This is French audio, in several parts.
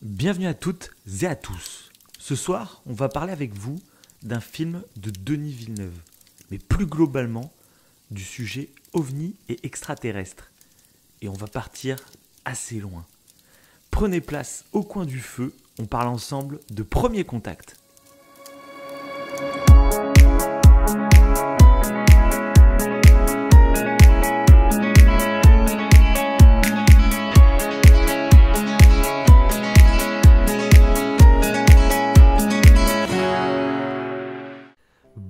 Bienvenue à toutes et à tous. Ce soir, on va parler avec vous d'un film de Denis Villeneuve, mais plus globalement du sujet ovni et extraterrestre. Et on va partir assez loin. Prenez place au coin du feu, on parle ensemble de Premier Contact.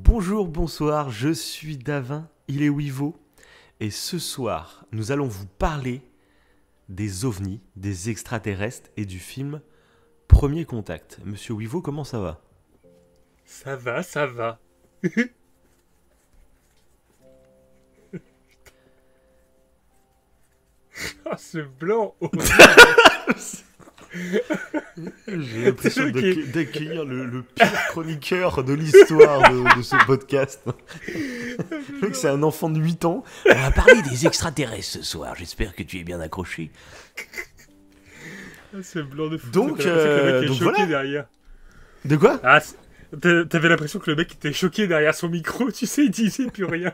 Bonjour, bonsoir, je suis Davin, il est Wivo, et ce soir, nous allons vous parler des ovnis, des extraterrestres et du film Premier Contact. Monsieur Wivo, comment ça va ? Ça va, ça va. Ah, ce blanc. J'ai l'impression d'accueillir le pire chroniqueur de l'histoire de ce podcast. Le mec, c'est un enfant de 8 ans. On va parler des extraterrestres ce soir, j'espère que tu es bien accroché. Ce blanc de fou. Donc, le mec est choqué voilà. derrière. De quoi ? Ah, t'avais l'impression que le mec était choqué derrière son micro, tu sais, il disait plus rien.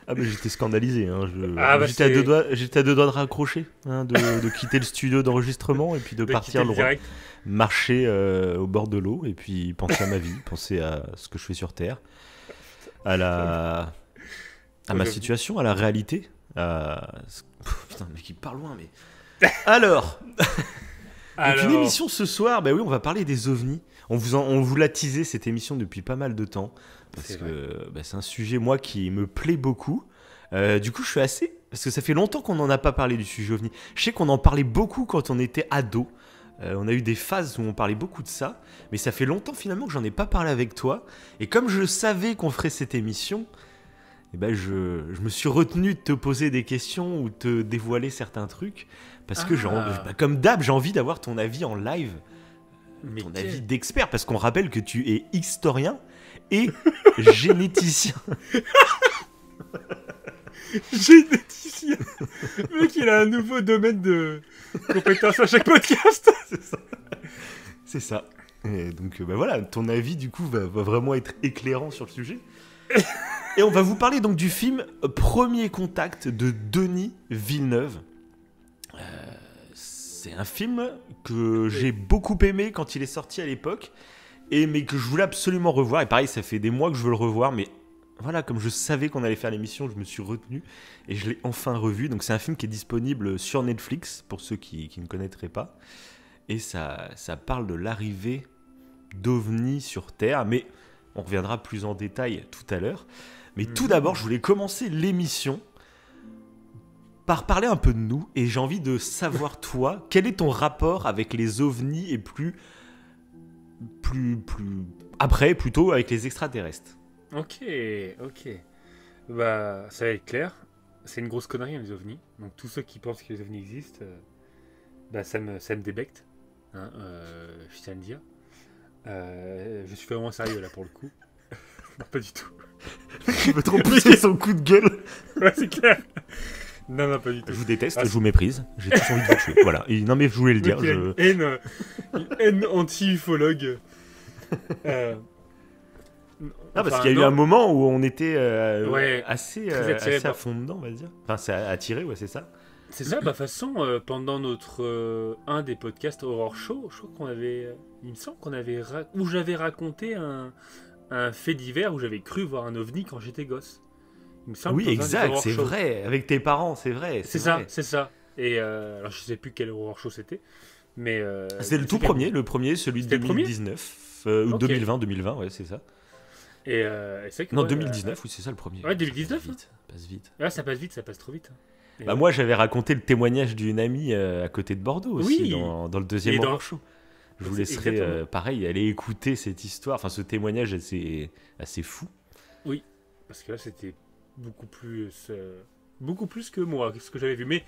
Ah mais j'étais scandalisé, hein. Bah, j'étais à deux doigts de raccrocher, hein, de quitter le studio d'enregistrement et puis de partir direct. marcher au bord de l'eau et puis penser à ma vie, penser à ce que je fais sur Terre, à ma situation, à la réalité. Putain, le mec il parle loin, mais... Alors, donc une émission ce soir, bah oui, on va parler des ovnis. On vous l'a teasé cette émission depuis pas mal de temps. Parce que c'est un sujet, moi, qui me plaît beaucoup. Du coup, je suis assez... Parce que ça fait longtemps qu'on n'en a pas parlé du sujet ovni. Je sais qu'on en parlait beaucoup quand on était ado. On a eu des phases où on parlait beaucoup de ça. Mais ça fait longtemps, finalement, que j'en ai pas parlé avec toi. Et comme je savais qu'on ferait cette émission, eh ben, je me suis retenu de te poser des questions ou te dévoiler certains trucs. Parce que, comme d'hab, j'ai envie d'avoir ton avis en live. Ton avis d'expert. Parce qu'on rappelle que tu es historien et généticien. Généticien. Le mec, il a un nouveau domaine de compétences à chaque podcast. C'est ça. Et donc, voilà, ton avis, du coup, va vraiment être éclairant sur le sujet. Et on va vous parler donc du film Premier Contact de Denis Villeneuve. C'est un film que j'ai beaucoup aimé quand il est sorti à l'époque. Mais que je voulais absolument revoir. Et pareil, ça fait des mois que je veux le revoir. Mais voilà, comme je savais qu'on allait faire l'émission, je me suis retenu. Et je l'ai enfin revu. Donc c'est un film qui est disponible sur Netflix, pour ceux qui ne connaîtraient pas. Et ça parle de l'arrivée d'ovnis sur Terre. Mais on reviendra plus en détail tout à l'heure. Mais tout d'abord, je voulais commencer l'émission par parler un peu de nous. Et j'ai envie de savoir, toi, quel est ton rapport avec les ovnis et plus après, plutôt avec les extraterrestres. Ok. Bah, ça va être clair. C'est une grosse connerie, hein, les ovnis. Donc, tous ceux qui pensent que les ovnis existent, ça me débecte. Hein, je tiens à le dire. Je suis vraiment sérieux, là, pour le coup. Non, pas du tout. Tu veux trop pousser son coup de gueule. Ouais, c'est clair. Non, pas du tout. Je vous déteste, je vous méprise. J'ai tous envie de vous tuer. Voilà. Non, mais je voulais le dire. Une haine anti-ufologue. Parce qu'il y a eu un moment où on était assez attiré à fond dedans, on va dire. Enfin, c'est attiré, ouais, c'est ça. C'est ça, de toute façon, pendant notre un des podcasts Horror Show, je crois qu'on avait... il me semble qu'on avait... où j'avais raconté un fait divers où j'avais cru voir un ovni quand j'étais gosse. Il me semble, oui, exact, c'est vrai. Avec tes parents, c'est vrai. C'est ça. Et alors, je sais plus quel Horror Show c'était. Mais c'est le tout premier, celui de 2019 ou 2020, ouais, c'est ça. Et c'est vrai que, non, 2019, oui, c'est ça le premier. Ouais, 2019. Passe vite. Ouais, ça passe trop vite. Moi, j'avais raconté le témoignez d'une amie à côté de Bordeaux aussi, dans le deuxième Horror Show. Je vous laisserai, pareil, aller écouter cette histoire, enfin ce témoignage assez fou. Oui, parce que là, c'était beaucoup plus que moi, ce que j'avais vu. Mais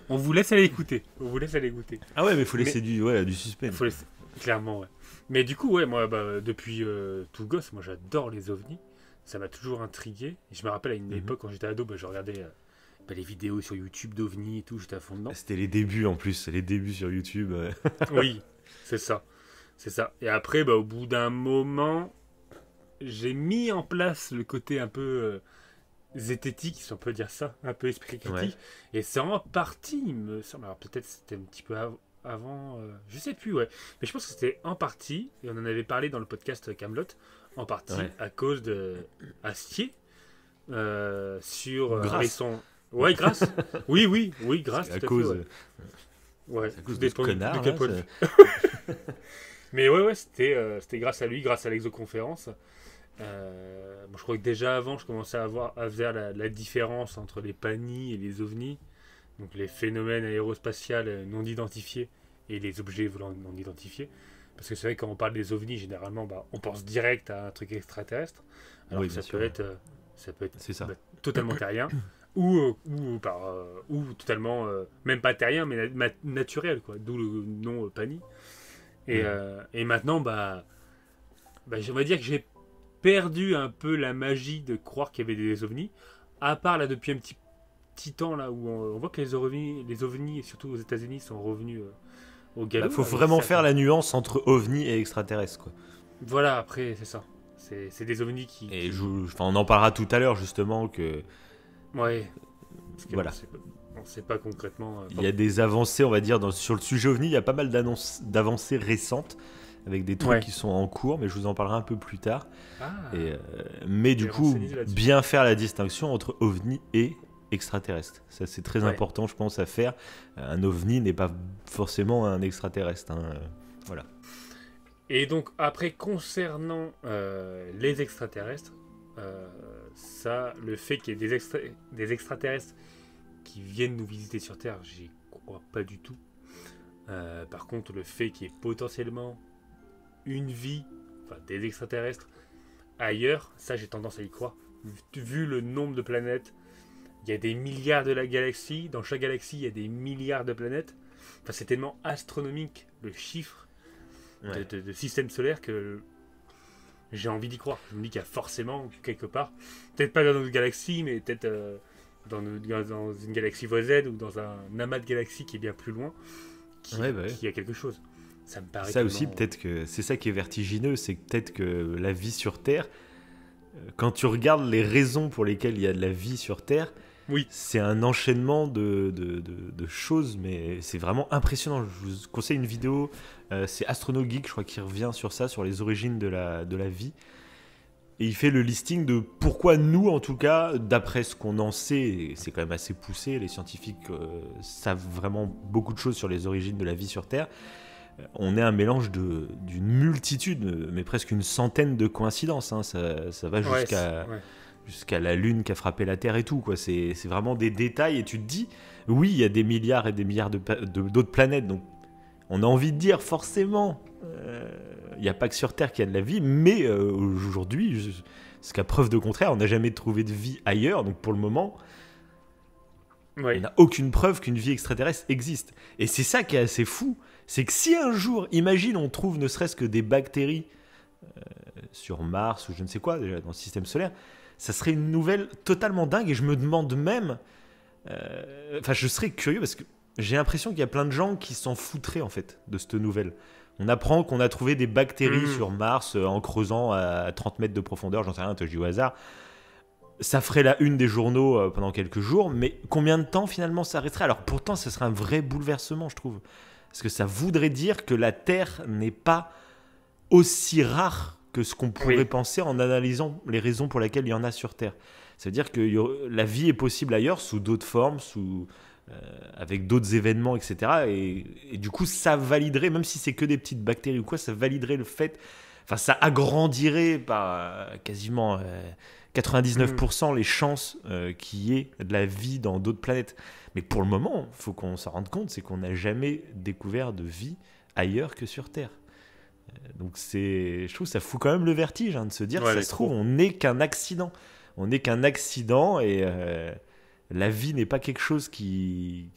on vous laisse aller écouter. Ah ouais, mais il faut laisser du suspense. Clairement, ouais. Mais du coup, ouais, moi, depuis tout gosse, moi, j'adore les ovnis. Ça m'a toujours intrigué. Et je me rappelle à une époque, quand j'étais ado, je regardais les vidéos sur YouTube d'ovnis et tout, j'étais à fond dedans. C'était les débuts en plus, les débuts sur YouTube. Oui. C'est ça. C'est ça. Et après, au bout d'un moment, j'ai mis en place le côté un peu zététique, si on peut dire ça, un peu esprit critique. Ouais. Et c'est en partie, il me semble. Alors peut-être c'était un petit peu avant, je sais plus, ouais. Mais je pense que c'était en partie, et on en avait parlé dans le podcast Camelot, en partie Ouais. à cause de Astier sur avec Grâce. son. Ouais, grâce. Oui, grâce. À Tout à cause, fait, ouais. Ouais, à cause tout de ce dépend de connard. quel Là, point de ça- vue. Mais ouais, c'était grâce à lui, grâce à l'exoconférence. Je crois que déjà avant, je commençais à faire la différence entre les PANI et les OVNI, donc les phénomènes aérospatiaux non identifiés et les objets volants non identifiés. Parce que c'est vrai que quand on parle des OVNI, généralement, on pense direct à un truc extraterrestre, alors Oui, que bien ça sûr. peut être, ça peut être C'est ça. totalement terrien ou totalement, même pas terrien, mais naturel, quoi. D'où le nom PANI. Et maintenant, on va dire que j'ai perdu un peu la magie de croire qu'il y avait des ovnis. À part là, depuis un petit temps, là, où on voit que les ovnis, et surtout aux États-Unis, sont revenus au galop. Faut avec vraiment ça, faire la nuance entre ovni et extraterrestre, quoi. Voilà, après, c'est ça. C'est des ovnis Et on en parlera tout à l'heure, justement, que Ouais. Parce que voilà. on sait pas concrètement. Il y a des avancées, on va dire, sur le sujet ovni. Il y a pas mal d'avancées récentes avec des trucs Ouais. qui sont en cours, mais je vous en parlerai un peu plus tard. Ah, Mais du t'es coup, renseigné là-dessus. bien faire la distinction entre ovni et extraterrestre. Ça, c'est très Ouais. important, je pense, à faire. Un ovni n'est pas forcément un extraterrestre. Voilà. Et donc, après, concernant les extraterrestres, le fait qu'il y ait des extraterrestres qui viennent nous visiter sur Terre, j'y crois pas du tout. Par contre, le fait qu'il y ait potentiellement une vie, enfin des extraterrestres, ailleurs, ça j'ai tendance à y croire. Vu le nombre de planètes, il y a des milliards de la galaxie, dans chaque galaxie il y a des milliards de planètes. Enfin, c'est tellement astronomique le chiffre de système solaire que j'ai envie d'y croire. Je me dis qu'il y a forcément quelque part, peut-être pas dans notre galaxie, mais peut-être dans une galaxie voisine ou dans un amas de galaxies qui est bien plus loin, qui a quelque chose. Ça me paraît ça tellement... aussi, peut-être que c'est ça qui est vertigineux, c'est peut-être que la vie sur Terre, quand tu regardes les raisons pour lesquelles il y a de la vie sur Terre, Oui. c'est un enchaînement de choses, mais c'est vraiment impressionnant. Je vous conseille une vidéo, c'est Astrono Geek, je crois, qui revient sur ça, sur les origines de la vie. Et il fait le listing de pourquoi nous, en tout cas, d'après ce qu'on en sait, et c'est quand même assez poussé, les scientifiques savent vraiment beaucoup de choses sur les origines de la vie sur Terre. On est un mélange d'une multitude, mais presque une centaine de coïncidences. Ça va jusqu'à la Lune qui a frappé la Terre et tout, quoi. C'est vraiment des détails, et tu te dis, oui, il y a des milliards et des milliards d'autres planètes, donc on a envie de dire forcément, il n'y a pas que sur Terre qu'il y a de la vie, mais aujourd'hui, jusqu'à preuve de contraire, on n'a jamais trouvé de vie ailleurs, donc pour le moment, on n'a aucune preuve qu'une vie extraterrestre existe. Et c'est ça qui est assez fou, c'est que si un jour, imagine, on trouve ne serait-ce que des bactéries sur Mars ou je ne sais quoi, déjà dans le système solaire, ça serait une nouvelle totalement dingue, et je me demande même, je serais curieux parce que j'ai l'impression qu'il y a plein de gens qui s'en foutraient en fait de cette nouvelle. On apprend qu'on a trouvé des bactéries sur Mars en creusant à 30 mètres de profondeur, j'en sais rien, je dis au hasard. Ça ferait la une des journaux pendant quelques jours, mais combien de temps finalement ça resterait? Alors pourtant, ça serait un vrai bouleversement, je trouve. Parce que ça voudrait dire que la Terre n'est pas aussi rare que ce qu'on pourrait penser en analysant les raisons pour lesquelles il y en a sur Terre. Ça veut dire que la vie est possible ailleurs, sous d'autres formes, avec d'autres événements, etc. Et du coup, ça validerait, même si c'est que des petites bactéries ou quoi, ça validerait le fait... Enfin, ça agrandirait par quasiment 99% les chances qu'il y ait de la vie dans d'autres planètes. Mais pour le moment, il faut qu'on s'en rende compte, c'est qu'on n'a jamais découvert de vie ailleurs que sur Terre. Donc je trouve que ça fout quand même le vertige de se dire, ça se trouve, on n'est qu'un accident. On n'est qu'un accident, et la vie n'est pas quelque chose qui...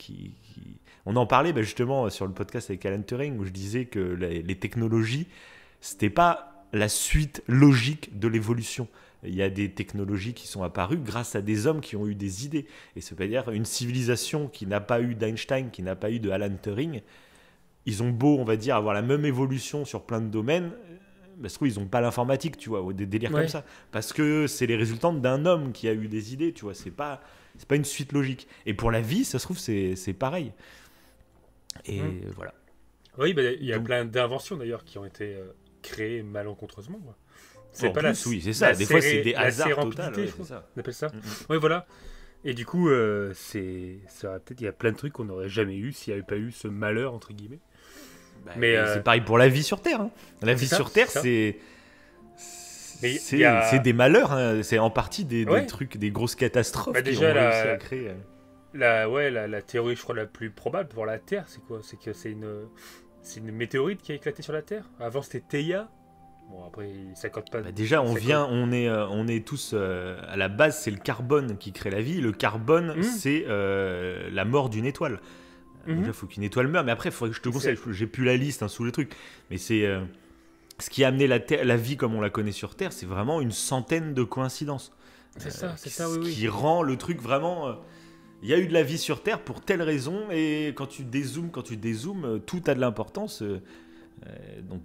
On en parlait justement sur le podcast avec Alan Turing, où je disais que les technologies, c'était pas la suite logique de l'évolution. Il y a des technologies qui sont apparues grâce à des hommes qui ont eu des idées. Et c'est-à-dire une civilisation qui n'a pas eu d'Einstein, qui n'a pas eu de Alan Turing, ils ont beau, on va dire, avoir la même évolution sur plein de domaines, parce qu'ils n'ont pas l'informatique, tu vois, ou des délires comme ça. Parce que c'est les résultats d'un homme qui a eu des idées, tu vois, c'est pas une suite logique. Et pour la vie, ça se trouve, c'est pareil. Et voilà. Oui, il y a plein d'inventions d'ailleurs qui ont été créées malencontreusement. C'est pas plus, oui, c'est ça. Des fois, c'est des hasards totaux. C'est ça. On appelle ça. Oui, voilà. Et du coup, il y a plein de trucs qu'on n'aurait jamais eu s'il n'y avait pas eu ce malheur, entre guillemets. Mais c'est pareil pour la vie sur Terre. Hein. La vie sur Terre, c'est des malheurs. Hein. C'est en partie des trucs, des grosses catastrophes qui ont réussi à créer. La théorie, je crois, la plus probable pour la Terre, c'est quoi? C'est que c'est une météorite qui a éclaté sur la Terre. Avant, c'était Theia. Bon, après, ça compte pas. Déjà, on est tous à la base, c'est le carbone qui crée la vie. Le carbone, c'est la mort d'une étoile. Déjà, il faut qu'une étoile meure, mais après, il faudrait que je te conseille. J'ai plus la liste sous les trucs, mais c'est ce qui a amené la vie comme on la connaît sur Terre, c'est vraiment une centaine de coïncidences. C'est ça, oui. Qui rend le truc vraiment. Il y a eu de la vie sur Terre pour telle raison, et quand tu dézoomes, tout a de l'importance. Donc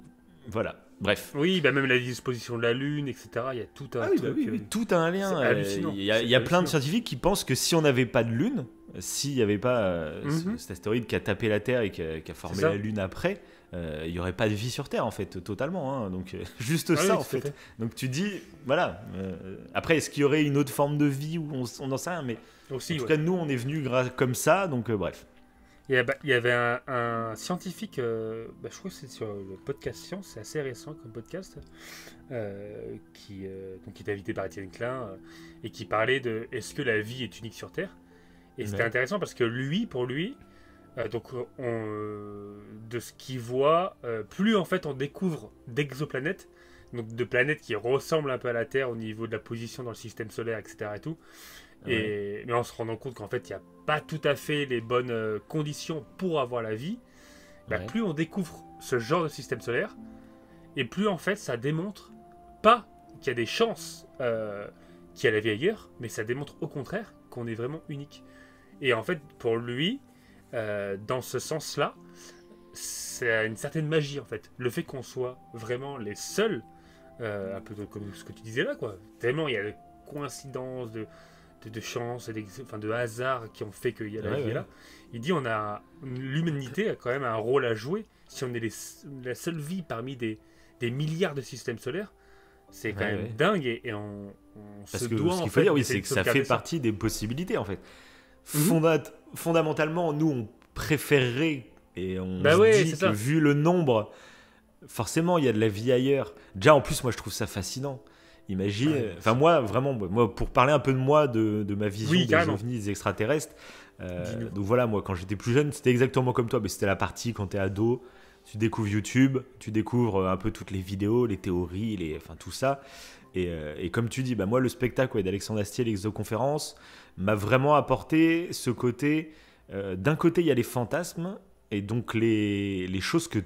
voilà. Bref. Oui, même la disposition de la Lune, etc. Il y a tout un truc. Tout a un lien. C'est hallucinant. Il y a plein de scientifiques qui pensent que si on n'avait pas de Lune, s'il n'y avait pas cet astéroïde qui a tapé la Terre et qui a formé la Lune après, il n'y aurait pas de vie sur Terre, en fait, totalement. Hein. Donc, juste ça, en fait. Donc, tu dis, voilà. Après, est-ce qu'il y aurait une autre forme de vie où on n'en sait rien, mais aussi, en tout cas, nous, on est venus comme ça, donc bref. Il y avait un scientifique, je crois que c'est sur le podcast Science, c'est assez récent comme podcast, qui est invité par Étienne Klein et qui parlait de est-ce que la vie est unique sur Terre. Et c'était intéressant parce que pour lui, de ce qu'il voit, plus en fait on découvre d'exoplanètes, donc de planètes qui ressemblent un peu à la Terre au niveau de la position dans le système solaire, etc. et tout. Mais en se rendant compte qu'en fait il n'y a pas tout à fait les bonnes conditions pour avoir la vie, plus on découvre ce genre de système solaire, et plus en fait ça démontre pas qu'il y a des chances qu'il y a la vie ailleurs, mais ça démontre au contraire qu'on est vraiment unique. Et en fait pour lui, dans ce sens-là, c'est une certaine magie en fait. Le fait qu'on soit vraiment les seuls, un peu comme ce que tu disais là, quoi. Tellement il y a des coïncidences de chance, de hasard qui ont fait qu'il y a la vie là. Il dit l'humanité a quand même un rôle à jouer. Si on est la seule vie parmi des milliards de systèmes solaires, c'est quand même dingue et on Parce que ce qu'il faut dire, c'est que ça fait partie des possibilités en fait. Fondamentalement, nous on préférerait et on se dit que vu le nombre, forcément il y a de la vie ailleurs. Déjà en plus, moi je trouve ça fascinant. Imagine, moi vraiment, pour parler un peu de moi, de ma vision des ovnis, des extraterrestres. Donc voilà, moi quand j'étais plus jeune, c'était exactement comme toi, mais c'était la partie quand t'es ado, tu découvres YouTube, tu découvres un peu toutes les vidéos, les théories, tout ça. Et comme tu dis, moi le spectacle d'Alexandre Astier, l'exoconférence, m'a vraiment apporté ce côté. D'un côté, il y a les fantasmes et donc les choses que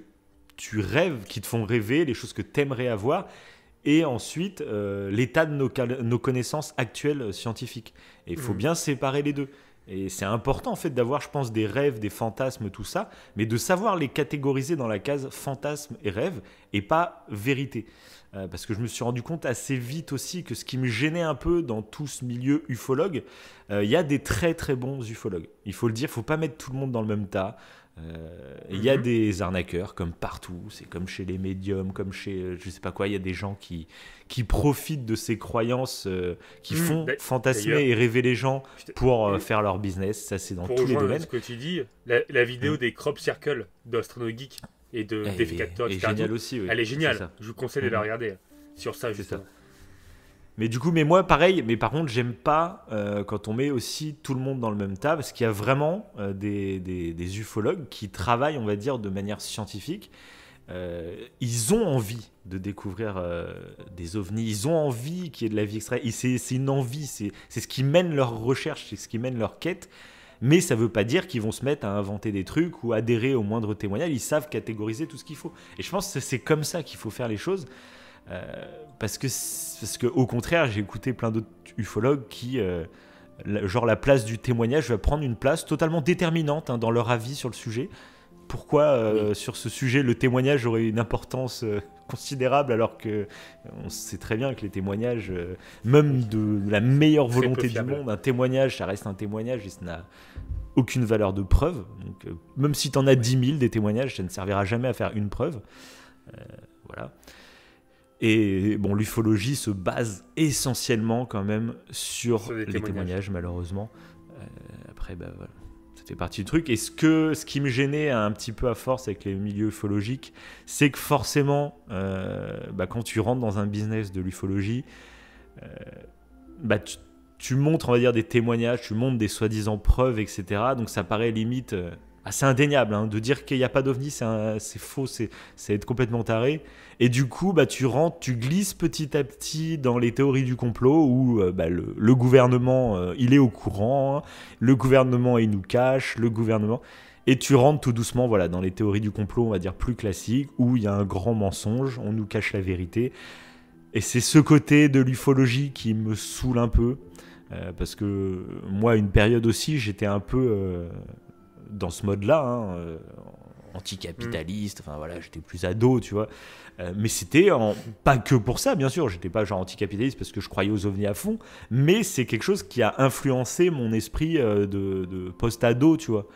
tu rêves, qui te font rêver, les choses que tu aimerais avoir. Et ensuite, l'état de nos connaissances actuelles scientifiques. Et il faut bien séparer les deux. Et c'est important, en fait, d'avoir, je pense, des rêves, des fantasmes, tout ça, mais de savoir les catégoriser dans la case fantasme et rêve, et pas vérité. Parce que je me suis rendu compte assez vite aussi que ce qui me gênait un peu dans tout ce milieu ufologue, il y a des très très bons ufologues. Il faut le dire, il ne faut pas mettre tout le monde dans le même tas. Il y a des arnaqueurs comme partout, c'est comme chez les médiums, comme chez je sais pas quoi, il y a des gens qui profitent de ces croyances, qui font fantasmer et rêver les gens pour faire leur business. Ça, c'est dans tous les domaines. Ce que tu dis, la vidéo des crop circles d'Astrono Geek et de Déficator, etc. Géniale aussi, elle est géniale. Je vous conseille de la regarder sur ça, justement. Mais du coup, moi pareil, mais par contre j'aime pas quand on met aussi tout le monde dans le même tas, parce qu'il y a vraiment des ufologues qui travaillent, on va dire, de manière scientifique. Ils ont envie de découvrir des ovnis, ils ont envie qu'il y ait de la vie extra. C'est une envie, c'est ce qui mène leur recherche, c'est ce qui mène leur quête. Mais ça veut pas dire qu'ils vont se mettre à inventer des trucs ou adhérer au moindre témoignage. Ils savent catégoriser tout ce qu'il faut. Et je pense que c'est comme ça qu'il faut faire les choses. Parce que au contraire, j'ai écouté plein d'autres ufologues qui, genre la place du témoignage va prendre une place totalement déterminante dans leur avis sur le sujet. pourquoi sur ce sujet le témoignage aurait une importance considérable, alors que on sait très bien que les témoignages, même de la meilleure volonté du monde, un témoignage, ça reste un témoignage et ça n'a aucune valeur de preuve. Donc, même si tu en as 10 000 des témoignages, ça ne servira jamais à faire une preuve. Voilà. Et bon, l'ufologie se base essentiellement quand même sur les témoignages, malheureusement. Après, voilà, ça fait partie du truc. Et ce qui me gênait un petit peu à force avec les milieux ufologiques, c'est que forcément, quand tu rentres dans un business de l'ufologie, tu montres, on va dire, des témoignages, tu montres des soi-disant preuves, etc. Donc ça paraît limite assez indéniable, hein, de dire qu'il n'y a pas d'OVNI, c'est faux, c'est être complètement taré. Et du coup, tu glisses petit à petit dans les théories du complot où le gouvernement, il est au courant, hein, le gouvernement, il nous cache, le gouvernement... Et tu rentres tout doucement, voilà, dans les théories du complot, on va dire plus classiques, où il y a un grand mensonge, on nous cache la vérité. Et c'est ce côté de l'ufologie qui me saoule un peu, parce que moi, une période aussi, j'étais un peu dans ce mode-là, hein, anticapitaliste, enfin voilà, j'étais plus ado, tu vois. Mais c'était pas que pour ça, bien sûr, j'étais pas genre anticapitaliste parce que je croyais aux ovnis à fond, mais c'est quelque chose qui a influencé mon esprit de post-ado, tu vois,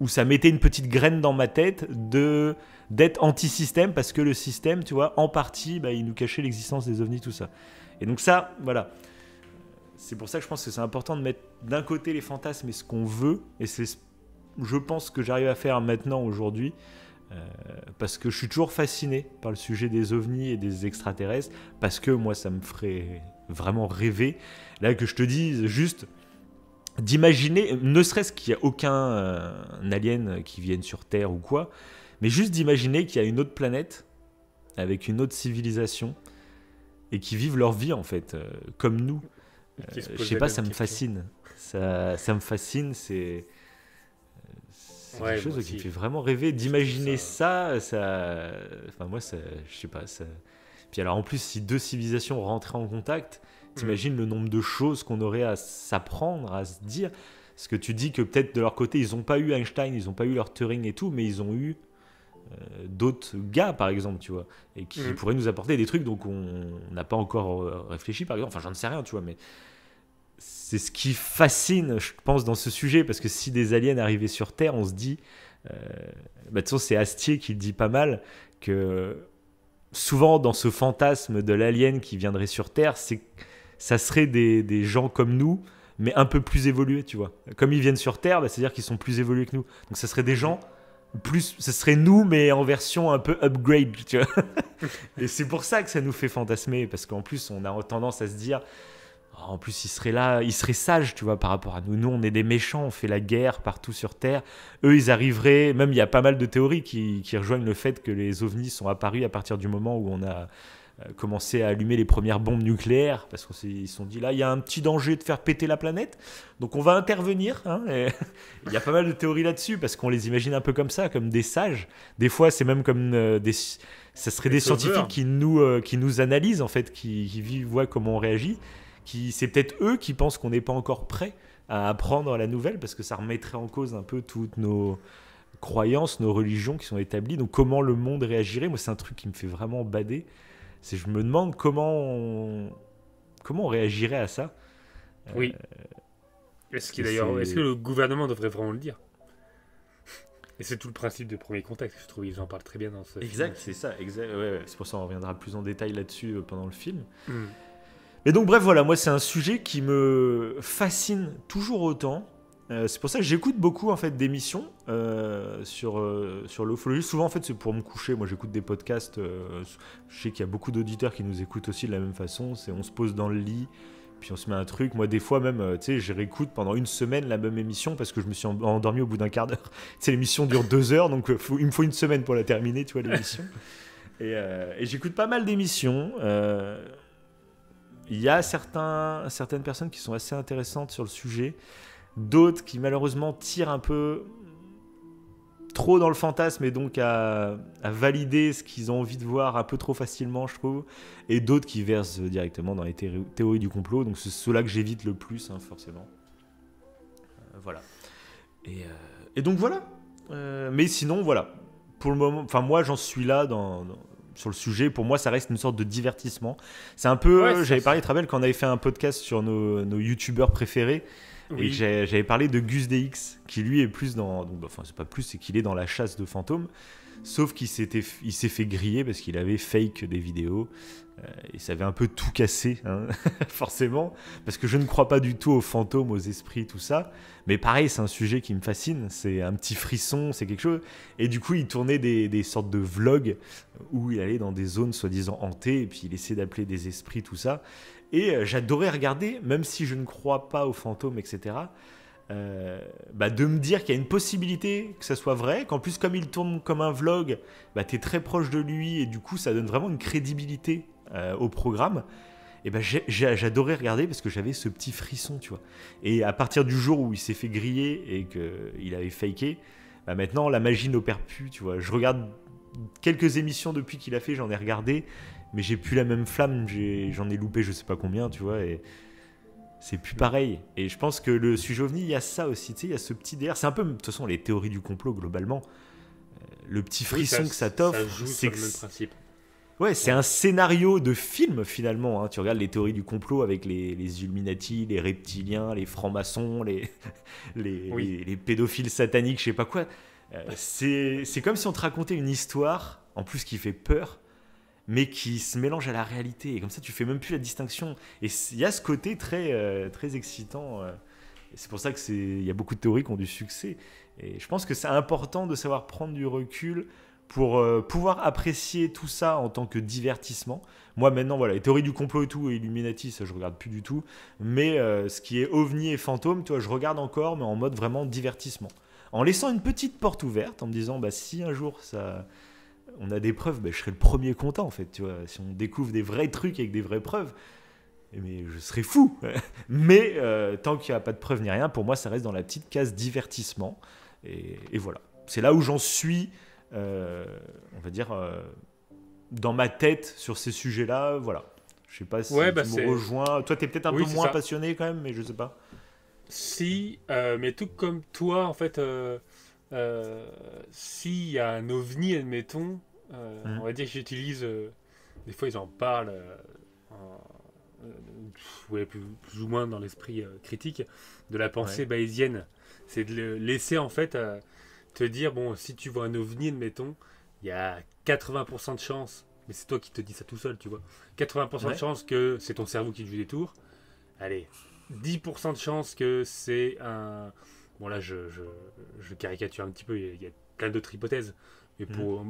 où ça mettait une petite graine dans ma tête d'être anti-système, parce que le système, tu vois, en partie, il nous cachait l'existence des ovnis, tout ça. Et donc ça, voilà. C'est pour ça que je pense que c'est important de mettre d'un côté les fantasmes et ce qu'on veut, et c'est, je pense, ce que j'arrive à faire maintenant, aujourd'hui, parce que je suis toujours fasciné par le sujet des ovnis et des extraterrestres, parce que moi, ça me ferait vraiment rêver. Là, que je te dise juste d'imaginer, ne serait-ce qu'il n'y a aucun alien qui vienne sur Terre ou quoi, mais juste d'imaginer qu'il y a une autre planète avec une autre civilisation et qui vivent leur vie, en fait, comme nous. Je sais pas, ça me fascine. Ça me fascine, c'est quelque chose qui me fait vraiment rêver. D'imaginer ça. Enfin, moi, je sais pas. Puis alors, en plus, si deux civilisations rentraient en contact, t'imagines le nombre de choses qu'on aurait à s'apprendre, à se dire. Parce que tu dis que peut-être de leur côté, ils n'ont pas eu Einstein, ils n'ont pas eu leur Turing et tout, mais ils ont eu d'autres gars, par exemple, tu vois, et qui pourraient nous apporter des trucs donc on n'a pas encore réfléchi, par exemple. Enfin, j'en sais rien, tu vois, mais c'est ce qui fascine, je pense, dans ce sujet, parce que si des aliens arrivaient sur Terre, on se dit, de toute façon, c'est Astier qui le dit pas mal, que souvent dans ce fantasme de l'alien qui viendrait sur Terre, ça serait des gens comme nous, mais un peu plus évolués, tu vois. Comme ils viennent sur Terre, c'est-à-dire qu'ils sont plus évolués que nous. Donc ça serait des gens ce serait nous, mais en version un peu upgrade, tu vois. Et c'est pour ça que ça nous fait fantasmer, parce qu'en plus, on a tendance à se dire, en plus, ils seraient là, ils seraient sages, tu vois, par rapport à nous. Nous, on est des méchants, on fait la guerre partout sur Terre. Eux, ils arriveraient, même il y a pas mal de théories qui rejoignent le fait que les ovnis sont apparus à partir du moment où on a commencé à allumer les premières bombes nucléaires, parce qu'ils se sont dit, là, il y a un petit danger de faire péter la planète, donc on va intervenir. Hein, il y a pas mal de théories là-dessus, parce qu'on les imagine un peu comme ça, comme des sages. Des fois, c'est même comme ça serait des scientifiques qui nous analysent, en fait, qui voient comment on réagit. C'est peut-être eux qui pensent qu'on n'est pas encore prêt à apprendre la nouvelle, parce que ça remettrait en cause un peu toutes nos croyances, nos religions qui sont établies. Donc comment le monde réagirait? Moi, c'est un truc qui me fait vraiment bader. Je me demande comment on réagirait à ça. Oui. Est-ce que le gouvernement devrait vraiment le dire? Et c'est tout le principe de Premier Contact, je trouve qu'ils en parlent très bien dans ce film. C'est ça, exact. Ouais, c'est pour ça qu'on reviendra plus en détail là-dessus pendant le film. Et donc bref, voilà, moi c'est un sujet qui me fascine toujours autant. C'est pour ça que j'écoute beaucoup en fait d'émissions sur l'ufologie. Souvent en fait c'est pour me coucher. Moi j'écoute des podcasts. Je sais qu'il y a beaucoup d'auditeurs qui nous écoutent aussi de la même façon. On se pose dans le lit, puis on se met un truc. Moi des fois même, tu sais, je réécoute pendant une semaine la même émission parce que je me suis endormi au bout d'un quart d'heure. Tu sais, l'émission dure 2 heures, donc il me faut une semaine pour la terminer, tu vois, l'émission. Et j'écoute pas mal d'émissions. Il y a certaines personnes qui sont assez intéressantes sur le sujet. D'autres qui malheureusement tirent un peu trop dans le fantasme et donc à valider ce qu'ils ont envie de voir un peu trop facilement, je trouve. Et d'autres qui versent directement dans les théories du complot. Donc c'est ceux-là que j'évite le plus, hein, forcément. Voilà. Et donc voilà. Mais sinon, voilà. Pour le moment, enfin, moi, j'en suis là sur le sujet. Pour moi, ça reste une sorte de divertissement. C'est un peu. Ouais, J'avais parlé, tu te rappelles, quand on avait fait un podcast sur nos youtubeurs préférés. Et oui. que j'avais parlé de Gus DX, qui lui est plus dans. Donc, enfin, c'est pas plus, c'est qu'il est dans la chasse de fantômes. Sauf qu'il s'est fait griller parce qu'il avait fake des vidéos. Et ça avait un peu tout cassé, hein, forcément. Parce que je ne crois pas du tout aux fantômes, aux esprits, tout ça. Mais pareil, c'est un sujet qui me fascine. C'est un petit frisson, c'est quelque chose. Et du coup, il tournait des sortes de vlogs où il allait dans des zones soi-disant hantées. Et puis il essayait d'appeler des esprits, tout ça. Et j'adorais regarder, même si je ne crois pas aux fantômes, etc. De me dire qu'il y a une possibilité que ça soit vrai, qu'en plus comme il tourne comme un vlog, t'es très proche de lui et du coup ça donne vraiment une crédibilité au programme. Et j'adorais regarder parce que j'avais ce petit frisson, tu vois. Et à partir du jour où il s'est fait griller et qu'il avait faké, maintenant la magie n'opère plus, tu vois. Je regarde quelques émissions depuis qu'il a fait, j'en ai regardé, mais j'ai plus la même flamme, j'en ai loupé je sais pas combien, tu vois. Et c'est plus pareil. Et je pense que le sujet ovni, il y a ça aussi. Tu sais, il y a ce petit DR. C'est un peu, de toute façon, les théories du complot, globalement. Le petit frisson que ça t'offre, ça joue sur le même principe. Ouais, c'est un scénario de film, finalement. Hein. Tu regardes les théories du complot avec les Illuminati, les reptiliens, les francs-maçons, les pédophiles sataniques, je sais pas quoi. C'est comme si on te racontait une histoire, en plus qui fait peur, mais qui se mélange à la réalité. Et comme ça, tu fais même plus la distinction. Et il y a ce côté très excitant. Et c'est pour ça qu'il y a beaucoup de théories qui ont du succès. Et je pense que c'est important de savoir prendre du recul pour pouvoir apprécier tout ça en tant que divertissement. Moi, maintenant, voilà, les théories du complot et tout, et Illuminati, ça, je regarde plus du tout. Mais ce qui est ovni et fantôme, tu vois, je regarde encore, mais en mode vraiment divertissement. En laissant une petite porte ouverte, en me disant, si un jour on a des preuves, je serais le premier content en fait, tu vois. Si on découvre des vrais trucs avec des vraies preuves, mais je serais fou. Mais tant qu'il n'y a pas de preuves ni rien, pour moi, ça reste dans la petite case divertissement. Et voilà. C'est là où j'en suis, on va dire, dans ma tête sur ces sujets-là. Voilà. Je sais pas si tu me rejoins. Toi, tu es peut-être un peu moins passionné quand même, mais je sais pas. Si, mais tout comme toi, en fait, s'il y a un ovni, admettons, on va dire que j'utilise, des fois ils en parlent, plus ou moins dans l'esprit critique, de la pensée bayésienne. C'est de le laisser en fait te dire, bon, si tu vois un ovni, admettons, il y a 80% de chances, mais c'est toi qui te dis ça tout seul, tu vois, 80% de chances que c'est ton cerveau qui te joue des tours. Allez, 10% de chances que c'est un... Bon là, je caricature un petit peu, il y a plein d'autres hypothèses, mais pour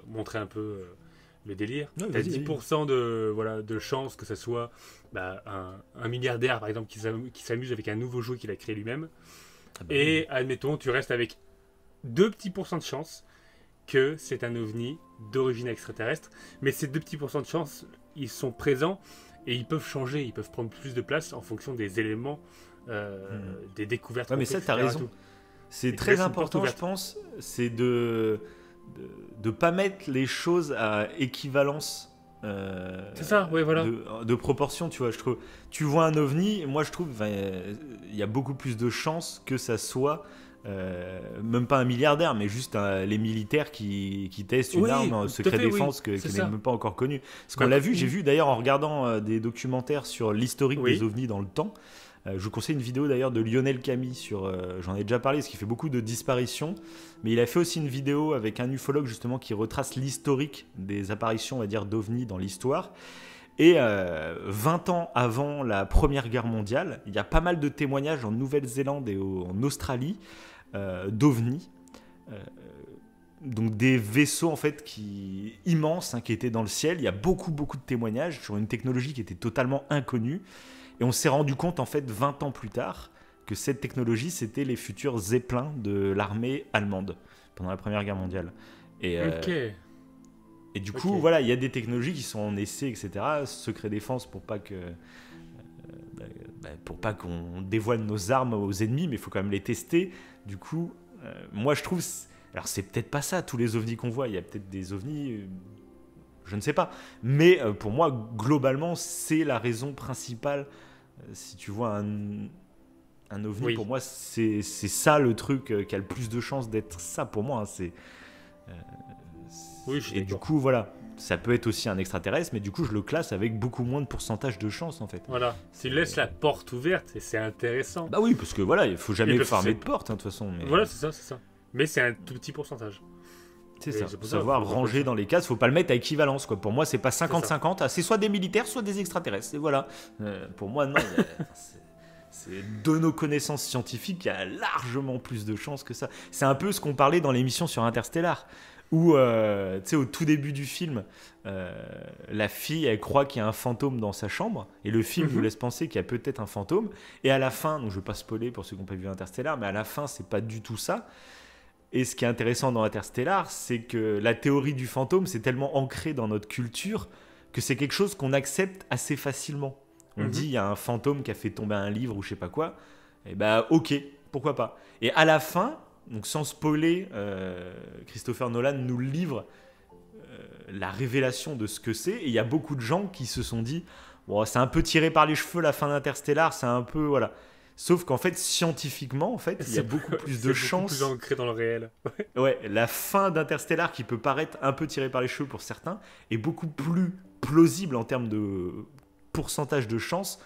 montrer un peu le délire, tu as 10% de chances que ça soit un milliardaire, par exemple, qui s'amuse avec un nouveau jeu qu'il a créé lui-même. Et admettons, tu restes avec 2 petits pourcents de chances que c'est un ovni d'origine extraterrestre, mais ces 2 petits pourcents de chances, ils sont présents et ils peuvent changer, ils peuvent prendre plus de place en fonction des éléments, des découvertes. Ouais, mais ça, tu as raison. C'est très important, je pense, c'est de pas mettre les choses à équivalence. C'est ça, oui, voilà. De proportion, tu vois. Je trouve, tu vois un ovni, moi je trouve, il y a beaucoup plus de chances que ça soit. Même pas un milliardaire, mais juste les militaires qui testent une arme en secret défense qui n'est même pas encore connue. Parce qu'on l'a vu, j'ai vu d'ailleurs en regardant des documentaires sur l'historique des ovnis dans le temps. Je vous conseille une vidéo d'ailleurs de Lionel Camille sur, j'en ai déjà parlé, parce qu'il fait beaucoup de disparitions, mais il a fait aussi une vidéo avec un ufologue justement qui retrace l'historique des apparitions, on va dire, d'ovnis dans l'histoire. Et 20 ans avant la Première Guerre mondiale, il y a pas mal de témoignages en Nouvelle-Zélande et en Australie d'ovnis, donc des vaisseaux en fait immenses qui étaient dans le ciel. Il y a beaucoup de témoignages sur une technologie qui était totalement inconnue. Et on s'est rendu compte en fait 20 ans plus tard que cette technologie c'était les futurs Zeppelins de l'armée allemande pendant la Première Guerre mondiale. Et du coup, voilà, il y a des technologies qui sont en essai, etc. Secret défense pour pas qu'on dévoile nos armes aux ennemis, mais il faut quand même les tester. Du coup, moi je trouve... Alors c'est peut-être pas ça, tous les ovnis qu'on voit. Il y a peut-être des ovnis... je ne sais pas. Mais pour moi, globalement, c'est la raison principale. Si tu vois Un ovni, Oui. pour moi, c'est ça le truc qui a le plus de chances d'être ça pour moi. Hein, Oui, je suis et du d'accord. coup, voilà, ça peut être aussi un extraterrestre, mais du coup, je le classe avec beaucoup moins de pourcentage de chance en fait. Voilà. Tu laisses la porte ouverte et c'est intéressant. Bah oui, parce que voilà, il faut jamais parce que fermer c'est- de porte hein, de toute façon. Mais Voilà, c'est ça, c'est ça. Mais c'est un tout petit pourcentage. c'est Et ça, c'est faut pour ça, savoir faut pas ranger le dans les cases, faut pas le mettre à équivalence quoi. Pour moi, c'est pas ça. 50-50, c'est soit des militaires, soit des extraterrestres. Et voilà. Pour moi, non. C'est de nos connaissances scientifiques, il y a largement plus de chances que ça. C'est un peu ce qu'on parlait dans l'émission sur Interstellar, où, tu sais, au tout début du film, la fille, elle croit qu'il y a un fantôme dans sa chambre, et le film nous laisse penser qu'il y a peut-être un fantôme, et à la fin, donc je ne vais pas spoiler pour ceux qui n'ont pas vu Interstellar, mais à la fin, c'est pas du tout ça. Et ce qui est intéressant dans Interstellar, c'est que la théorie du fantôme, c'est tellement ancré dans notre culture que c'est quelque chose qu'on accepte assez facilement. On dit il y a un fantôme qui a fait tomber un livre ou je sais pas quoi, et bah ok, pourquoi pas. Et à la fin, donc sans spoiler, Christopher Nolan nous livre la révélation de ce que c'est, et il y a beaucoup de gens qui se sont dit bon, c'est un peu tiré par les cheveux la fin d'Interstellar, c'est un peu voilà. Sauf qu'en fait, scientifiquement, en fait, il y a beaucoup plus de chances. C'est beaucoup plus ancré dans le réel. Ouais, la fin d'Interstellar, qui peut paraître un peu tirée par les cheveux pour certains, est beaucoup plus plausible en termes de pourcentage de chance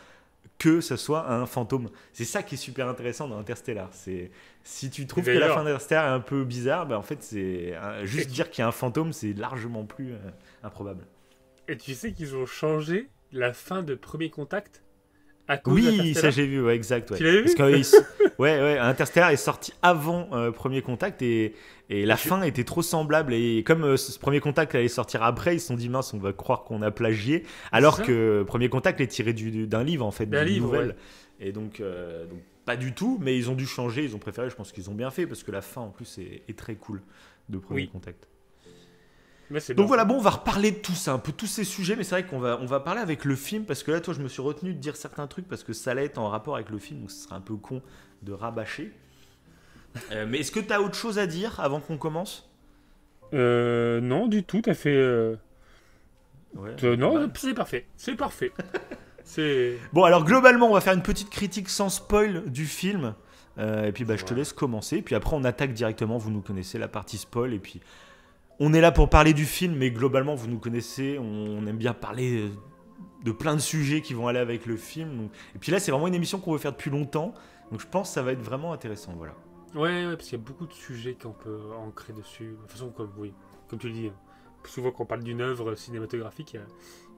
que ce soit un fantôme. C'est ça qui est super intéressant dans Interstellar. C'est si tu trouves que la fin d'Interstellar est un peu bizarre, bah en fait, c'est juste dire qu'il y a un fantôme, c'est largement plus improbable. Et tu sais qu'ils ont changé la fin de Premier Contact à cause Oui, d'Interstellar. ça j'ai vu, ouais, exact. Ouais. Tu l'avais vu? Parce que, ouais, Interstellar est sorti avant Premier Contact et la fin était trop semblable. Et comme ce Premier Contact allait sortir après, ils se sont dit mince, on va croire qu'on a plagié. Alors que Premier Contact est tiré d'un livre en fait, d'une nouvelle. Ouais. Et donc pas du tout, mais ils ont dû changer, ils ont préféré, je pense qu'ils ont bien fait parce que la fin en plus est très cool de Premier Contact. Donc voilà, bon, on va reparler de tout ça, un peu tous ces sujets, mais c'est vrai qu'on va parler avec le film, parce que là, toi, je me suis retenu de dire certains trucs, parce que ça allait être en rapport avec le film, donc ce serait un peu con de rabâcher. Mais est-ce que tu as autre chose à dire avant qu'on commence ? Non, du tout, t'as fait... Ouais, non, c'est parfait, c'est parfait. Bon, alors globalement, on va faire une petite critique sans spoil du film, et puis je te laisse commencer, puis après on attaque directement, vous nous connaissez, la partie spoil, et puis... On est là pour parler du film, mais globalement, vous nous connaissez, on aime bien parler de plein de sujets qui vont aller avec le film. Donc... Et puis là, c'est vraiment une émission qu'on veut faire depuis longtemps, donc je pense que ça va être vraiment intéressant. Voilà. Ouais, parce qu'il y a beaucoup de sujets qu'on peut ancrer dessus. De toute façon, comme tu le dis, souvent quand on parle d'une œuvre cinématographique,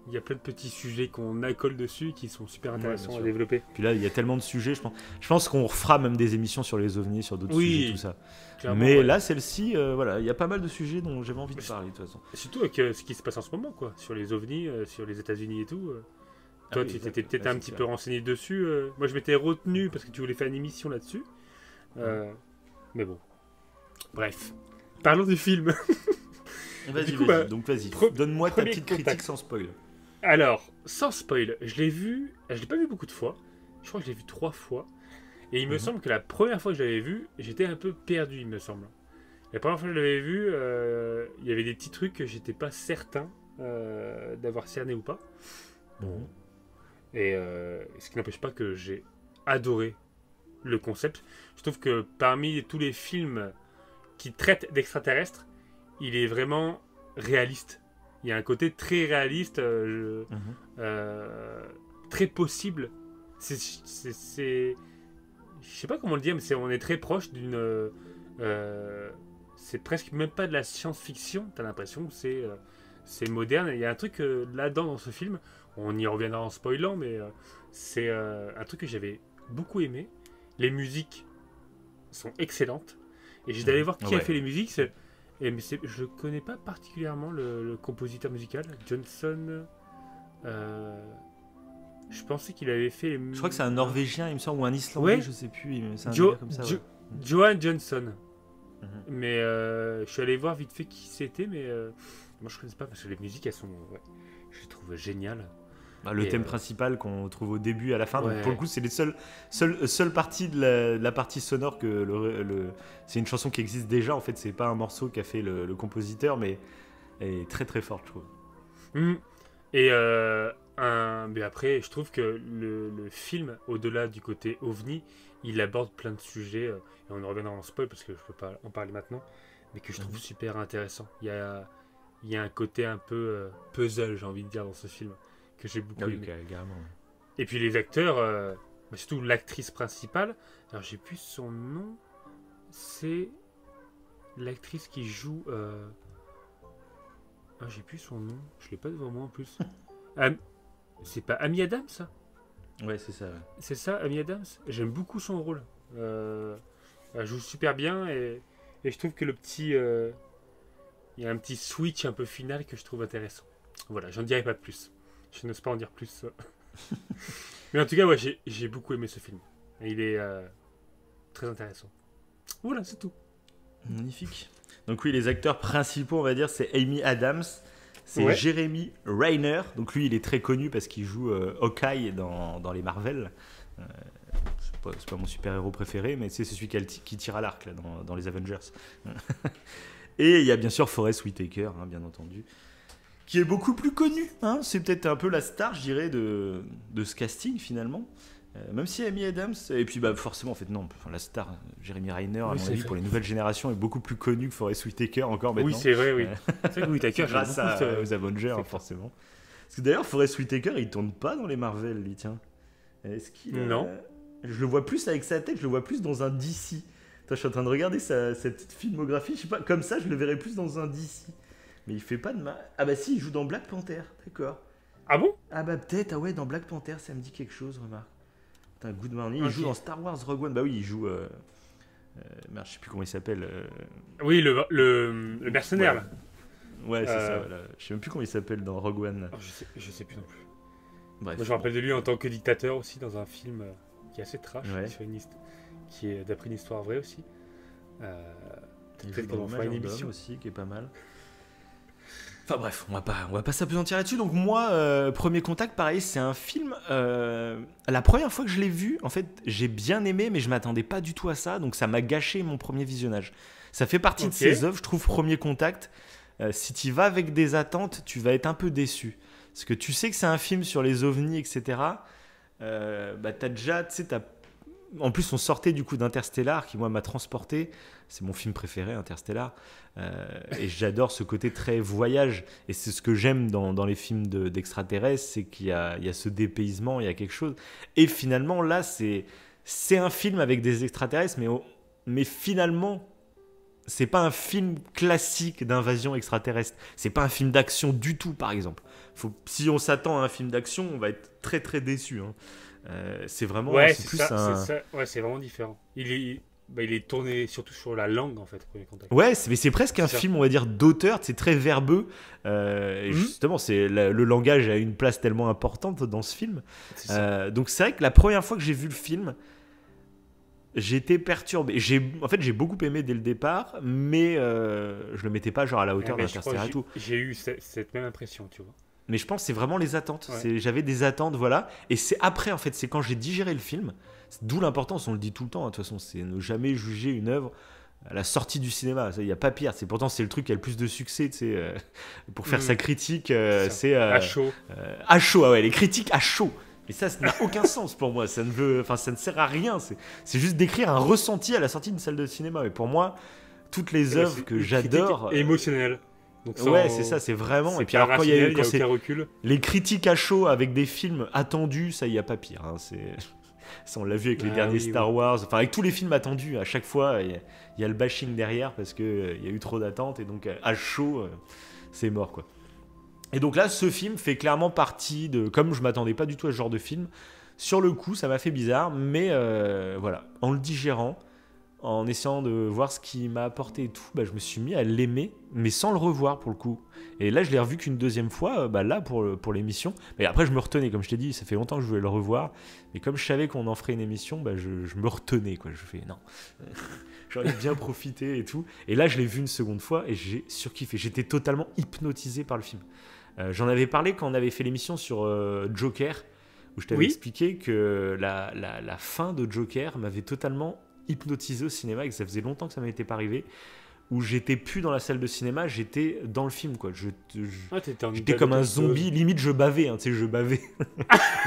il y a plein de petits sujets qu'on accole dessus qui sont super intéressants à développer. Puis là, il y a tellement de sujets, je pense qu'on refera même des émissions sur les ovnis, sur d'autres sujets, tout ça. Mais là, celle-ci, voilà, il y a pas mal de sujets dont j'avais envie de parler de toute façon. Surtout avec ce qui se passe en ce moment, quoi, sur les ovnis, sur les États-Unis et tout. Toi, tu t'étais peut-être un petit peu renseigné dessus. Moi, je m'étais retenu parce que tu voulais faire une émission là-dessus. Mais bon. Bref. Parlons du film. Vas-y. Donc, vas-y. Donne-moi ta petite critique sans spoil. Alors, sans spoil, je l'ai pas vu beaucoup de fois. Je crois que je l'ai vu 3 fois. Et il me semble que la première fois que je l'avais vu, j'étais un peu perdu, il me semble. La première fois que je l'avais vu, il y avait des petits trucs que j'étais pas certain d'avoir cerné ou pas. Et ce qui n'empêche pas que j'ai adoré le concept. Je trouve que parmi tous les films qui traitent d'extraterrestres, il est vraiment réaliste. Il y a un côté très réaliste, très possible. Je sais pas comment le dire, mais on est très proche d'une... c'est presque même pas de la science-fiction. T'as l'impression que c'est moderne. Il y a un truc là-dedans dans ce film, on y reviendra en spoilant, mais c'est un truc que j'avais beaucoup aimé. Les musiques sont excellentes. Et j'ai d'aller voir qui a fait les musiques. Je connais pas particulièrement le compositeur musical, Johnson. Je pensais qu'il avait fait. Je crois que c'est un Norvégien, il me semble, ou un Islandais, je sais plus. C'est un gars comme ça. Johan Johnson. Mais je suis allé voir vite fait qui c'était, mais moi je connais pas parce que les musiques elles sont, je les trouve géniales. Le thème principal qu'on trouve au début et à la fin, donc pour le coup c'est les seules parties de la partie sonore que c'est une chanson qui existe déjà en fait, c'est pas un morceau qu'a fait le compositeur, mais elle est très très forte je trouve. Mais après je trouve que le film, au-delà du côté ovni, il aborde plein de sujets, et on en reviendra en spoil parce que je peux pas en parler maintenant, mais que je trouve super intéressant. Il y a un côté un peu puzzle, j'ai envie de dire, dans ce film, que j'ai beaucoup aimé. Carrément. Et puis les acteurs, surtout l'actrice principale, alors j'ai plus son nom, c'est l'actrice qui joue... Ah, j'ai plus son nom, je l'ai pas devant moi en plus. C'est pas Amy Adams, ça? Ouais, c'est ça. Ouais. C'est ça, Amy Adams. J'aime beaucoup son rôle. Elle joue super bien et je trouve que le petit... Il y a un petit switch un peu final que je trouve intéressant. Voilà, j'en dirai pas plus. Je n'ose pas en dire plus. Mais en tout cas, ouais, j'ai beaucoup aimé ce film. Et il est très intéressant. Voilà, c'est tout. Magnifique. Donc oui, les acteurs principaux, on va dire, c'est Amy Adams, c'est Jeremy Renner. Donc lui, il est très connu parce qu'il joue Hawkeye dans les Marvel. C'est pas mon super-héros préféré, mais c'est celui qui tire à l'arc là, dans les Avengers. Et il y a bien sûr Forest Whitaker, hein, bien entendu, qui est beaucoup plus connu. Hein. C'est peut-être un peu la star, je dirais, de ce casting finalement. Même si Amy Adams, et puis bah forcément en fait non, enfin, la star Jeremy Renner à mon avis pour les nouvelles générations est beaucoup plus connu que Forest Whitaker encore maintenant. Oui c'est vrai, oui. C'est vrai que Whitaker grâce aux Avengers hein, forcément. Parce que d'ailleurs Forest Whitaker il tourne pas dans les Marvel, lui tiens. Est-ce qu'il non. Je le vois plus avec sa tête, je le vois plus dans un DC. Attends, je suis en train de regarder sa petite filmographie, je sais pas, comme ça je le verrais plus dans un DC. Mais il fait pas de mal. Ah bah si, il joue dans Black Panther, d'accord. Ah bon? Ah bah peut-être, ah ouais, dans Black Panther ça me dit quelque chose, remarque. Good Morning. Il joue dans Star Wars Rogue One. Bah oui, il joue. Merde, je sais plus comment il s'appelle. Oui, le mercenaire. Ouais, c'est ça. Voilà. Je sais même plus comment il s'appelle dans Rogue One. Oh, je sais plus non plus. Bref. Moi, je me rappelle de lui en tant que dictateur aussi dans un film qui est assez trash, qui est d'après une histoire vraie aussi. Peut-être qu'on fera une émission aussi, qui est pas mal. Enfin bref, on va pas s'apesantir là-dessus. Donc moi, Premier Contact, pareil, c'est un film... la première fois que je l'ai vu, en fait, j'ai bien aimé, mais je m'attendais pas du tout à ça. Donc ça m'a gâché mon premier visionnage. Ça fait partie de ces œuvres, je trouve, Premier Contact. Si tu y vas avec des attentes, tu vas être un peu déçu. Parce que tu sais que c'est un film sur les ovnis, etc. Bah t'as déjà... Tu sais, en plus, on sortait du coup d'Interstellar, qui moi m'a transporté. C'est mon film préféré, Interstellar. Et j'adore ce côté très voyage. Et c'est ce que j'aime dans les films d'extraterrestres, c'est qu'il y a ce dépaysement, il y a quelque chose. Et finalement, là, c'est un film avec des extraterrestres, mais finalement, c'est pas un film classique d'invasion extraterrestre. C'est pas un film d'action du tout, par exemple. Si on s'attend à un film d'action, on va être très très déçu. Hein. C'est vraiment c'est plus ça. Ouais, c'est vraiment différent. Il est tourné surtout sur la langue en fait, Premier Contact. Ouais, mais c'est presque un film, on va dire, d'auteur. C'est très verbeux. Et justement, le langage a une place tellement importante dans ce film. Donc c'est vrai que la première fois que j'ai vu le film, j'étais perturbé. En fait, j'ai beaucoup aimé dès le départ, mais je le mettais pas genre à la hauteur d'Interstellar et tout. J'ai eu cette même impression, tu vois. Mais je pense que c'est vraiment les attentes. Ouais. J'avais des attentes, voilà. Et c'est après, en fait, c'est quand j'ai digéré le film. D'où l'importance, on le dit tout le temps, hein, de toute façon, c'est ne jamais juger une œuvre à la sortie du cinéma. Il n'y a pas pire. Pourtant, c'est le truc qui a le plus de succès, tu sais, pour faire sa critique. C'est à chaud. À chaud, ah ouais, les critiques à chaud. Mais ça n'a aucun sens pour moi. Ça ne sert à rien. C'est juste d'écrire un ressenti à la sortie d'une salle de cinéma. Mais pour moi, toutes les œuvres que j'adore... émotionnelles. Ouais, c'est ça, c'est vraiment. Et puis alors, quand il y a aucun recul. Les critiques à chaud avec des films attendus, ça, il n'y a pas pire. Hein, ça, on l'a vu avec les derniers Star Wars. Enfin, avec tous les films attendus, à chaque fois, il y a le bashing derrière parce qu'il y a eu trop d'attentes. Et donc, à chaud, c'est mort, quoi. Et donc là, ce film fait clairement partie de... Comme je m'attendais pas du tout à ce genre de film, sur le coup, ça m'a fait bizarre. Mais voilà, en le digérant, en essayant de voir ce qu'il m'a apporté et tout, je me suis mis à l'aimer, mais sans le revoir pour le coup. Et là, je l'ai revu qu'une deuxième fois, là, pour l'émission. Mais après, je me retenais, comme je t'ai dit, ça fait longtemps que je voulais le revoir. Mais comme je savais qu'on en ferait une émission, je me retenais, quoi. Je fais, non, j'en ai bien profité et tout. Et là, je l'ai vu une seconde fois et j'ai surkiffé. J'étais totalement hypnotisé par le film. J'en avais parlé quand on avait fait l'émission sur Joker, où je t'avais expliqué que la fin de Joker m'avait totalement hypnotisé au cinéma et que ça faisait longtemps que ça m'était pas arrivé. où j'étais plus dans la salle de cinéma, j'étais dans le film, quoi. T'étais en J'étais état comme un d'auto-hypnose. zombie, limite je bavais, hein, tu sais, je bavais.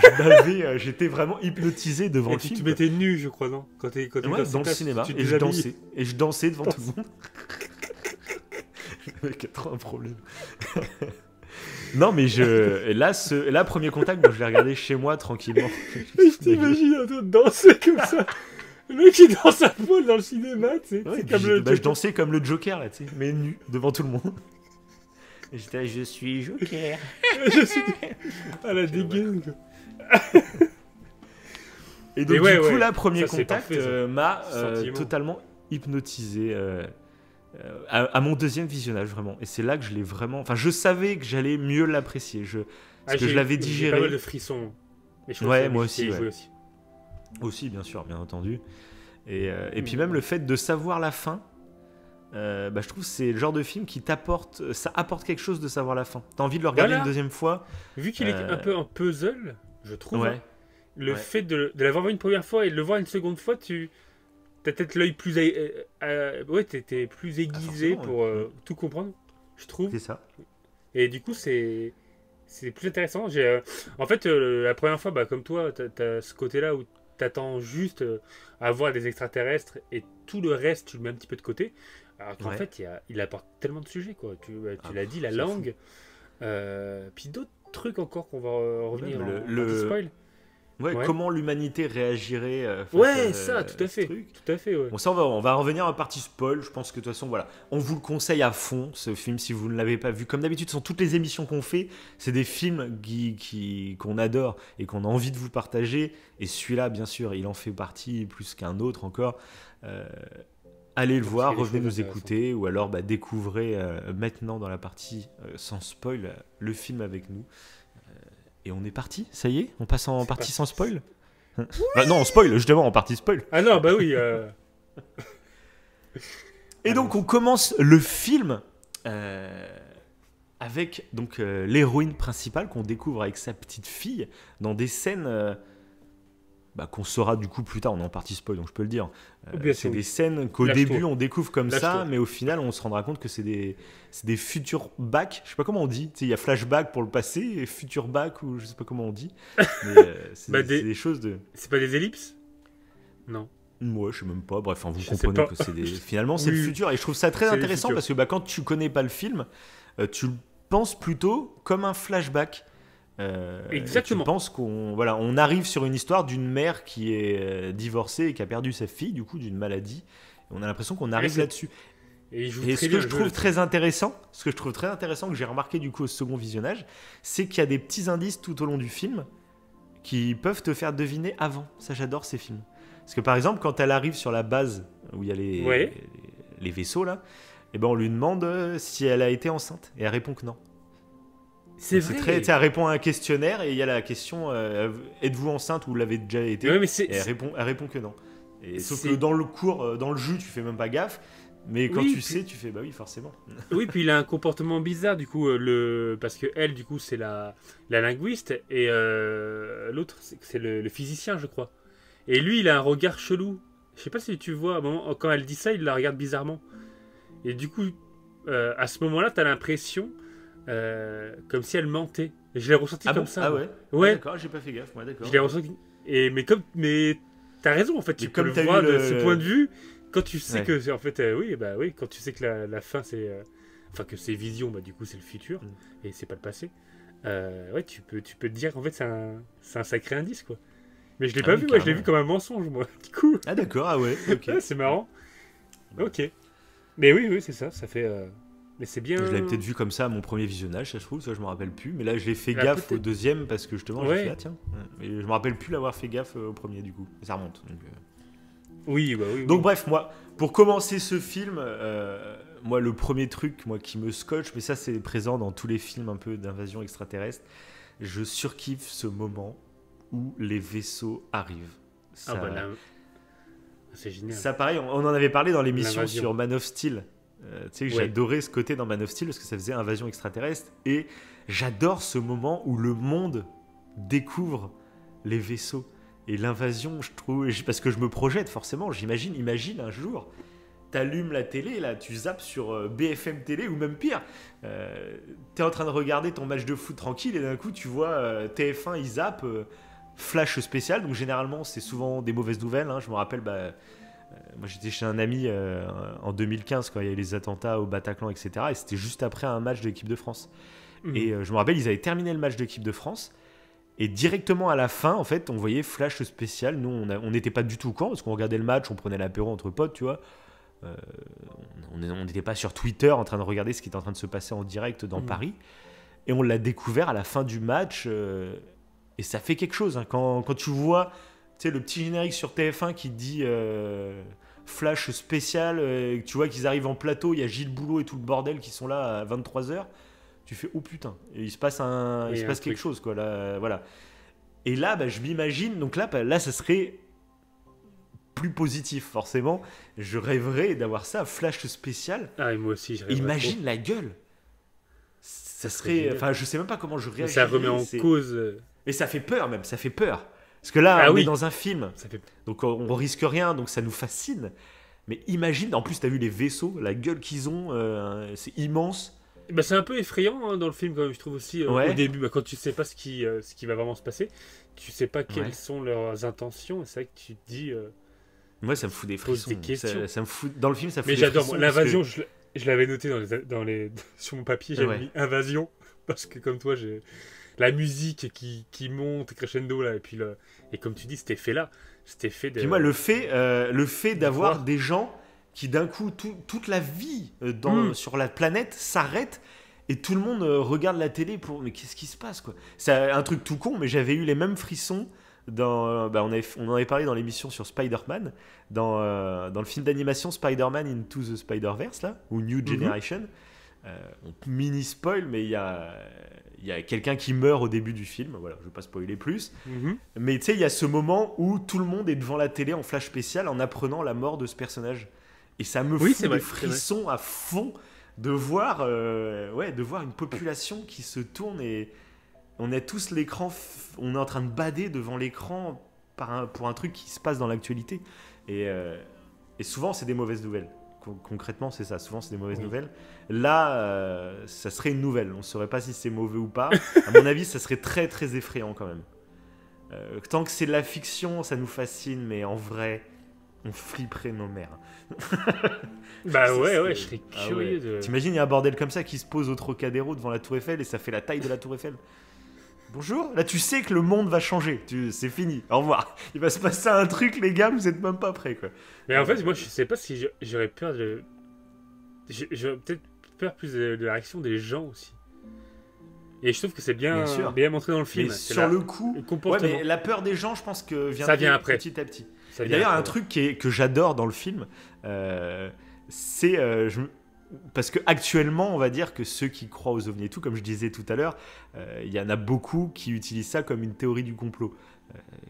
Je bavais, j'étais vraiment hypnotisé devant Et le puis film. tu m'étais nu, je crois, non? Quand t'es Ouais, dans le place, cinéma, tu te et je déshabilles. dansais. Et je dansais devant tout le monde. Le mec a trop un problème. Non, mais là, premier contact, moi, je l'ai regardé chez moi, tranquillement. Je t'imagine en train de danser comme ça. Le mec qui danse à poil dans le cinéma, tu sais. Ouais, C'est comme le. je dansais comme le Joker, là, tu sais, mais nu, devant tout le monde. Et j'étais là, je suis Joker. Je suis à la dégaine. Et donc, Mais du coup, ouais. là, premier Ça, c'est contact parfait, ça. m'a Sentiment. totalement hypnotisé à mon deuxième visionnage, vraiment. Et c'est là que je l'ai vraiment. Enfin, je savais que j'allais mieux l'apprécier. Parce que je l'avais J'ai pas digéré. mal de frissons. Mais je pense Ouais, que moi j'y ai aussi, joué ouais. aussi. Aussi, bien sûr, bien entendu. Et puis même le fait de savoir la fin, je trouve que c'est le genre de film qui t'apporte, ça apporte quelque chose de savoir la fin. T'as envie de le regarder Voilà. une deuxième fois. Vu qu'il est un peu en puzzle, je trouve, Ouais. hein, le Ouais. fait de l'avoir vu une première fois et de le voir une seconde fois, t'as peut-être l'œil plus, ouais, t'es plus aiguisé forcément, pour ouais. tout comprendre, je trouve. C'est ça. Et du coup, c'est plus intéressant. En fait, la première fois, comme toi, t'as ce côté-là où t'attends juste à voir des extraterrestres et tout le reste, tu le mets un petit peu de côté. Alors qu'en Ouais. fait, il apporte tellement de sujets, quoi. Tu l'as dit, la c'est langue, puis d'autres trucs encore qu'on va revenir Même en anti-spoil. Ouais, Ouais. comment l'humanité réagirait face Ouais, à, ça, tout à ce fait. truc. Tout à fait, ouais. Bon, ça, on va revenir à la partie spoil. Je pense que de toute façon, voilà. On vous le conseille à fond, ce film, si vous ne l'avez pas vu. Comme d'habitude, ce sont toutes les émissions qu'on fait. C'est des films qu'on adore et qu'on a envie de vous partager. Et celui-là, bien sûr, il en fait partie plus qu'un autre encore. Allez le Parce voir, qu'il y a des revenez nous choses intéressantes. écouter. Ou alors, découvrez maintenant dans la partie sans spoil le film avec nous. Et on est parti, ça y est. On passe en C'est partie parti. sans spoil. Non, en spoil, justement, en partie spoil. Ah non, bah oui. Et donc on commence le film avec donc l'héroïne principale qu'on découvre avec sa petite fille dans des scènes qu'on saura du coup plus tard. On est en partie spoil, donc je peux le dire. Bien C'est sûr, des oui. scènes qu'au Lâche-toi. début on découvre comme ça, Lâche-toi. mais au final on se rendra compte que c'est des futurs bacs. Je sais pas comment on dit. Tu sais, il y a flashback pour le passé et futur back ou je sais pas comment on dit. Mais c'est c'est des choses de. C'est pas des ellipses? Non. Moi, je sais même pas. Bref, vous Je sais comprenez pas. que c'est finalement c'est le Oui. futur et je trouve ça très C'est le intéressant futur. parce que quand tu connais pas le film, tu le penses plutôt comme un flashback. Exactement. Tu penses on arrive sur une histoire d'une mère qui est divorcée et qui a perdu sa fille du coup d'une maladie. Et on a l'impression qu'on arrive c'est- là-dessus. Et il joue Et très ce bien que je le jeu, trouve très intéressant, que j'ai remarqué du coup au second visionnage, c'est qu'il y a des petits indices tout au long du film qui peuvent te faire deviner avant. Ça, j'adore ces films. Parce que par exemple, quand elle arrive sur la base où il y a Ouais. les vaisseaux là, et on lui demande si elle a été enceinte et elle répond que non. C'est Donc, vrai. elle répond à un questionnaire et il y a la question êtes-vous enceinte ou l'avez déjà été? Ouais, mais Et elle répond que non. Et sauf c'est- que dans le cours, dans le jus, tu fais même pas gaffe. Mais quand Oui, tu puis- sais, tu fais bah oui, forcément. Oui, puis il a un comportement bizarre, du coup, parce que elle, du coup, c'est la linguiste, et l'autre, c'est le physicien, je crois. Et lui, il a un regard chelou. Je sais pas si tu vois, à un moment, quand elle dit ça, il la regarde bizarrement. Et du coup, à ce moment-là, t'as l'impression comme si elle mentait. Et je l'ai ressenti Ah comme bon? ça. Ah moi. ouais. Ouais. Ah, d'accord, j'ai pas fait gaffe. Moi, d'accord. Je l'ai ressenti. Mais t'as raison, en fait, tu Mais peux comme le t'as voir eu de le- ce point de vue, quand tu sais Ouais. que, c'est en fait, oui, quand tu sais que la fin, c'est... Enfin, que c'est vision, du coup, c'est le futur, et c'est pas le passé. Ouais, tu peux te dire qu'en fait, c'est un sacré indice, quoi. Mais je l'ai Ah pas oui, vu, moi, je l'ai carrément. vu comme un mensonge, moi, du coup. Ah d'accord, ah ouais, ok. Ouais, c'est marrant. Ok. Mais oui, c'est ça fait... Mais c'est bien... Je l'avais peut-être vu comme ça à mon premier visionnage, ça se trouve, ça je me rappelle plus. Mais là, je l'ai fait Ah, gaffe au peut-être. deuxième parce que justement, j'ai Ouais. fait ah tiens. Mais je me rappelle plus l'avoir fait gaffe au premier du coup. Ça remonte. Oui, oui. Donc bref, moi, pour commencer ce film, moi le premier truc qui me scotche, mais ça c'est présent dans tous les films un peu d'invasion extraterrestre, je surkiffe ce moment où les vaisseaux arrivent. Ça, Là, c'est génial. ça pareil, on en avait parlé dans l'émission L'invasion. sur Man of Steel. Tu sais, Ouais. j'adorais ce côté dans Man of Steel parce que ça faisait invasion extraterrestre et j'adore ce moment où le monde découvre les vaisseaux et l'invasion, je trouve, parce que je me projette forcément, imagine un jour t'allumes la télé, là, tu zappes sur BFM Télé, ou même pire, t'es en train de regarder ton match de foot tranquille, et d'un coup, tu vois TF1, ils zappent, flash spécial, donc généralement, c'est souvent des mauvaises nouvelles, hein. Je me rappelle, moi j'étais chez un ami en 2015, quand il y a eu les attentats au Bataclan, etc., et c'était juste après un match de l'équipe de France. Et je me rappelle, ils avaient terminé le match de l'équipe de France, et directement à la fin, en fait, on voyait flash spécial. Nous, on n'était pas du tout au courant, parce qu'on regardait le match, on prenait l'apéro entre potes, tu vois. On n'était pas sur Twitter en train de regarder ce qui était en train de se passer en direct dans Paris. Et on l'a découvert à la fin du match. Et ça fait quelque chose, hein. Quand tu vois, tu sais, le petit générique sur TF1 qui dit flash spécial, tu vois qu'ils arrivent en plateau, il y a Gilles Boulot et tout le bordel qui sont là à 23h. Tu fais oh putain, et il se passe quelque chose, quoi, là, voilà. Et là, je m'imagine, donc là ça serait plus positif, forcément. Je rêverais d'avoir ça, flash spécial. Ah, et moi aussi, je rêverais. Imagine trop. la gueule. Ça serait, enfin, je sais même pas comment je réagirais. Ça remet en cause. Et ça fait peur même, ça fait peur. Parce que là, on est dans un film, ça fait... donc on risque rien, donc ça nous fascine. Mais imagine, en plus, t'as vu les vaisseaux, la gueule qu'ils ont, c'est immense. C'est un peu effrayant, hein, dans le film, quand même, je trouve aussi. Au début, quand tu sais pas ce qui va vraiment se passer, tu sais pas quelles sont leurs intentions, et c'est vrai que tu te dis... Moi, ça me fout des frissons. Ça me fout... Dans le film, ça fout des frissons. Mais j'adore, l'invasion, que... je l'avais noté sur mon papier, j'avais mis invasion, parce que comme toi, j'ai la musique qui monte crescendo, là, et comme tu dis, cet effet-là, cet effet de... Puis moi, le fait d'avoir des gens qui d'un coup, toute la vie sur la planète s'arrête et tout le monde regarde la télé pour... Mais qu'est-ce qui se passe, quoi? C'est un truc tout con, mais j'avais eu les mêmes frissons on en avait parlé dans l'émission sur Spider-Man, dans le film d'animation Spider-Man Into the Spider-Verse, là, ou New Generation. Mini spoil, mais il y a quelqu'un qui meurt au début du film, voilà, je ne vais pas spoiler plus. Mais tu sais, il y a ce moment où tout le monde est devant la télé en flash spécial en apprenant la mort de ce personnage. Et ça me fout des frissons à fond de voir une population qui se tourne et on a tous l'écran, on est en train de bader devant l'écran pour un truc qui se passe dans l'actualité. Et souvent, c'est des mauvaises nouvelles. Concrètement, c'est ça. Souvent, c'est des mauvaises nouvelles. Là, ça serait une nouvelle. On ne saurait pas si c'est mauvais ou pas. À mon avis, ça serait très, très effrayant quand même. Tant que c'est de la fiction, ça nous fascine, mais en vrai... on flipperait nos mères. Je serais curieux de... T'imagines, il y a un bordel comme ça qui se pose au Trocadéro devant la Tour Eiffel et ça fait la taille de la Tour Eiffel. Bonjour, là tu sais que le monde va changer, c'est fini, au revoir. Il va se passer un truc, les gars, vous êtes même pas prêts, quoi. Mais en fait, moi je sais pas si j'aurais peur de... J'aurais peut-être peur plus de la réaction des gens aussi. Et je trouve que c'est bien montré dans le film. Mais sur le coup, mais la peur des gens, je pense que ça vient après. Petit à petit. Et d'ailleurs, un truc que j'adore dans le film, c'est... parce que actuellement, on va dire que ceux qui croient aux ovnis et tout, comme je disais tout à l'heure, il y en a beaucoup qui utilisent ça comme une théorie du complot.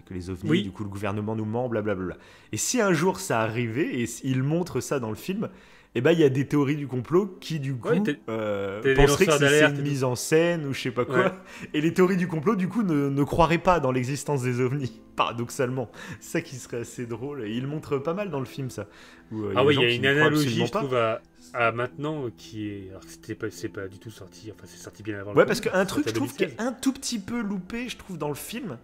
Que les ovnis, du coup, le gouvernement nous ment, blablabla. Et si un jour ça arrivait, et ils montrent ça dans le film... il y a des théories du complot qui, du coup, penseraient que c'est une mise en scène ou je sais pas quoi. Ouais. Et les théories du complot, du coup, ne croiraient pas dans l'existence des ovnis, paradoxalement. C'est ça qui serait assez drôle. Et ils le montrent pas mal dans le film, ça. Il y a une analogie, je trouve, à maintenant qui est... Alors que c'est pas du tout sorti, enfin, c'est sorti bien avant le film. Parce qu'un truc, je trouve, qui est un tout petit peu loupé, je trouve, dans le film,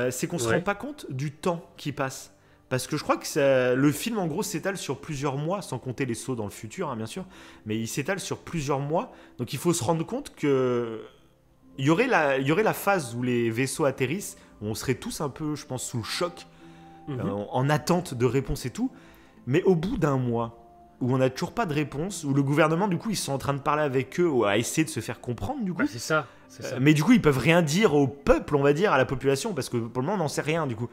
c'est qu'on se rend pas compte du temps qui passe. Parce que je crois que le film, en gros, s'étale sur plusieurs mois, sans compter les sauts dans le futur, hein, bien sûr. Mais il s'étale sur plusieurs mois. Donc il faut se rendre compte que il y aurait la phase où les vaisseaux atterrissent, où on serait tous un peu, je pense, sous le choc, en attente de réponse et tout. Mais au bout d'un mois, où on n'a toujours pas de réponse, où le gouvernement, du coup, ils sont en train de parler avec eux, ou à essayer de se faire comprendre, du coup. C'est ça. Mais du coup, ils peuvent rien dire au peuple, on va dire, à la population, parce que pour le moment, on n'en sait rien, du coup.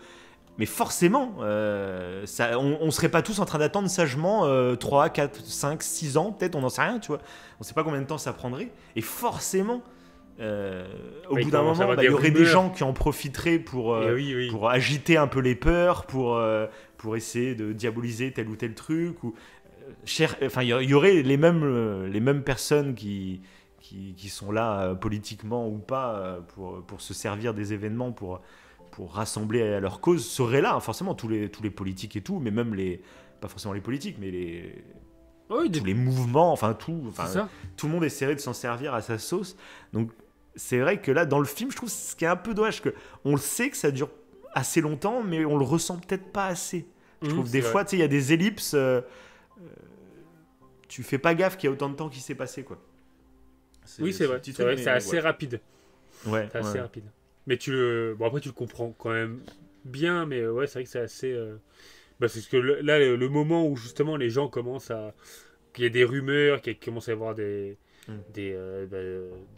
Mais forcément, on serait pas tous en train d'attendre sagement 3, 4, 5, 6 ans, peut-être, on n'en sait rien, tu vois. On sait pas combien de temps ça prendrait. Et forcément, au bout d'un moment, il y aurait des gens qui en profiteraient pour agiter un peu les peurs, pour essayer de diaboliser tel ou tel truc. Il y aurait les mêmes personnes qui sont là, politiquement ou pas, pour se servir des événements, pour rassembler à leur cause, seraient là, hein, forcément, tous les politiques et tout, mais même les pas forcément les politiques, mais Oui, tous les mouvements, enfin, c'est ça. tout le monde essaierait de s'en servir à sa sauce. Donc, c'est vrai que là, dans le film, je trouve ce qui est un peu dommage, on le sait que ça dure assez longtemps, mais on le ressent peut-être pas assez. Je trouve des fois, tu sais, il y a des ellipses, tu fais pas gaffe qu'il y a autant de temps qui s'est passé, quoi. Oui, c'est vrai. C'est vrai que c'est assez rapide. Ouais, C'est assez rapide. Mais bon, après, tu le comprends quand même bien, mais ouais, c'est vrai que c'est assez. Bah, c'est ce que là, le moment où justement les gens commencent à. Qu'il y a des rumeurs, qu'il commence à y avoir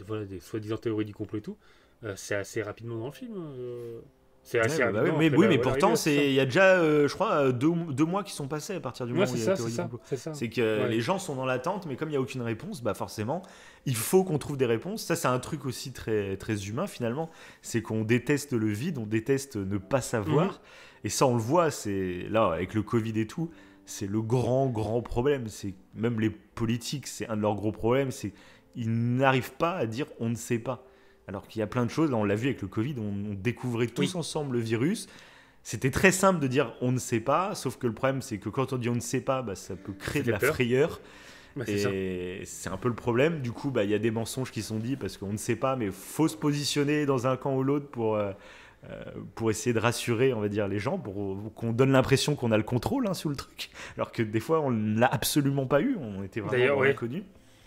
voilà, des soi-disant théories du complot et tout, c'est assez rapidement dans le film. C'est assez rapidement. Mais pourtant, il y a déjà, je crois, 2 mois qui sont passés à partir du moment où il y a la théorie du complot. C'est que les gens sont dans l'attente, mais comme il n'y a aucune réponse, bah forcément, il faut qu'on trouve des réponses. Ça, c'est un truc aussi très, très humain finalement. C'est qu'on déteste le vide, on déteste ne pas savoir. Et ça, on le voit, c'est là, avec le Covid et tout, c'est le grand, grand problème. C'est même les politiques, c'est un de leurs gros problèmes, c'est qu'ils n'arrivent pas à dire on ne sait pas. Alors qu'il y a plein de choses, là on l'a vu avec le Covid, on découvrait tous ensemble le virus. C'était très simple de dire on ne sait pas, sauf que le problème c'est que quand on dit on ne sait pas, bah, ça peut créer de la frayeur. Bah, et c'est un peu le problème. Du coup, bah, y a des mensonges qui sont dits parce qu'on ne sait pas, mais il faut se positionner dans un camp ou l'autre pour essayer de rassurer, on va dire, les gens, pour qu'on donne l'impression qu'on a le contrôle sur le truc. Alors que des fois, on ne l'a absolument pas eu, on était vraiment inconnus.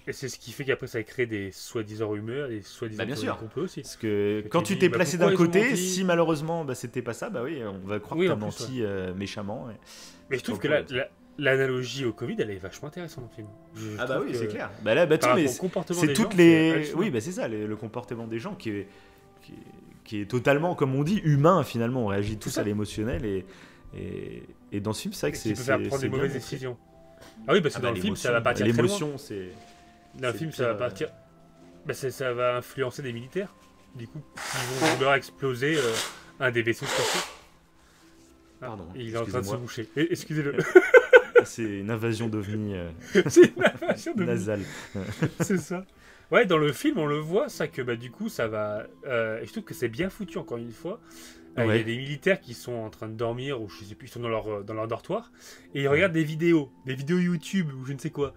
Et c'est ce qui fait qu'après ça crée des soi-disant rumeurs, des soi-disant complot aussi. Parce que quand tu t'es placé d'un côté, si malheureusement c'était pas ça, bah oui, on va croire que t'as menti méchamment. Mais je trouve que l'analogie au Covid, elle est vachement intéressante dans le film. Bah oui, c'est clair. Bah là, c'est toutes les. Oui, bah c'est ça, le comportement des gens qui est totalement, comme on dit, humain finalement. On réagit tous à l'émotionnel et dans ce film, c'est vrai que c'est. Tu peux faire prendre des mauvaises décisions. Ah oui, parce que dans le film, ça va partir très loin. L'émotion, c'est. Dans le film, ça va partir. Bah, ça va influencer des militaires. Du coup, ils vont vouloir exploser un des vaisseaux spatiaux. Pardon. Il est en train de se boucher. Excusez-le. C'est une invasion d'ovnis nasale. C'est ça. Ouais, dans le film, on le voit, ça, que du coup, ça va. Et je trouve que c'est bien foutu, encore une fois. Il y a des militaires qui sont en train de dormir, ou je sais plus, ils sont dans leur dortoir, et ils regardent des vidéos YouTube, ou je ne sais quoi.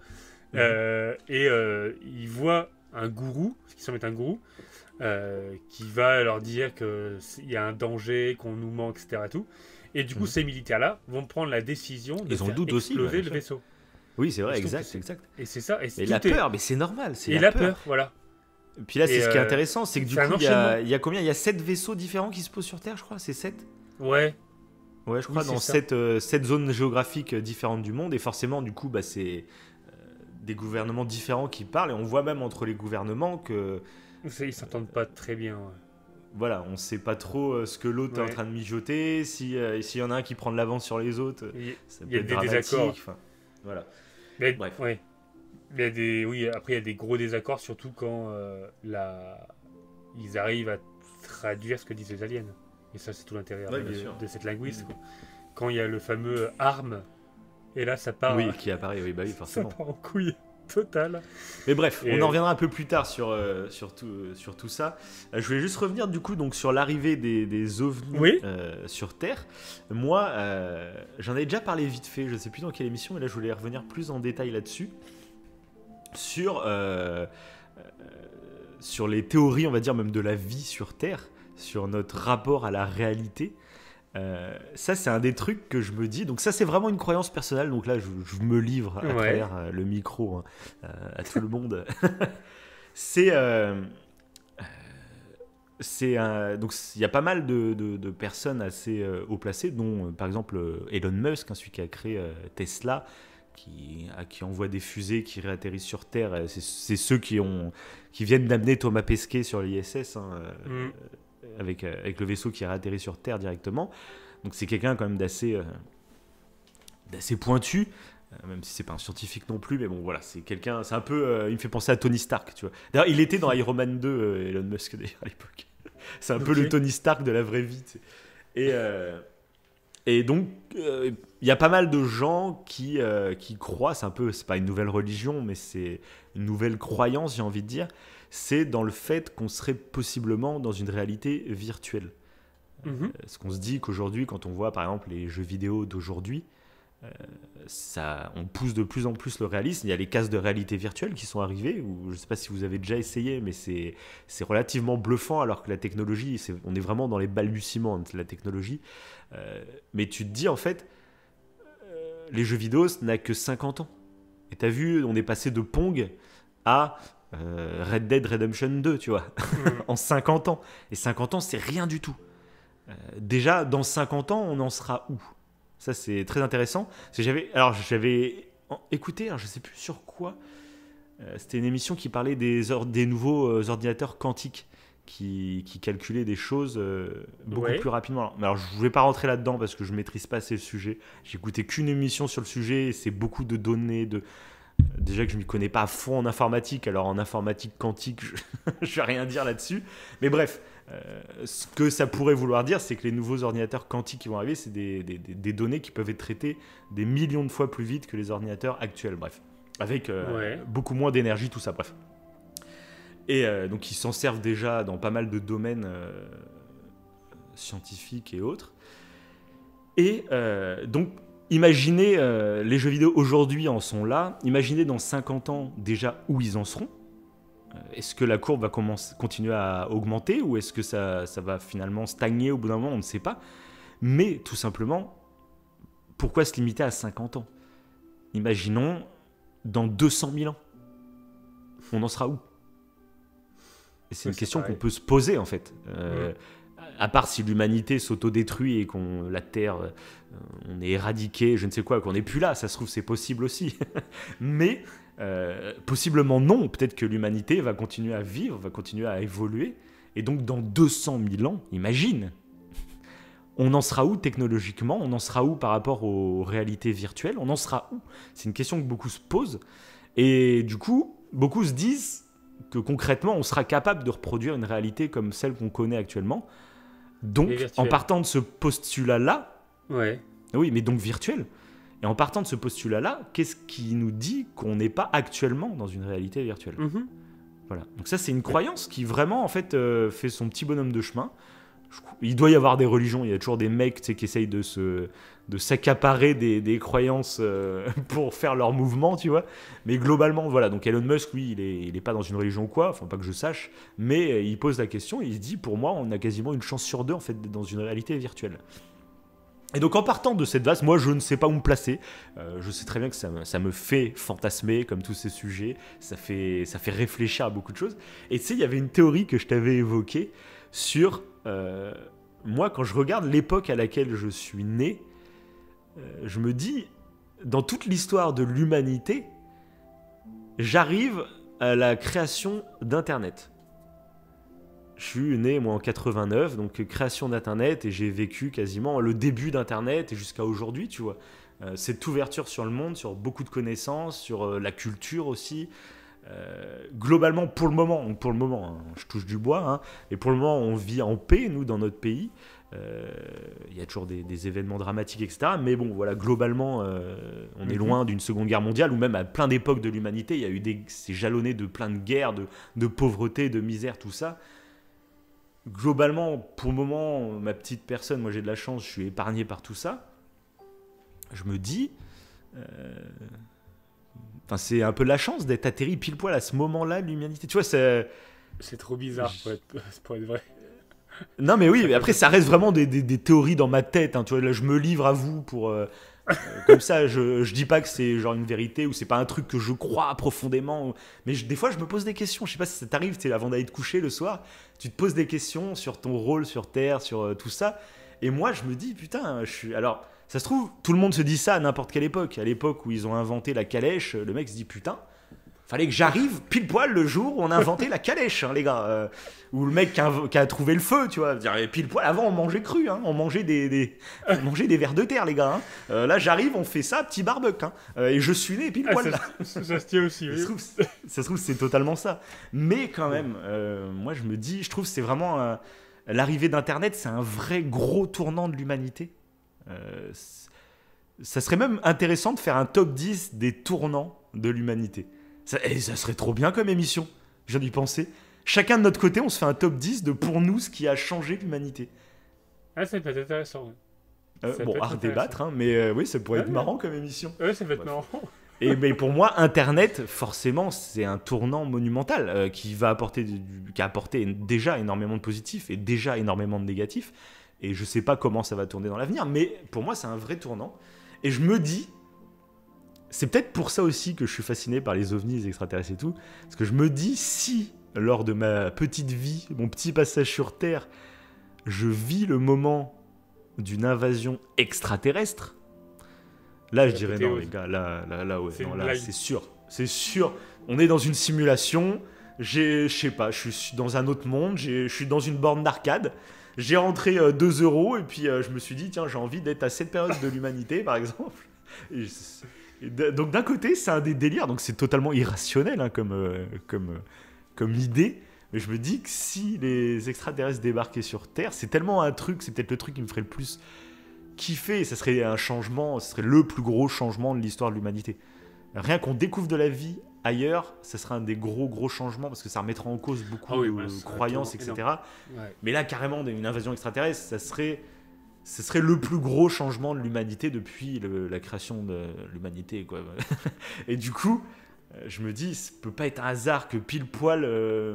Ils voient un gourou, ce qui semble être un gourou, qui va leur dire qu'il y a un danger, qu'on nous manque, etc. Tout. Et du coup, ces militaires-là vont prendre la décision de faire exploser le vaisseau. Oui, c'est vrai, exact. Et c'est ça. Et la peur, mais c'est normal. Et la peur, voilà. Et puis là, c'est ce qui est intéressant, c'est que du coup, il y a combien ? Il y a 7 vaisseaux différents qui se posent sur Terre, je crois, c'est 7 ? Ouais. Ouais, je crois, dans 7 zones géographiques différentes du monde. Et forcément, du coup, bah, c'est des gouvernements différents qui parlent. Et on voit même entre les gouvernements que... Ils s'entendent pas très bien. Ouais. Voilà, on sait pas trop ce que l'autre est en train de mijoter. S'il y en a un qui prend de l'avance sur les autres, ça peut être dramatique. Désaccords. Enfin, voilà. Mais, bref. Ouais. Après, il y a des gros désaccords, surtout quand ils arrivent à traduire ce que disent les aliens. Et ça, c'est tout l'intérêt de cette linguiste. Quand il y a le fameux arme, et là, ça part. Oui, qui apparaît, oui, forcément. Ça part en couille totale. Mais bref, on en reviendra un peu plus tard sur tout ça. Je voulais juste revenir, du coup, donc, sur l'arrivée des ovnis sur Terre. Moi, j'en avais déjà parlé vite fait, je ne sais plus dans quelle émission, mais là, je voulais revenir plus en détail là-dessus. Sur les théories, on va dire, même de la vie sur Terre, sur notre rapport à la réalité. Ça, c'est un des trucs que je me dis. Donc ça, c'est vraiment une croyance personnelle. Donc là, je me livre à travers le micro à tout le monde. Donc il y a pas mal de personnes assez haut placées, dont par exemple Elon Musk, celui qui a créé Tesla, qui envoie des fusées qui réatterrissent sur Terre. C'est ceux qui viennent d'amener Thomas Pesquet sur l'ISS, avec le vaisseau qui réatterrit sur Terre directement. Donc c'est quelqu'un quand même d'assez pointu, même si c'est pas un scientifique non plus, mais bon voilà, c'est quelqu'un, c'est un peu, il me fait penser à Tony Stark, tu vois. D'ailleurs, il était dans Iron Man 2, Elon Musk d'ailleurs à l'époque. C'est un peu le Tony Stark de la vraie vie, tu sais. Et donc, il y a pas mal de gens qui croient, c'est pas une nouvelle religion, mais c'est une nouvelle croyance, j'ai envie de dire, c'est dans le fait qu'on serait possiblement dans une réalité virtuelle. Ce qu'on se dit qu'aujourd'hui, quand on voit par exemple les jeux vidéo d'aujourd'hui, on pousse de plus en plus le réalisme. Il y a les casques de réalité virtuelle qui sont arrivés, ou je ne sais pas si vous avez déjà essayé, mais c'est relativement bluffant, alors que la technologie, on est vraiment dans les balbutiements de la technologie. Mais tu te dis, en fait, les jeux vidéo, ça n'a que 50 ans. Et tu as vu, on est passé de Pong à Red Dead Redemption 2, tu vois, en 50 ans. Et 50 ans, c'est rien du tout. Déjà, dans 50 ans, on en sera où? Ça, c'est très intéressant. J'avais écouté, alors je ne sais plus sur quoi, c'était une émission qui parlait des nouveaux ordinateurs quantiques qui calculaient des choses beaucoup plus rapidement. Alors, je ne vais pas rentrer là-dedans parce que je ne maîtrise pas assez le sujet. J'ai écouté qu'une émission sur le sujet et c'est beaucoup de données, déjà que je ne m'y connais pas à fond en informatique, alors en informatique quantique, je ne vais rien dire là-dessus. Mais bref, ce que ça pourrait vouloir dire, c'est que les nouveaux ordinateurs quantiques qui vont arriver, c'est des données qui peuvent être traitées des millions de fois plus vite que les ordinateurs actuels, bref. Avec beaucoup moins d'énergie, tout ça, bref. Et donc ils s'en servent déjà dans pas mal de domaines scientifiques et autres. Et donc, imaginez, les jeux vidéo aujourd'hui en sont là. Imaginez dans 50 ans déjà où ils en seront. Est-ce que la courbe va continuer à augmenter ou est-ce que ça va finalement stagner au bout d'un moment? On ne sait pas. Mais tout simplement, pourquoi se limiter à 50 ans? Imaginons dans 200 000 ans. On en sera où? Et c'est une question qu'on peut se poser en fait. À part si l'humanité s'autodétruit et qu'on la Terre, on est éradiqué, je ne sais quoi, qu'on n'est plus là, ça se trouve c'est possible aussi. Mais possiblement non, peut-être que l'humanité va continuer à vivre, va continuer à évoluer. Et donc dans 200 000 ans, imagine, on en sera où technologiquement? On en sera où par rapport aux réalités virtuelles? On en sera où? C'est une question que beaucoup se posent. Et du coup, beaucoup se disent que concrètement, on sera capable de reproduire une réalité comme celle qu'on connaît actuellement. Donc, en partant de ce postulat-là, oui, mais donc virtuel. Et en partant de ce postulat-là, qu'est-ce qui nous dit qu'on n'est pas actuellement dans une réalité virtuelle? Voilà. Donc ça, c'est une croyance qui vraiment, en fait, fait son petit bonhomme de chemin. Il doit y avoir des religions, il y a toujours des mecs qui essayent de s'accaparer des croyances pour faire leur mouvement, tu vois. Mais globalement, voilà. Donc Elon Musk, lui, il est pas dans une religion ou quoi, enfin pas que je sache, mais il pose la question et il se dit, pour moi, on a quasiment une chance sur deux, en fait, d'être dans une réalité virtuelle. Et donc en partant de cette base, moi je ne sais pas où me placer. Je sais très bien que ça me fait fantasmer comme tous ces sujets. Ça fait réfléchir à beaucoup de choses. Et tu sais, il y avait une théorie que je t'avais évoquée sur moi quand je regarde l'époque à laquelle je suis né, je me dis, dans toute l'histoire de l'humanité, j'arrive à la création d'Internet. Je suis né, moi, en 89, donc création d'Internet, et j'ai vécu quasiment le début d'Internet et jusqu'à aujourd'hui, tu vois. Cette ouverture sur le monde, sur beaucoup de connaissances, sur la culture aussi. Globalement, pour le moment, hein, je touche du bois, hein, et pour le moment, on vit en paix, nous, dans notre pays. Il y a toujours des événements dramatiques, etc. Mais bon, voilà, globalement, on est loin d'une seconde guerre mondiale, ou même à plein d'époques de l'humanité, il y a eu c'est jalonné de plein de guerres, de pauvreté, de misère, tout ça. Globalement, pour le moment, ma petite personne, moi j'ai de la chance, je suis épargné par tout ça. Je me dis, c'est un peu la chance d'être atterri pile poil à ce moment-là de l'humanité. Tu vois, c'est trop bizarre pour être vrai. Non, mais oui, mais après, ça reste vraiment des théories dans ma tête. Hein, tu vois, là, je me livre à vous pour. Comme ça, je dis pas que c'est genre une vérité ou c'est pas un truc que je crois profondément. Mais des fois, je me pose des questions. Je sais pas si ça t'arrive, tu sais, avant d'aller te coucher le soir, tu te poses des questions sur ton rôle sur Terre, sur tout ça. Et moi, je me dis, putain, je suis. Alors, ça se trouve, tout le monde se dit ça à n'importe quelle époque. À l'époque où ils ont inventé la calèche, le mec se dit, putain. Fallait que j'arrive pile poil le jour où on a inventé la calèche, hein, les gars. Ou le mec qui a trouvé le feu, tu vois. Pile poil, avant, on mangeait cru, hein. On mangeait des vers de terre, les gars. Hein. Là, j'arrive, on fait ça, petit barbecue. Hein. Et je suis né pile poil là. Ça se tient aussi, oui. Ça se trouve, c'est totalement ça. Mais quand même, moi, je me dis, je trouve que c'est vraiment... l'arrivée d'Internet, c'est un vrai gros tournant de l'humanité. Ça serait même intéressant de faire un top 10 des tournants de l'humanité. Ça serait trop bien comme émission, je viens d'y penser. Chacun de notre côté, on se fait un top 10 de pour nous ce qui a changé l'humanité. Ah, ça peut être intéressant. Ouais. Ça Bon, peut être à redébattre, hein, mais oui, ça pourrait être Ouais. marrant comme émission. Ouais, ça peut être Bref. marrant. Et mais pour moi, Internet, forcément, c'est un tournant monumental qui va apporter qui a apporté déjà énormément de positifs et déjà énormément de négatifs. Et je sais pas comment ça va tourner dans l'avenir, mais pour moi, c'est un vrai tournant. Et je me dis, c'est peut-être pour ça aussi que je suis fasciné par les ovnis, les extraterrestres et tout, parce que je me dis si lors de ma petite vie, mon petit passage sur Terre, je vis le moment d'une invasion extraterrestre. Là, je dirais non, les gars, là, ouais, C'est non, une là, blague. c'est sûr. On est dans une simulation. Je sais pas, je suis dans un autre monde. Je suis dans une borne d'arcade. J'ai rentré 2 euros et puis je me suis dit, tiens, j'ai envie d'être à cette période de l'humanité, par exemple. Donc d'un côté, c'est un des délires, donc c'est totalement irrationnel hein, comme idée. Mais je me dis que si les extraterrestres débarquaient sur Terre, c'est tellement un truc, c'est peut-être le truc qui me ferait le plus kiffer. Ça serait un changement, ce serait le plus gros changement de l'histoire de l'humanité. Rien qu'on découvre de la vie ailleurs, ça serait un des gros changements parce que ça remettra en cause beaucoup de croyances, etc. Ouais. Mais là, carrément, une invasion extraterrestre, ce serait le plus gros changement de l'humanité depuis la création de l'humanité, quoi. Et du coup, je me dis, ça peut pas être un hasard que pile poil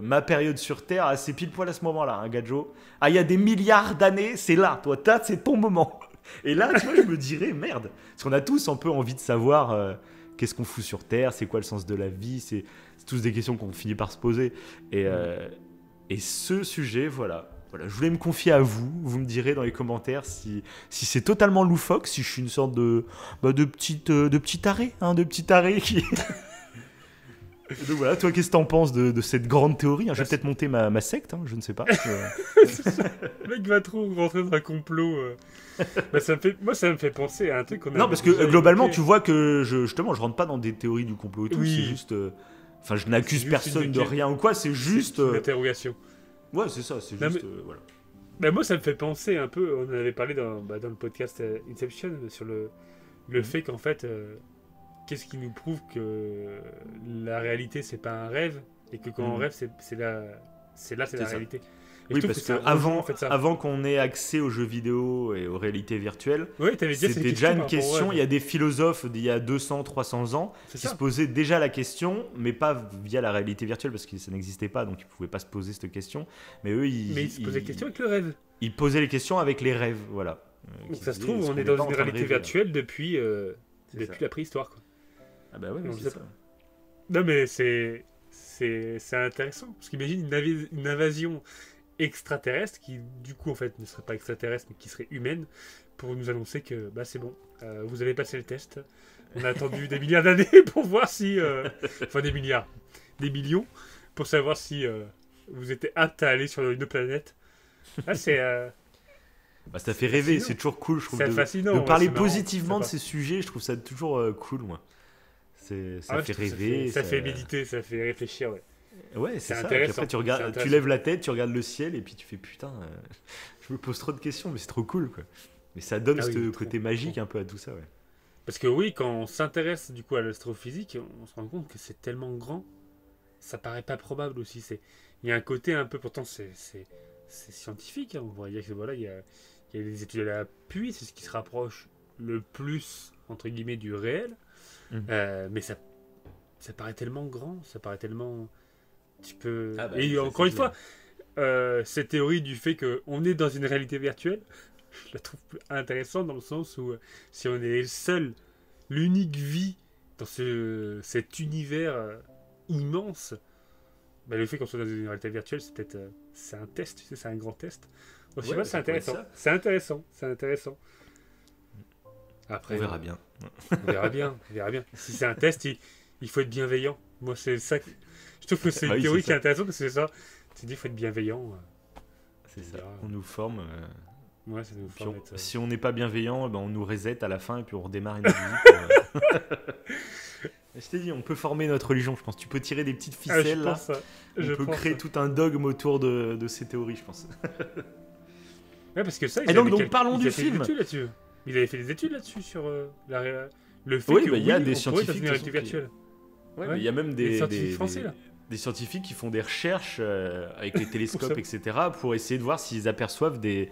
ma période sur Terre, c'est pile poil à ce moment-là, hein, Gadjo. Ah, il y a des milliards d'années, c'est là, toi, c'est ton moment. Et là, tu vois, je me dirais, merde. Parce qu'on a tous un peu envie de savoir qu'est-ce qu'on fout sur Terre, c'est quoi le sens de la vie, c'est tous des questions qu'on finit par se poser. Et ce sujet, voilà, je voulais me confier à vous. Vous me direz dans les commentaires si c'est totalement loufoque, si je suis une sorte de petit taré, hein, de petit taré qui... Donc voilà, toi, qu'est-ce que t'en penses de cette grande théorie hein? Je vais peut-être monter ma secte, hein, je ne sais pas. Le mec va trop rentrer dans un complot. Moi, ça me fait penser à un truc qu'on a. Non, parce que globalement, tu vois que justement, je rentre pas dans des théories du complot et tout. Oui. C'est juste. Enfin, je n'accuse juste personne de rien ou quoi. C'est juste. Une interrogation. Ouais, c'est ça. C'est Non, juste. mais- Voilà. Bah, moi, ça me fait penser un peu. On en avait parlé dans le podcast Inception sur le fait qu'en fait, qu'est-ce qui nous prouve que la réalité c'est pas un rêve et que quand on rêve c'est la C'est ça. réalité. Et Oui, je trouve parce que c'est que un rejoint, en fait, ça. avant qu'on ait accès aux jeux vidéo et aux réalités virtuelles, Ouais, t'avais dit c'était déjà une question. Il y a des philosophes d'il y a 200, 300 ans C'est qui ça. se posaient déjà la question, mais pas via la réalité virtuelle parce que ça n'existait pas, donc ils pouvaient pas se poser cette question. Mais eux, Mais ils se posaient des questions avec le rêve. ils posaient les questions avec les rêves, voilà. Donc Qui ça se disaient, trouve, est-ce on qu'on est n'est dans pas en une train de réalité rêver, virtuelle depuis C'est ça. la préhistoire, quoi. Ah bah ouais, Non, mais je c'est sais ça. Non, mais c'est intéressant. Parce qu'imagine une invasion extraterrestre qui, du coup, en fait, ne serait pas extraterrestre, mais qui serait humaine, pour nous annoncer que, bah, c'est bon, vous avez passé le test. On a attendu des milliards d'années pour voir si... enfin, des milliards. Des millions, pour savoir si vous étiez apte à aller sur une autre planète. Ah, c'est... Bah, ça fait rêver, fascinant. c'est toujours cool, je trouve, C'est de fascinant. de ouais, parler c'est marrant, positivement de sympa. ces sujets, je trouve ça toujours cool, moi. Ça Ah ouais, fait je trouve rêver. ça fait méditer, ça fait réfléchir, ouais. Ouais, c'est C'est ça. Et puis intéressant, après, tu c'est regardes, tu intéressant. lèves la tête, tu regardes le ciel, et puis tu fais putain, je me pose trop de questions, mais c'est trop cool, quoi. Mais ça donne Ah oui, ce trop, côté magique trop. un peu à tout ça, ouais. Parce que oui, quand on s'intéresse du coup à l'astrophysique, on se rend compte que c'est tellement grand, ça paraît pas probable aussi. Il y a un côté un peu, pourtant c'est scientifique, hein. On pourrait dire que voilà, il y a des études à l'appui, c'est ce qui se rapproche le plus entre guillemets du réel. Mais ça paraît tellement grand, ça paraît tellement, tu peux. Ah bah, Et ça, encore c'est une fois, cette théorie du fait qu'on est dans une réalité virtuelle, je la trouve intéressante dans le sens où si on est seul, l'unique vie dans cet univers immense, bah, le fait qu'on soit dans une réalité virtuelle, c'est peut-être c'est un test, tu sais, c'est un grand test. Donc, je sais Ouais, pas, ça pourrait être c'est intéressant, c'est intéressant. Après, On verra bien. on verra bien, on verra bien. Si c'est un test, il faut être bienveillant. Moi, c'est ça. Je trouve que c'est Bah une oui, théorie c'est qui est ça. intéressante parce que c'est ça. Tu dis, il faut être bienveillant. C'est on ça. verra. On nous forme. Ouais, ça nous Puis forme être, si on n'est pas bienveillant, ben on nous reset à la fin et puis on redémarre une nouvelle vie. Je t'ai dit, on peut former notre religion, je pense. Tu peux tirer des petites Ah, je ficelles là. pense ça. On Je peut pense créer ça. tout un dogme autour de ces théories, je pense. Ouais, parce que ça, Et donc, parlons du avaient fait des film. études là-dessus. Ils avaient fait des études là-dessus sur le fait Oui, que bah, il y a des on pourrait être dans scientifiques une réalité de toute façon, virtuelle. Ouais, Ouais. mais il y a même Des des scientifiques français là. des scientifiques qui font des recherches avec les télescopes, etc., pour essayer de voir s'ils aperçoivent des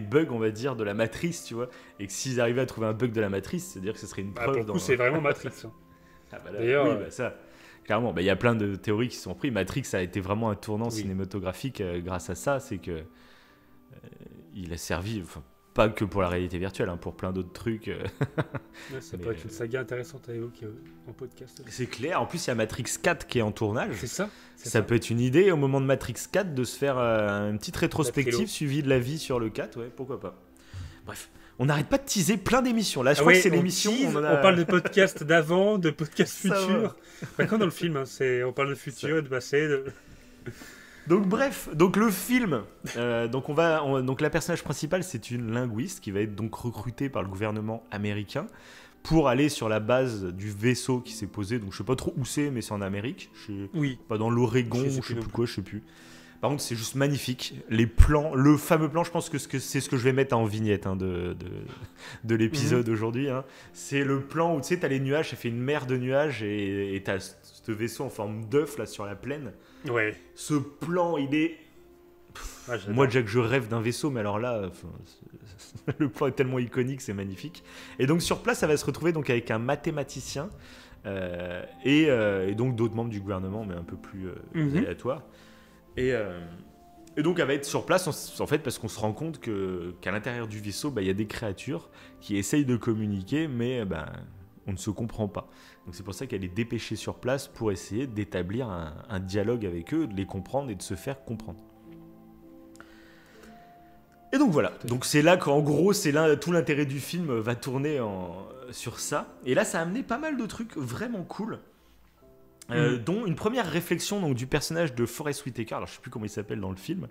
bugs, on va dire, de la matrice, tu vois. Et que s'ils arrivaient à trouver un bug de la matrice, c'est-à-dire que ce serait une preuve. Pour le coup, c'est vraiment Matrix. Hein. Ah bah là, d'ailleurs, oui, ça, clairement. Il y a plein de théories qui sont prises. Matrix a été vraiment un tournant cinématographique grâce à ça. C'est que il a servi, pas que pour la réalité virtuelle, hein, pour plein d'autres trucs. Ça peut être une saga intéressante à évoquer en podcast. C'est clair. En plus, il y a Matrix 4 qui est en tournage. C'est ça. Ça peut être une idée au moment de Matrix 4 de se faire une petite rétrospective suivie de la vie sur le 4. Ouais, pourquoi pas. Bref, on n'arrête pas de teaser plein d'émissions. Là, je crois que c'est l'émission. On parle de podcasts d'avant, de podcasts futurs. Comme dans le film, hein, on parle de futur et de passé. Donc bref, donc le film, donc la personnage principale, c'est une linguiste qui va être donc recrutée par le gouvernement américain pour aller sur la base du vaisseau qui s'est posé. Donc je sais pas trop où c'est, mais c'est en Amérique. Pas dans l'Oregon, je sais plus. Par contre, c'est juste magnifique. Les plans, le fameux plan, je pense que c'est ce que je vais mettre en vignette de l'épisode aujourd'hui. Hein. C'est le plan où tu sais, t'as les nuages, ça fait une mer de nuages et t'as ce vaisseau en forme d'œuf là sur la plaine. Ouais. Ce plan, il est. Moi, Jack, je rêve d'un vaisseau, mais alors là, le plan est tellement iconique, c'est magnifique. Et donc sur place, ça va se retrouver donc avec un mathématicien et donc d'autres membres du gouvernement, mais un peu plus aléatoires. Et donc elle va être sur place en fait parce qu'on se rend compte qu'à l'intérieur du vaisseau, il y a des créatures qui essayent de communiquer, mais on ne se comprend pas. Donc c'est pour ça qu'elle est dépêchée sur place pour essayer d'établir un dialogue avec eux, de les comprendre et de se faire comprendre. Et donc voilà, donc c'est là qu'en gros tout l'intérêt du film va tourner sur ça. Et là ça a amené pas mal de trucs vraiment cool. Dont une première réflexion donc, du personnage de Forest Whitaker, alors je ne sais plus comment il s'appelle dans le film,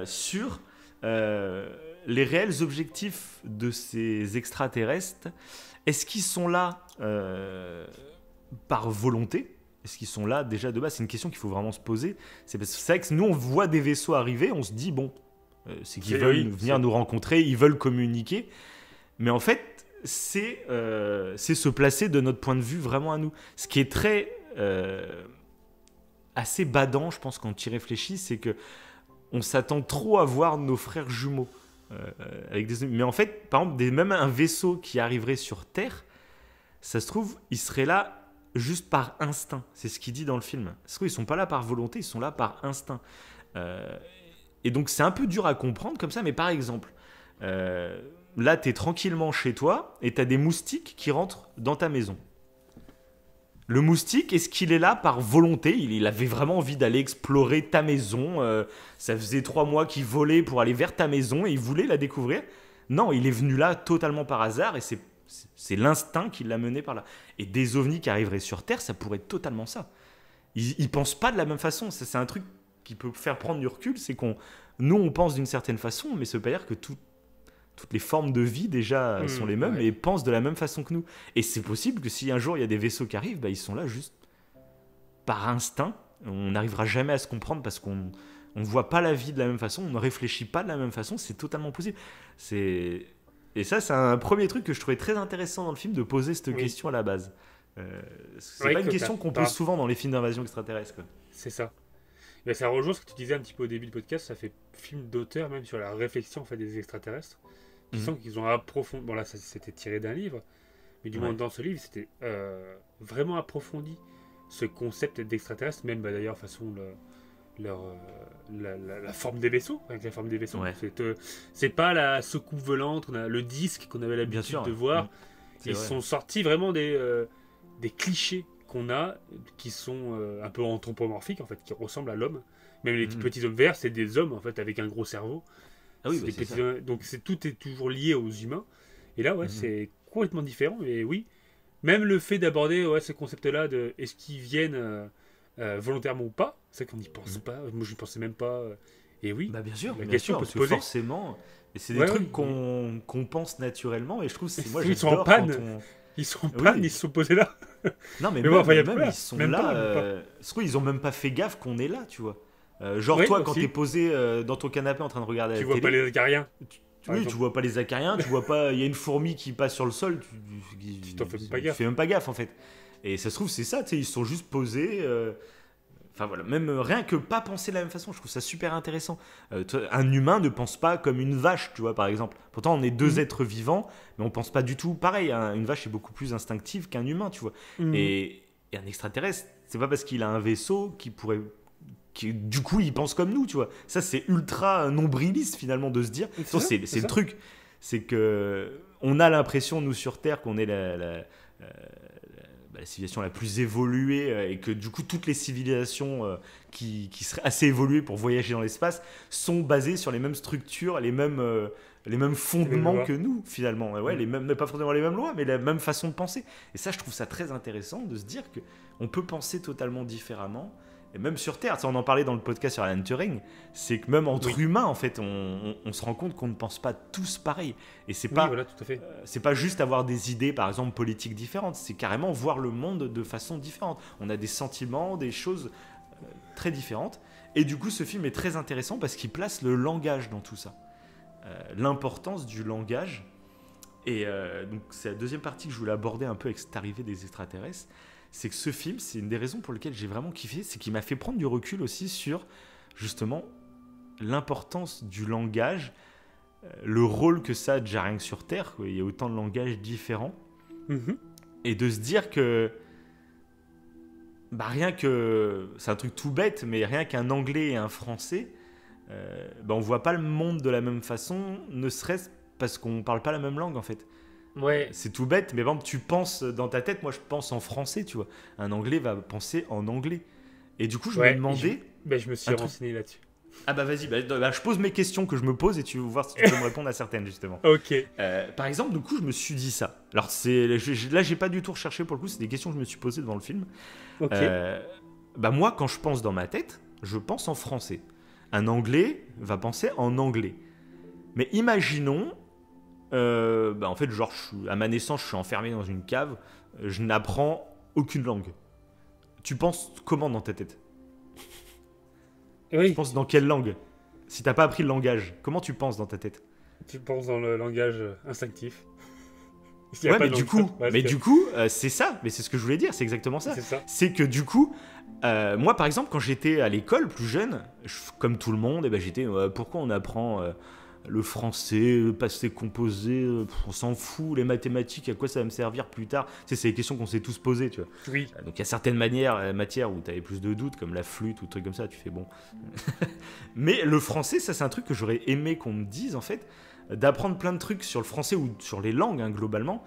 sur les réels objectifs de ces extraterrestres. Est-ce qu'ils sont là par volonté ? Est-ce qu'ils sont là déjà de base ? C'est une question qu'il faut vraiment se poser. C'est vrai que nous on voit des vaisseaux arriver, on se dit bon, c'est qu'ils veulent venir nous rencontrer, ils veulent communiquer, mais en fait c'est se placer de notre point de vue vraiment à nous. Ce qui est très assez badant, je pense, quand tu y réfléchis, c'est que on s'attend trop à voir nos frères jumeaux mais en fait, par exemple, même un vaisseau qui arriverait sur Terre, ça se trouve, il serait là juste par instinct. C'est ce qu'il dit dans le film. Ça se trouve, ils sont pas là par volonté, ils sont là par instinct. Et donc c'est un peu dur à comprendre comme ça, mais par exemple, là t'es tranquillement chez toi et t'as des moustiques qui rentrent dans ta maison. Le moustique, est-ce qu'il est là par volonté ? Il avait vraiment envie d'aller explorer ta maison. Ça faisait 3 mois qu'il volait pour aller vers ta maison et il voulait la découvrir. Non, il est venu là totalement par hasard et c'est l'instinct qui l'a mené par là. Et des ovnis qui arriveraient sur Terre, ça pourrait être totalement ça. Ils pensent pas de la même façon. C'est un truc qui peut faire prendre du recul. C'est nous, on pense d'une certaine façon, mais ça veut pas dire que toutes les formes de vie déjà sont les mêmes et pensent de la même façon que nous. Et c'est possible que si un jour il y a des vaisseaux qui arrivent, ils sont là juste par instinct. On n'arrivera jamais à se comprendre parce qu'on ne voit pas la vie de la même façon, on ne réfléchit pas de la même façon, c'est totalement possible. Et ça, c'est un premier truc que je trouvais très intéressant dans le film, de poser cette question à la base. C'est pas une question qu'on pose souvent dans les films d'invasion extraterrestre. Quoi. C'est ça. Mais ça rejoint ce que tu disais un petit peu au début du podcast, ça fait film d'auteur même sur la réflexion en fait, des extraterrestres. Tu sens qu'ils ont approfondi. Bon, là, c'était tiré d'un livre, mais du moins dans ce livre, c'était vraiment approfondi ce concept d'extraterrestre, même d'ailleurs, façon, la forme des vaisseaux. Avec la forme des vaisseaux. Ouais. C'est pas la secoupe volante, le disque qu'on avait l'habitude de voir. Ils sont sortis vraiment des clichés qu'on a, qui sont un peu anthropomorphiques, en fait, qui ressemblent à l'homme. Même les petits hommes verts, c'est des hommes, en fait, avec un gros cerveau. Ah oui, donc tout est toujours lié aux humains. Et là, c'est complètement différent. Et oui, même le fait d'aborder ce concept-là de est-ce qu'ils viennent volontairement ou pas, c'est qu'on n'y pense pas. Moi, je n'y pensais même pas. Et oui, bien sûr, la question peut se poser. Forcément, et c'est des trucs qu'on pense naturellement. Et je trouve que c'est moi, ils sont en panne. Ils sont en panne, ils se sont posés là. Non, mais même ils sont là. Ils ont même pas fait gaffe qu'on est là, tu vois. Toi, quand t'es posé dans ton canapé en train de regarder la télé, tu vois pas les acariens. Tu vois pas les acariens, tu vois pas. Il y a une fourmi qui passe sur le sol, tu t'en fais même pas gaffe. Tu fais même pas gaffe en fait. Et ça se trouve c'est ça, tu sais, ils sont juste posés. Enfin voilà, même rien que pas penser de la même façon, je trouve ça super intéressant. Un humain ne pense pas comme une vache, tu vois, par exemple. Pourtant, on est deux êtres vivants, mais on pense pas du tout pareil. Hein. Une vache est beaucoup plus instinctive qu'un humain, tu vois. Et un extraterrestre, c'est pas parce qu'il a un vaisseau qu'il pourrait. Du coup, il pense comme nous, tu vois. Ça, c'est ultra nombriliste finalement de se dire. C'est le truc. C'est que on a l'impression, nous sur Terre, qu'on est la civilisation la plus évoluée et que du coup toutes les civilisations qui seraient assez évoluées pour voyager dans l'espace sont basées sur les mêmes structures, les mêmes fondements que nous finalement. Ouais, pas forcément les mêmes lois, mais la même façon de penser. Et ça, je trouve ça très intéressant de se dire qu'on peut penser totalement différemment. Et même sur Terre, ça, on en parlait dans le podcast sur Alan Turing, c'est que même entre humains, en fait, on se rend compte qu'on ne pense pas tous pareil. Et c'est pas, voilà, tout à fait. C'est pas juste avoir des idées, par exemple, politiques différentes, c'est carrément voir le monde de façon différente. On a des sentiments, des choses très différentes. Et du coup, ce film est très intéressant parce qu'il place le langage dans tout ça. L'importance du langage. Et donc, c'est la deuxième partie que je voulais aborder un peu avec cette arrivée des extraterrestres. C'est que ce film, c'est une des raisons pour lesquelles j'ai vraiment kiffé, c'est qu'il m'a fait prendre du recul aussi sur, justement, l'importance du langage, le rôle que ça a déjà rien que sur Terre, quoi. Il y a autant de langages différents, et de se dire que, rien que, c'est un truc tout bête, mais rien qu'un anglais et un français, on voit pas le monde de la même façon, ne serait-ce parce qu'on parle pas la même langue, en fait. Ouais. C'est tout bête, mais par exemple, tu penses dans ta tête, moi je pense en français, tu vois. Un anglais va penser en anglais. Et du coup, je me demandais. Je me suis renseigné là-dessus. Ah bah vas-y, je pose mes questions que je me pose et tu vas voir si tu peux me répondre à certaines, justement. Ok. Par exemple, du coup, je me suis dit ça. Alors, là, j'ai pas du tout recherché pour le coup, c'est des questions que je me suis posées devant le film. Ok. Moi, quand je pense dans ma tête, je pense en français. Un anglais va penser en anglais. Mais imaginons. En fait, genre, à ma naissance, je suis enfermé dans une cave, je n'apprends aucune langue. Tu penses comment dans ta tête ? Tu penses dans quelle langue ? Si t'as pas appris le langage, comment tu penses dans ta tête ? Tu penses dans le langage instinctif. Ouais, mais du coup, c'est ça. Mais c'est ce que je voulais dire, c'est exactement ça. C'est que du coup, moi, par exemple, quand j'étais à l'école plus jeune, comme tout le monde, j'étais pourquoi on apprend le français, le passé composé, on s'en fout, les mathématiques, à quoi ça va me servir plus tard ? Tu sais, c'est des questions qu'on s'est tous posées, tu vois. Oui. Donc il y a certaines matières où tu avais plus de doutes, comme la flûte ou trucs comme ça, tu fais bon. Mais le français, ça c'est un truc que j'aurais aimé qu'on me dise, en fait, d'apprendre plein de trucs sur le français ou sur les langues, hein, globalement,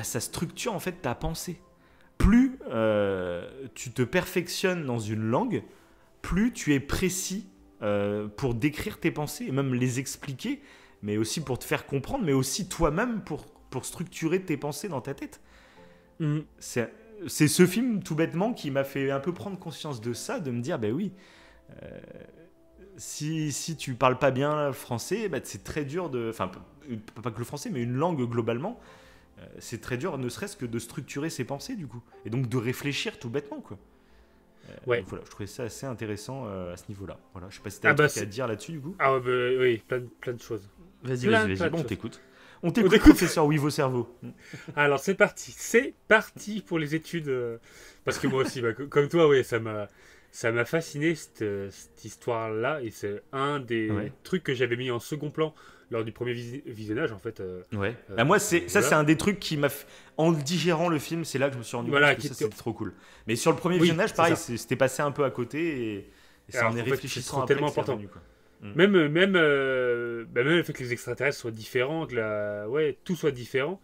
ça structure en fait ta pensée. Plus tu te perfectionnes dans une langue, plus tu es précis pour décrire tes pensées et même les expliquer, mais aussi pour te faire comprendre, mais aussi toi-même pour structurer tes pensées dans ta tête. C'est ce film, tout bêtement, qui m'a fait un peu prendre conscience de ça, de me dire, oui, si tu parles pas bien le français, c'est très dur de... Enfin, pas que le français, mais une langue globalement, c'est très dur, ne serait-ce que de structurer ses pensées, du coup. Et donc de réfléchir tout bêtement, quoi. Donc voilà, je trouvais ça assez intéressant à ce niveau-là. Voilà, je sais pas si tu as un truc à dire là-dessus, du coup. Ah oui, plein de choses. Vas-y, on t'écoute. On t'écoute, professeur Wivo Cerveau. Alors c'est parti pour les études. Parce que moi aussi, comme toi, ça m'a fasciné cette histoire-là, et c'est un des trucs que j'avais mis en second plan lors du premier visionnage, en fait. Moi, c'est un des trucs qui m'a en digérant le film, c'est là que je me suis rendu compte que c'était trop cool. Mais sur le premier visionnage, pareil, c'était passé un peu à côté, et ça en est réfléchissant après, tellement important. Revenu, quoi. Même le fait que les extraterrestres soient différents, que tout soit différent.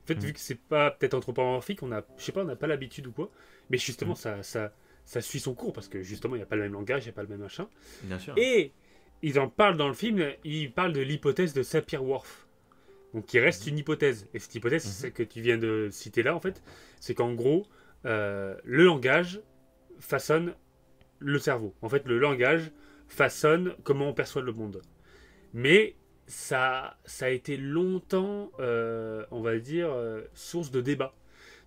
En fait, vu que c'est pas peut-être anthropomorphique, on n'a pas l'habitude ou quoi. Mais justement, ça suit son cours, parce que justement, il n'y a pas le même langage, il n'y a pas le même machin. Bien sûr. Et ils en parlent dans le film, ils parlent de l'hypothèse de Sapir-Whorf. Donc, qui reste une hypothèse. Et cette hypothèse, c'est celle que tu viens de citer là, en fait. C'est qu'en gros, le langage façonne le cerveau. En fait, le langage façonne comment on perçoit le monde. Mais ça a été longtemps, on va dire, source de débat.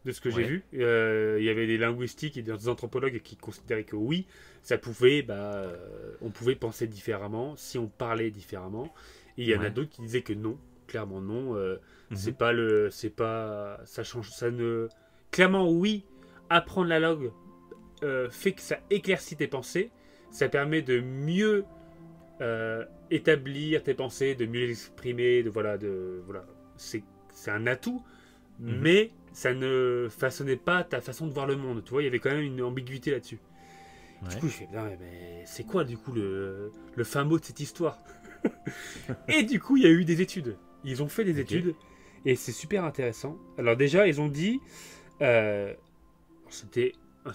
De ce que j'ai vu, il y avait des linguistiques et des anthropologues qui considéraient que oui, ça pouvait, on pouvait penser différemment si on parlait différemment. Et il y en a d'autres qui disaient que non, clairement non. Ça change, ça ne. Clairement oui, apprendre la langue fait que ça éclaircit tes pensées, ça permet de mieux établir tes pensées, de mieux les exprimer, voilà, c'est un atout, mais ça ne façonnait pas ta façon de voir le monde. Tu vois, il y avait quand même une ambiguïté là-dessus. Ouais. Du coup, je fais, mais c'est quoi du coup le fin mot de cette histoire? Et du coup, il y a eu des études. Ils ont fait des études et c'est super intéressant. Alors déjà, ils ont dit, c'est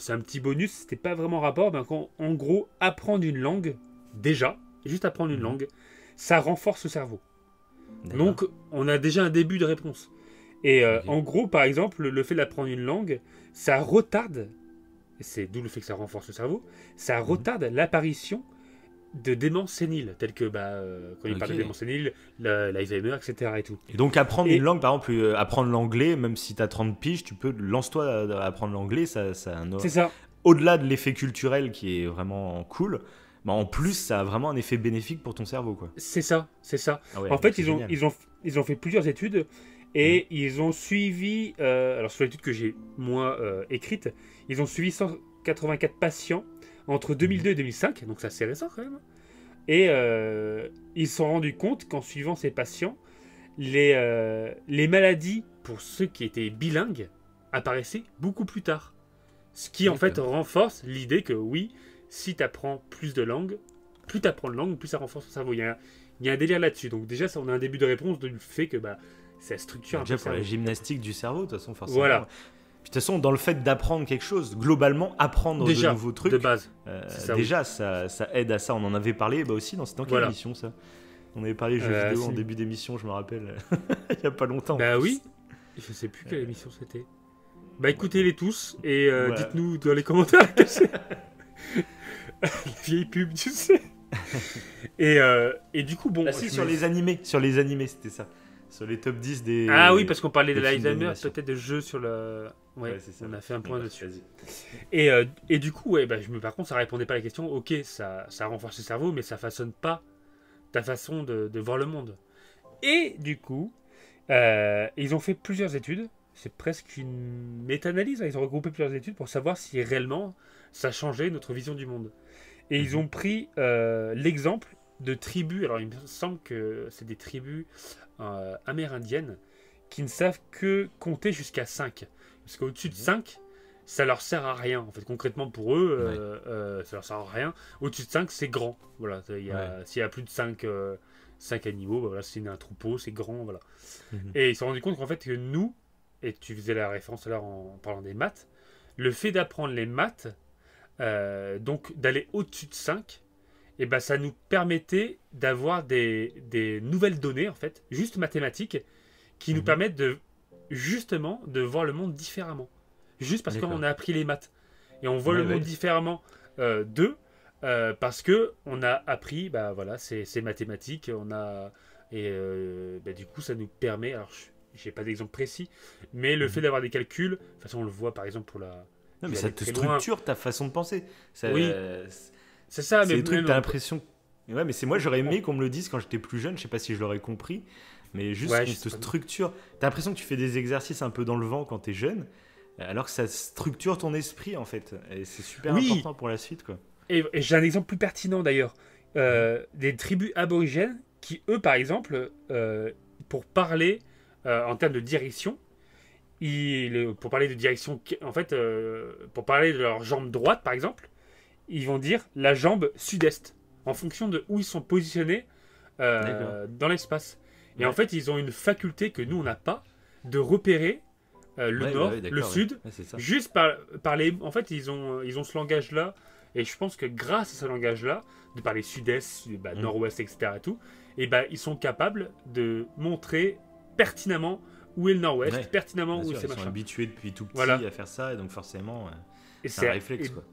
un petit bonus, c'était pas vraiment rapport, mais en gros, apprendre une langue, déjà, juste apprendre une langue, ça renforce le cerveau. Donc, on a déjà un début de réponse. Et en gros, par exemple, le fait d'apprendre une langue, ça retarde, c'est d'où le fait que ça renforce le cerveau, ça retarde l'apparition de démence sénile, telles que quand il parle de démence sénile, l'Alzheimer, etc. Et, tout. Et donc apprendre une langue, par exemple, apprendre l'anglais, même si tu as 30 piges, tu peux, lance-toi à apprendre l'anglais, c'est ça. Au-delà de l'effet culturel qui est vraiment cool, en plus ça a vraiment un effet bénéfique pour ton cerveau, quoi. C'est ça. Ah ouais, en fait, ils ont fait plusieurs études et ils ont suivi, alors sur l'étude que j'ai moi écrite, ils ont suivi 184 patients entre 2002 et 2005, donc c'est assez récent quand même. Et ils se sont rendus compte qu'en suivant ces patients, les maladies pour ceux qui étaient bilingues apparaissaient beaucoup plus tard. Ce qui en fait renforce l'idée que oui, si tu apprends plus de langues, plus tu apprends de langues, plus ça renforce ton cerveau. Il y a un délire là-dessus. Donc déjà, ça, on a un début de réponse du fait que ça structure un peu déjà pour la gymnastique du cerveau, de toute façon, forcément. Voilà. De toute façon, dans le fait d'apprendre quelque chose, globalement, apprendre déjà, de nouveaux trucs, de base. déjà, ça aide à ça. On en avait parlé aussi dans quelle émission, ça? On avait parlé jeux vidéo en début d'émission, je me rappelle, il n'y a pas longtemps. Bah oui, je sais plus quelle émission c'était. Bah écoutez-les tous et dites-nous dans les commentaires que c'est. La vieille pub, tu sais. Et du coup, bon... sur les animés, c'était ça. Sur les top 10 des... Ah oui, parce qu'on parlait de l'Alzheimer, peut-être de jeux sur le... Ouais, c'est ça. On a fait un point dessus. Et du coup, par contre, ça répondait pas à la question. Ok, ça renforce le cerveau, mais ça façonne pas ta façon de voir le monde. Et du coup, ils ont fait plusieurs études. C'est presque une méta-analyse. Ils ont regroupé plusieurs études pour savoir si réellement ça changeait notre vision du monde. Et ils ont pris l'exemple de tribus. Alors, il me semble que c'est des tribus amérindiennes qui ne savent que compter jusqu'à 5. Parce qu'au-dessus de 5, ça leur sert à rien. En fait, concrètement, pour eux, ça leur sert à rien. Au-dessus de 5, c'est grand. Voilà, s'il y a plus de 5 animaux, voilà, c'est un troupeau, c'est grand. Voilà. Et ils se sont rendus compte qu'en fait, que nous, et tu faisais la référence alors en parlant des maths, le fait d'apprendre les maths, donc d'aller au-dessus de 5, et ça nous permettait d'avoir des nouvelles données, en fait, juste mathématiques, qui nous permettent justement de voir le monde différemment. Juste parce qu'on a appris les maths. Et on voit le monde différemment parce que on a appris ces mathématiques. Du coup, ça nous permet... Alors, j'ai pas d'exemple précis, mais le fait d'avoir des calculs, de toute façon, on le voit par exemple pour la... Non, mais ça te structure ta façon de penser. Oui, c'est ça. C'est des trucs, t'as l'impression... Ouais, mais c'est moi, j'aurais aimé qu'on me le dise quand j'étais plus jeune, je sais pas si je l'aurais compris, mais juste qu'on te structure. T'as l'impression que tu fais des exercices un peu dans le vent quand t'es jeune, alors que ça structure ton esprit, en fait. Et c'est super important pour la suite, quoi. Et j'ai un exemple plus pertinent, d'ailleurs. Des tribus aborigènes qui, eux, par exemple, pour parler en termes de direction, pour parler de direction, en fait, pour parler de leur jambe droite, par exemple, ils vont dire la jambe sud-est, en fonction de où ils sont positionnés dans l'espace. Et en fait, ils ont une faculté que nous, on n'a pas, de repérer le nord, le sud, juste par les... En fait, ils ont ce langage-là, et je pense que grâce à ce langage-là, de parler sud-est, nord-ouest, etc., ils sont capables de montrer pertinemment où est le nord-ouest, pertinemment où c'est machin. Ils sont habitués depuis tout petit à faire ça, et donc forcément, c'est un réflexe, quoi.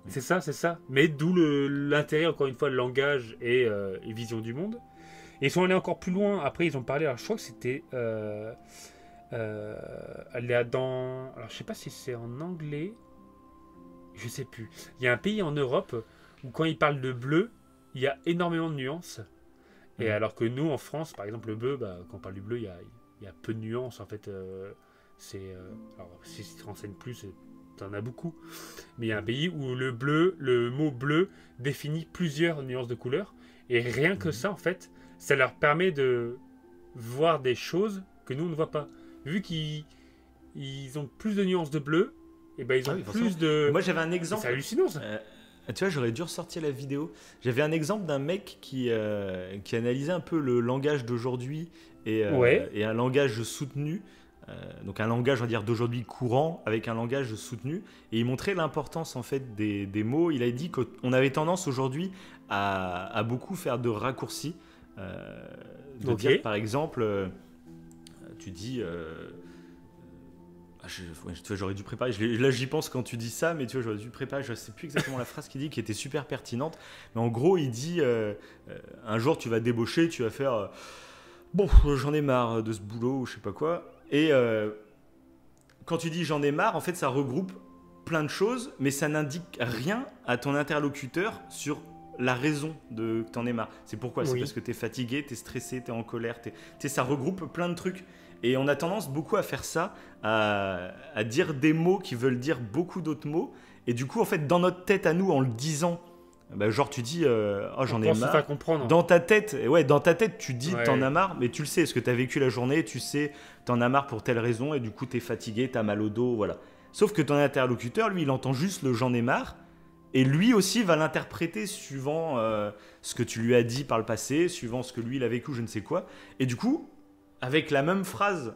C'est ça. Mais d'où l'intérêt, encore une fois, le langage et vision du monde. Et ils sont allés encore plus loin. Après, ils ont parlé, alors je crois que c'était... alors je sais pas si c'est en anglais, je sais plus. Il y a un pays en Europe où quand ils parlent de bleu, il y a énormément de nuances. Et alors que nous, en France, par exemple, le bleu, quand on parle du bleu, il y a peu de nuances, en fait. Alors, si tu te renseignes plus, t'en as beaucoup, mais il y a un pays où le mot bleu définit plusieurs nuances de couleurs, et rien que ça, en fait, ça leur permet de voir des choses que nous, on ne voit pas. Vu qu'ils ont plus de nuances de bleu, et ben ils ont plus de... Moi, j'avais un exemple. C'est hallucinant, ça. Tu vois, j'aurais dû ressortir la vidéo. J'avais un exemple d'un mec qui analysait un peu le langage d'aujourd'hui et un langage soutenu. Donc un langage, on va dire, d'aujourd'hui courant avec un langage soutenu. Et il montrait l'importance en fait des mots. Il a dit qu'on avait tendance aujourd'hui à beaucoup faire de raccourcis. Dire, par exemple, tu dis... j'aurais dû préparer. Là, j'y pense quand tu dis ça, mais tu vois, j'aurais dû préparer. Je ne sais plus exactement la phrase qu'il dit, qui était super pertinente. Mais en gros, il dit un jour, tu vas débaucher, tu vas faire bon, j'en ai marre de ce boulot ou je sais pas quoi. Et quand tu dis j'en ai marre, en fait, ça regroupe plein de choses, mais ça n'indique rien à ton interlocuteur sur la raison que t'en aies marre. C'est pourquoi ? C'est parce que t'es fatigué, t'es stressé, t'es en colère. Ça regroupe plein de trucs. Et on a tendance beaucoup à faire ça, à dire des mots qui veulent dire beaucoup d'autres mots. Et du coup, en fait, dans notre tête à nous, en le disant, genre tu dis oh, j'en ai marre. Dans ta tête, tu dis t'en as marre, mais tu le sais, parce que t'as vécu la journée, tu sais t'en as marre pour telle raison, et du coup t'es fatigué, t'as mal au dos, voilà. Sauf que ton interlocuteur, lui, il entend juste le j'en ai marre, et lui aussi va l'interpréter suivant ce que tu lui as dit par le passé, suivant ce que lui il a vécu, je ne sais quoi. Et du coup, avec la même phrase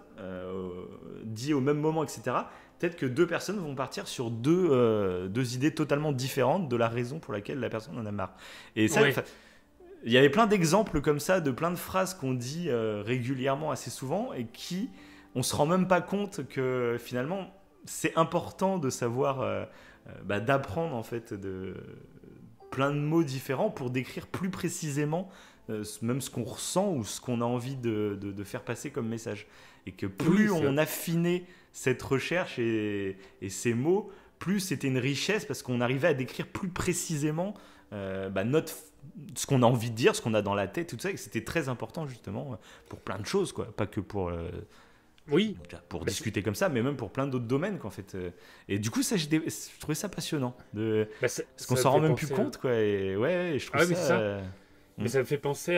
dit au même moment, etc., peut-être que deux personnes vont partir sur deux idées totalement différentes de la raison pour laquelle la personne en a marre. Et ça, il y avait plein d'exemples comme ça, de plein de phrases qu'on dit régulièrement assez souvent et qui, on ne se rend même pas compte que finalement, c'est important de savoir, d'apprendre en fait plein de mots différents pour décrire plus précisément même ce qu'on ressent ou ce qu'on a envie de faire passer comme message. Et que plus on affinait cette recherche et ces mots, plus c'était une richesse parce qu'on arrivait à décrire plus précisément ce qu'on a envie de dire, ce qu'on a dans la tête, tout ça. Et c'était très important justement pour plein de choses, quoi. Pas que pour... pour discuter comme ça, mais même pour plein d'autres domaines, quoi, en fait. Et du coup, ça, je trouvais ça passionnant. Parce qu'on s'en rend même plus compte, quoi. Et je trouve ça... Mais ça me fait penser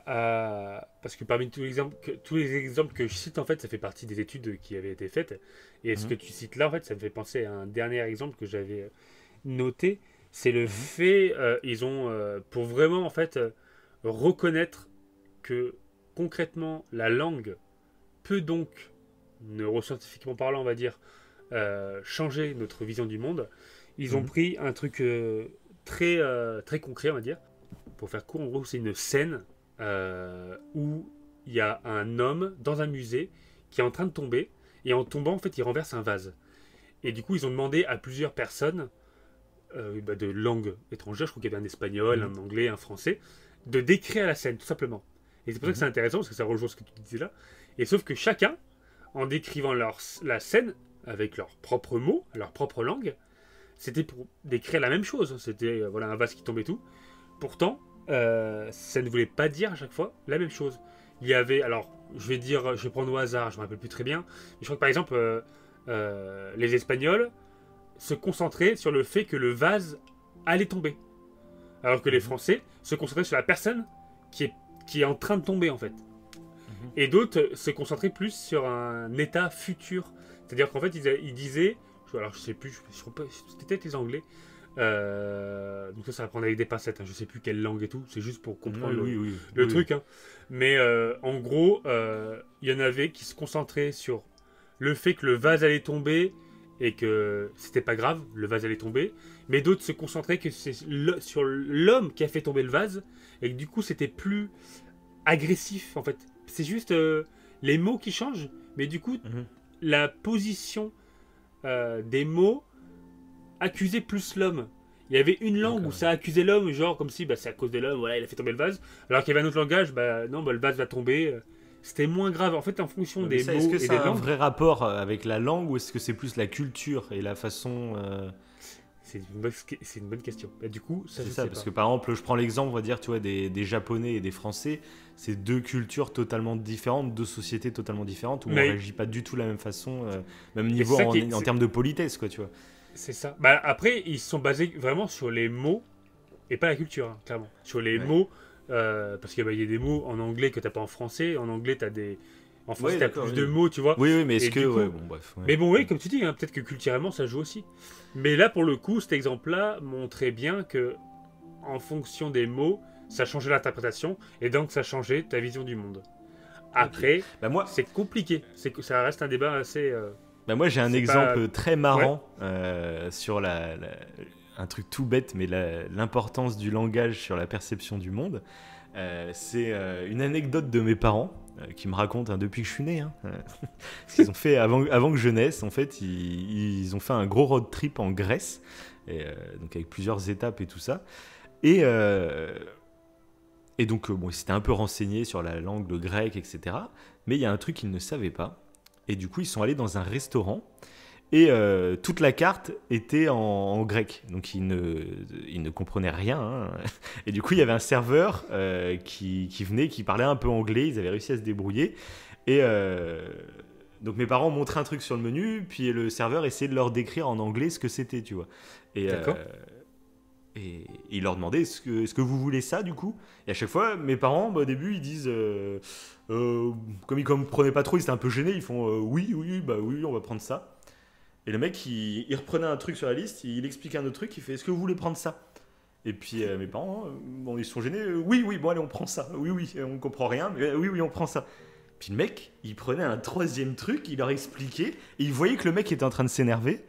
parce que parmi tous les exemples que je cite, en fait, ça fait partie des études qui avaient été faites. Et ce que tu cites là, en fait, ça me fait penser à un dernier exemple que j'avais noté. C'est le fait, ils ont, pour vraiment, en fait, reconnaître que concrètement, la langue peut donc, neuroscientifiquement parlant, on va dire, changer notre vision du monde. Ils ont pris un truc très, très concret, on va dire. Pour faire court, en gros, c'est une scène où il y a un homme dans un musée qui est en train de tomber, et en tombant, en fait, il renverse un vase. Et du coup, ils ont demandé à plusieurs personnes de langue étrangère, je crois qu'il y avait un espagnol, un anglais, un français, de décrire la scène, tout simplement. Et c'est pour ça que c'est intéressant, parce que ça rejoint ce que tu disais là. Et sauf que chacun, en décrivant la scène avec leurs propres mots, leur propre langue, c'était pour décrire la même chose. C'était un vase qui tombait et tout. Pourtant, ça ne voulait pas dire à chaque fois la même chose. Il y avait, alors, je vais prendre au hasard, je ne me rappelle plus très bien, mais je crois que par exemple, les Espagnols se concentraient sur le fait que le vase allait tomber. Alors que les Français se concentraient sur la personne qui est en train de tomber, en fait. Et d'autres se concentraient plus sur un état futur. C'est-à-dire qu'en fait, ils disaient, alors je sais plus, c'était peut-être les Anglais, donc ça va prendre avec des pincettes, hein, je sais plus quelle langue et tout, c'est juste pour comprendre le truc, hein. Mais en gros il y en avait qui se concentraient sur le fait que le vase allait tomber et que c'était pas grave, le vase allait tomber, mais d'autres se concentraient sur l'homme qui a fait tomber le vase et que du coup c'était plus agressif, en fait. C'est juste les mots qui changent, mais du coup la position des mots accusait plus l'homme. Il y avait une langue où ça accusait l'homme, genre comme si c'est à cause de l'homme, voilà, il a fait tomber le vase. Alors qu'il y avait un autre langage, non, le vase va tomber. C'était moins grave. En fait, en fonction des mots et des langues. Est-ce que c'est un vrai rapport avec la langue ou est-ce que c'est plus la culture et la façon C'est une bonne question. Et du coup, c'est ça, parce que par exemple, je prends l'exemple, on va dire, tu vois, des Japonais et des Français, c'est deux cultures totalement différentes, deux sociétés totalement différentes où on réagit pas du tout de la même façon, même niveau en termes de politesse, quoi, tu vois. C'est ça. Bah, après, ils se sont basés vraiment sur les mots et pas la culture, hein, clairement. Sur les mots, parce qu'il y a des mots en anglais que t'as pas en français. En anglais, t'as des. En français, t'as plus de mots, tu vois. Oui, mais est-ce que. Coup, bon, bref. Mais bon, oui, comme tu dis, hein, peut-être que culturellement, ça joue aussi. Mais là, pour le coup, cet exemple-là montrait bien que, en fonction des mots, ça changeait l'interprétation et donc ça changeait ta vision du monde. Après, c'est compliqué. Ça reste un débat assez. Moi, j'ai un exemple très marrant sur un truc tout bête, mais l'importance du langage sur la perception du monde. C'est une anecdote de mes parents qui me racontent depuis que je suis né. Ce qu'ils ont fait avant que je naisse, en fait, ils ont fait un gros road trip en Grèce, donc avec plusieurs étapes et tout ça. Et donc, ils s'étaient un peu renseignés sur la langue, le grec, etc. Mais il y a un truc qu'ils ne savaient pas. Et du coup, ils sont allés dans un restaurant et toute la carte était en grec. Donc, ils ne comprenaient rien. Hein. Et du coup, il y avait un serveur qui venait, qui parlait un peu anglais. Ils avaient réussi à se débrouiller. Et donc, mes parents montraient un truc sur le menu, puis le serveur essayait de leur décrire en anglais ce que c'était, tu vois. D'accord. Et il leur demandait est-ce que vous voulez ça du coup. Et à chaque fois mes parents au début ils disent comme ils comprenaient pas trop, ils étaient un peu gênés, ils font oui on va prendre ça. Et le mec il reprenait un truc sur la liste, il expliquait un autre truc, il fait est-ce que vous voulez prendre ça. Et puis mes parents ils sont gênés, oui bon allez on prend ça, oui on comprend rien mais oui on prend ça. Puis le mec il prenait un troisième truc, il leur expliquait et il voyait que le mec était en train de s'énerver.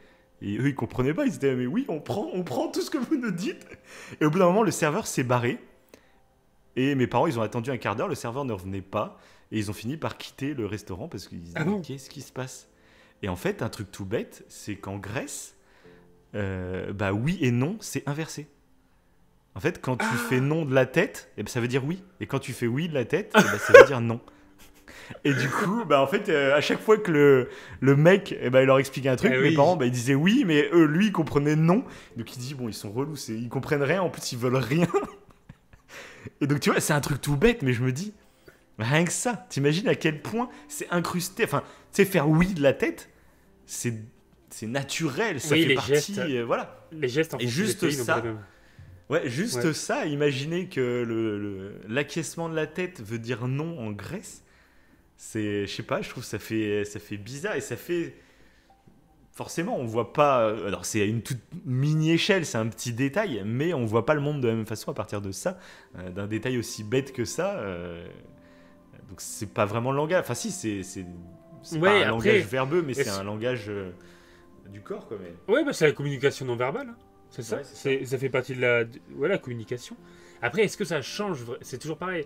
Et eux, ils comprenaient pas, ils étaient mais oui, on prend tout ce que vous nous dites. Et au bout d'un moment, le serveur s'est barré. Et mes parents, ils ont attendu un quart d'heure, le serveur ne revenait pas. Et ils ont fini par quitter le restaurant parce qu'ils se disaient qu'est-ce qui se passe. Et en fait, un truc tout bête, c'est qu'en Grèce, oui et non, c'est inversé. En fait, quand tu fais non de la tête, ça veut dire oui. Et quand tu fais oui de la tête, ça veut dire non. Et du coup, en fait, à chaque fois que le mec, il leur expliquait un truc, mes parents, ils disaient oui, mais lui, il comprenait non. Donc il dit, bon, ils sont relous, ils comprennent rien, en plus, ils veulent rien. Et donc, tu vois, c'est un truc tout bête, mais je me dis, rien que ça, t'imagines à quel point c'est incrusté. Enfin, tu sais, faire oui de la tête, c'est naturel, ça fait partie. Gestes, voilà. Les gestes en et juste ça. Ouais, ça, imaginez que l'acquiescement de la tête veut dire non en Grèce. Je sais pas, je trouve que ça fait bizarre et ça fait forcément on voit pas, alors c'est à une toute mini échelle, c'est un petit détail, mais on voit pas le monde de la même façon à partir de ça, d'un détail aussi bête que ça. Donc c'est pas vraiment le langage, enfin si c'est pas un langage verbeux, mais c'est un langage du corps quand même. Ouais, c'est la communication non verbale, hein. C'est ça. Ouais, ça fait partie de la communication. Après, est-ce que ça change? C'est toujours pareil.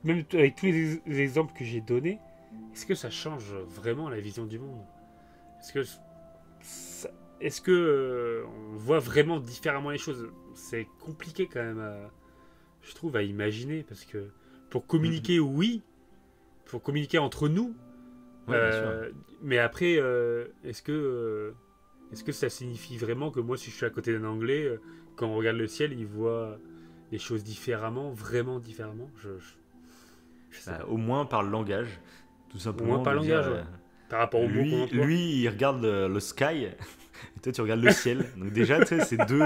Même avec tous les exemples que j'ai donnés, est-ce que ça change vraiment la vision du monde? Est-ce que on voit vraiment différemment les choses? C'est compliqué quand même, je trouve, à imaginer, parce que pour communiquer, oui, pour communiquer entre nous, mais après, est-ce que ça signifie vraiment que moi, si je suis à côté d'un Anglais, quand on regarde le ciel, il voit les choses différemment, vraiment différemment? Au moins par le langage, tout simplement. Au moins par le langage, par rapport au mot qu'on emploie. Lui, il regarde le sky, et toi, tu regardes le ciel. Donc déjà, tu sais, c'est tout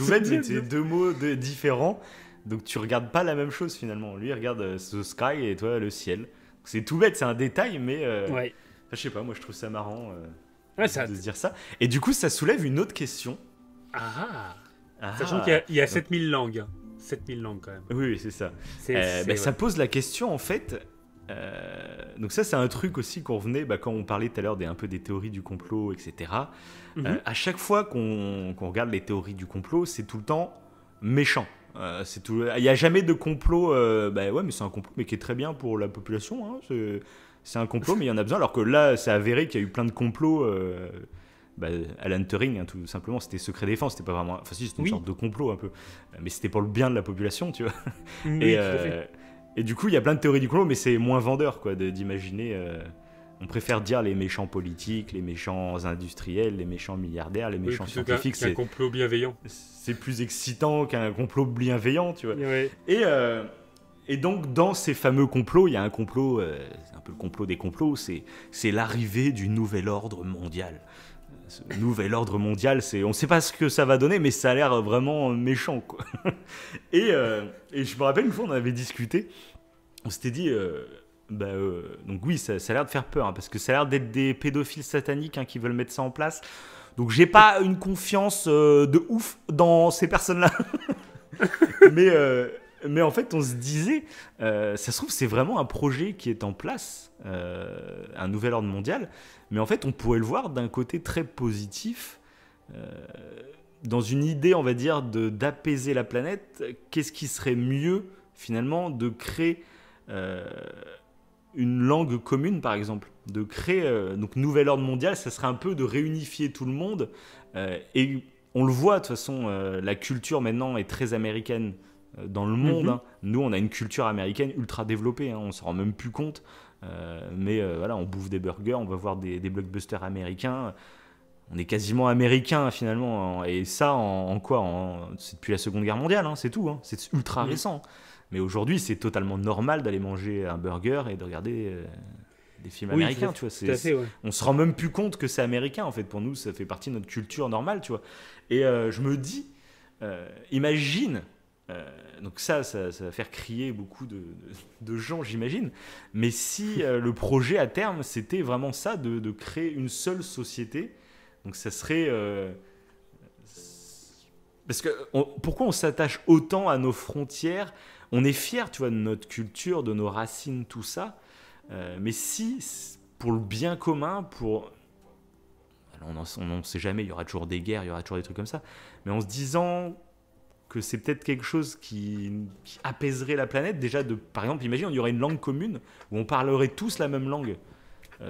bête, mais c'est deux mots différents. Donc tu regardes pas la même chose finalement. Lui, il regarde ce sky et toi, le ciel. C'est tout bête, c'est un détail, mais je sais pas, moi, je trouve ça marrant de se dire ça. Et du coup, ça soulève une autre question. Sachant qu'il y a 7000 langues. 7000 langues quand même. Oui, c'est ça. Ça pose la question en fait. Donc ça c'est un truc aussi qu'on revenait quand on parlait tout à l'heure un peu des théories du complot, etc. À chaque fois qu'on regarde les théories du complot, c'est tout le temps méchant. Il n'y a jamais de complot. Mais c'est un complot mais qui est très bien pour la population. Hein. C'est un complot mais il y en a besoin. Alors que là c'est avéré qu'il y a eu plein de complots. Alan Turing, hein, tout simplement, c'était secret défense, c'était pas vraiment. Enfin, si, c'était une sorte de complot un peu, mais c'était pour le bien de la population, tu vois. Et du coup, il y a plein de théories du complot, mais c'est moins vendeur, quoi, d'imaginer. On préfère dire les méchants politiques, les méchants industriels, les méchants milliardaires, les méchants scientifiques. C'est un complot bienveillant. C'est plus excitant qu'un complot bienveillant, tu vois. Et donc, dans ces fameux complots, il y a un complot, c'est un peu le complot des complots, c'est l'arrivée du nouvel ordre mondial. ce nouvel ordre mondial, on ne sait pas ce que ça va donner, mais ça a l'air vraiment méchant, quoi. Et je me rappelle une fois, on avait discuté, on s'était dit, donc oui, ça a l'air de faire peur, hein, parce que ça a l'air d'être des pédophiles sataniques, hein, qui veulent mettre ça en place. Donc j'ai pas une confiance de ouf dans ces personnes-là. mais en fait, on se disait, ça se trouve, c'est vraiment un projet qui est en place, un nouvel ordre mondial. Mais en fait, on pourrait le voir d'un côté très positif, dans une idée, on va dire, d'apaiser la planète. Qu'est-ce qui serait mieux, finalement, de créer une langue commune, par exemple, de créer donc nouvel ordre mondial, ça serait un peu de réunifier tout le monde. Et on le voit, de toute façon, la culture maintenant est très américaine dans le monde. Hein. Nous, on a une culture américaine ultra développée, hein, on s'en rend même plus compte. Mais voilà, on bouffe des burgers, on va voir des blockbusters américains. On est quasiment américain finalement. Et ça, en quoi c'est depuis la Seconde Guerre mondiale, hein, c'est tout. Hein, c'est ultra récent. Mais aujourd'hui, c'est totalement normal d'aller manger un burger et de regarder des films américains. Tu vois, on se rend même plus compte que c'est américain. En fait, pour nous, ça fait partie de notre culture normale. Tu vois. Et je me dis, imagine. Donc ça va faire crier beaucoup de gens, j'imagine. Mais si le projet à terme, c'était vraiment ça, de créer une seule société, donc ça serait... Parce que pourquoi on s'attache autant à nos frontières? On est fiers, tu vois, de notre culture, de nos racines, tout ça. Mais si, pour le bien commun, on n'en sait jamais, il y aura toujours des guerres, il y aura toujours des trucs comme ça. Mais en se disant... que c'est peut-être quelque chose qui apaiserait la planète. Déjà, par exemple, imagine, il y aurait une langue commune où on parlerait tous la même langue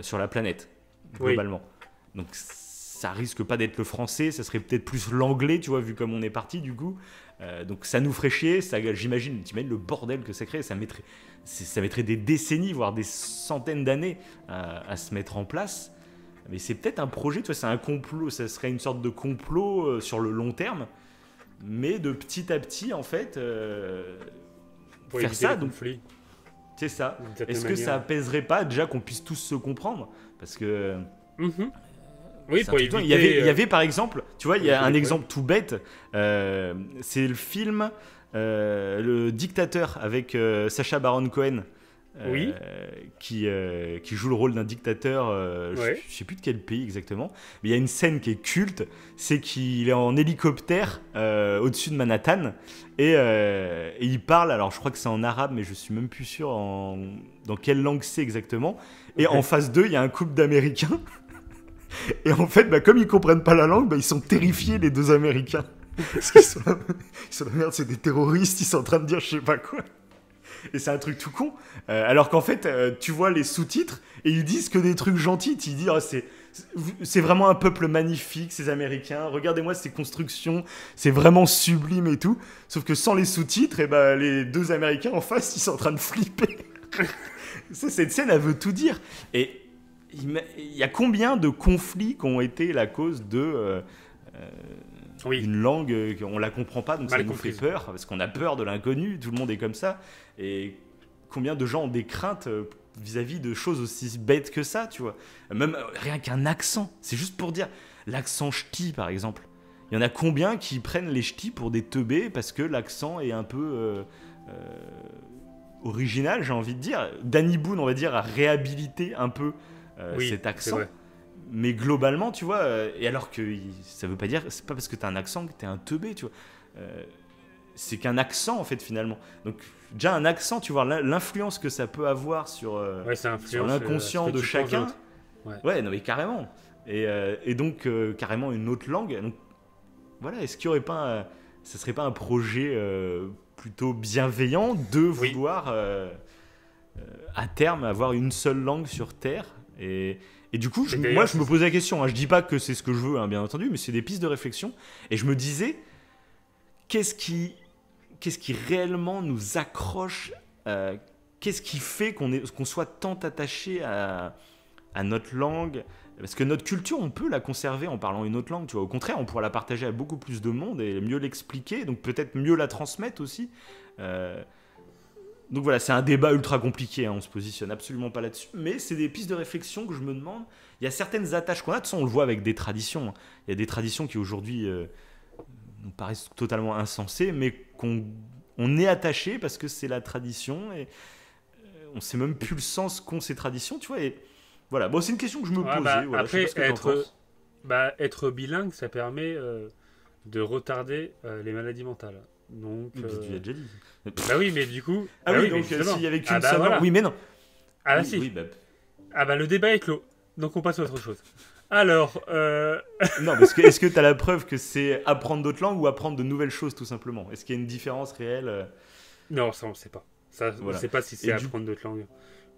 sur la planète, globalement. Oui. Donc, ça risque pas d'être le français, ça serait peut-être plus l'anglais, tu vois, vu comme on est parti, du coup. Donc, ça nous ferait chier, j'imagine, t'imagines le bordel que ça crée, ça mettrait des décennies, voire des centaines d'années à se mettre en place. Mais c'est peut-être un projet, tu vois, c'est un complot, ça serait une sorte de complot sur le long terme. Mais de petit à petit, en fait, faire ça, donc c'est ça. Est-ce que ça apaiserait pas déjà qu'on puisse tous se comprendre? Parce que oui, pour éviter, il y avait par exemple, tu vois, il y a un exemple tout bête. C'est le film Le Dictateur avec Sacha Baron Cohen. Qui joue le rôle d'un dictateur, je sais plus de quel pays exactement, mais il y a une scène qui est culte, c'est qu'il est en hélicoptère au-dessus de Manhattan et il parle, alors je crois que c'est en arabe, mais je suis même plus sûr dans quelle langue c'est exactement, et en face d'eux il y a un couple d'Américains et en fait comme ils comprennent pas la langue, ils sont terrifiés, les deux Américains, parce qu'ils sont là, merde, c'est des terroristes, ils sont en train de dire je sais pas quoi. Et c'est un truc tout con. Alors qu'en fait, tu vois les sous-titres et ils disent que des trucs gentils. Ils disent c'est vraiment un peuple magnifique, ces Américains. Regardez-moi ces constructions, c'est vraiment sublime et tout. Sauf que sans les sous-titres, les deux Américains en face, ils sont en train de flipper. Cette scène, elle veut tout dire. Et il y a combien de conflits qui ont été la cause de... une langue, on la comprend pas, donc ça nous fait peur, parce qu'on a peur de l'inconnu, tout le monde est comme ça. Et combien de gens ont des craintes vis-à-vis de choses aussi bêtes que ça, tu vois. Même rien qu'un accent, c'est juste pour dire, l'accent ch'ti par exemple. Il y en a combien qui prennent les ch'tis pour des teubés parce que l'accent est un peu original, j'ai envie de dire. Danny Boone, on va dire, a réhabilité un peu cet accent. Mais globalement, tu vois, et alors que ça veut pas dire, c'est pas parce que t'as un accent que t'es un teubé, tu vois. C'est qu'un accent, en fait, finalement. Donc, déjà, un accent, tu vois, l'influence que ça peut avoir sur l'inconscient de chacun. Ouais, non, mais carrément. Et donc, carrément une autre langue. Donc, voilà, est-ce qu'il y aurait pas ça serait pas un projet plutôt bienveillant de vouloir, à terme, avoir une seule langue sur Terre et du coup, moi, je me posais la question. Hein, je dis pas que c'est ce que je veux, hein, bien entendu, mais c'est des pistes de réflexion. Et je me disais, qu'est-ce qui réellement nous accroche, qu'est-ce qui fait qu'on soit tant attaché à notre langue? Parce que notre culture, on peut la conserver en parlant une autre langue. Tu vois. Au contraire, on pourra la partager à beaucoup plus de monde et mieux l'expliquer, donc peut-être mieux la transmettre aussi. Donc voilà, c'est un débat ultra compliqué, hein, on se positionne absolument pas là-dessus, mais c'est des pistes de réflexion que je me demande. Il y a certaines attaches qu'on a, de toute façon, on le voit avec des traditions. Il y a des traditions qui aujourd'hui nous paraissent totalement insensées, mais on est attaché parce que c'est la tradition et on sait même plus le sens qu'ont ces traditions, tu vois. Et voilà, bon, c'est une question que je me posais. Voilà, après, je sais pas ce que t'en penses. être bilingue, ça permet de retarder les maladies mentales. Donc, Mais tu l'as déjà dit. bah oui, mais du coup. Ah bah oui, mais donc s'il y avait qu'une bah seule voilà. langue, oui, mais non. Ah bah Oui, si. oui, bah, Ah bah le débat est clos. Donc on passe à autre chose. Alors, non, mais est-ce que tu as la preuve que c'est apprendre d'autres langues ou apprendre de nouvelles choses, tout simplement? Est-ce qu'il y a une différence réelle non, ça on sait pas. Ça, on Voilà. sait pas si c'est Et apprendre d'autres langues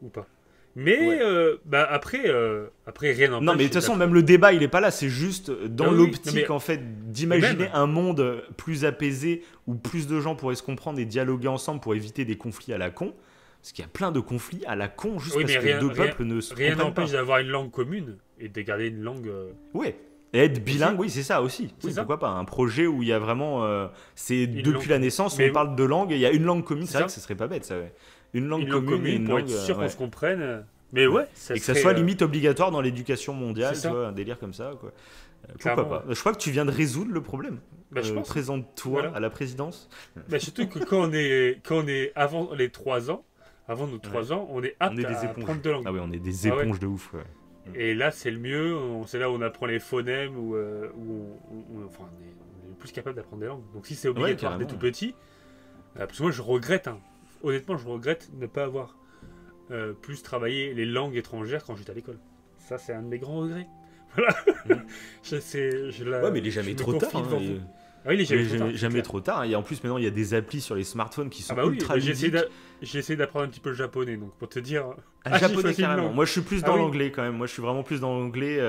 ou pas. Mais Ouais. bah après rien Non, n'empêche. mais de toute façon, même le débat, il est pas là. C'est juste dans Ah oui, l'optique, non, mais- en fait, Et d'imaginer même, un monde plus apaisé où plus de gens pourraient se comprendre et dialoguer ensemble pour éviter des conflits à la con. Parce qu'il y a plein de conflits à la con juste oui, parce mais que deux peuples ne se rien comprennent pas. n'empêche d'avoir une langue commune et de garder une langue. Ouais. Et être bilingue, Aussi. oui, c'est ça aussi. C'est Oui, ça. pourquoi pas? Un projet où il y a vraiment. C'est Une depuis langue. la naissance, Mais- on parle de langue et il y a une langue commune. C'est C'est vrai ça. que ce serait pas bête, ça, ouais. Une langue Une langue commune et commune une pour langue. être sûr qu'on Ouais. se comprenne. Mais ouais, Et que ça serait, soit limite obligatoire dans l'éducation mondiale, c'est tu ça. vois, un délire comme ça, quoi. Pourquoi Clairement, pas? Je crois que tu viens de résoudre le problème. Bah, je pense. Présente-toi Voilà. à la présidence. Bah, surtout que quand on est avant les 3 ans, avant nos 3 ans, on est apte On est des à éponges. apprendre deux langues. Ah ouais, on est des Ah ouais. éponges de ouf. Ouais. Et là, c'est le mieux. C'est là où on apprend les phonèmes, enfin, on est plus capable d'apprendre des langues. Donc si c'est obligatoire carrément. dès tout petit, parce que moi je regrette, hein. Honnêtement, je regrette ne pas avoir plus travaillé les langues étrangères quand j'étais à l'école. Ça, c'est un de mes grands regrets. Voilà. Mm. Ouais, mais il est je jamais me trop tard. confie hein, devant et- vous. Ah oui, il est jamais trop tard. c'est jamais clair. trop tard. Et en plus, maintenant, il y a des applis sur les smartphones qui sont Ah bah oui, ultra bah, ludiques. j'ai essayé d'apprendre un petit peu le japonais, donc pour te dire. Ah, j'ai japonais choisi une carrément. langue. Moi, je suis plus Ah dans oui. l'anglais quand même. Moi, je suis vraiment plus dans l'anglais.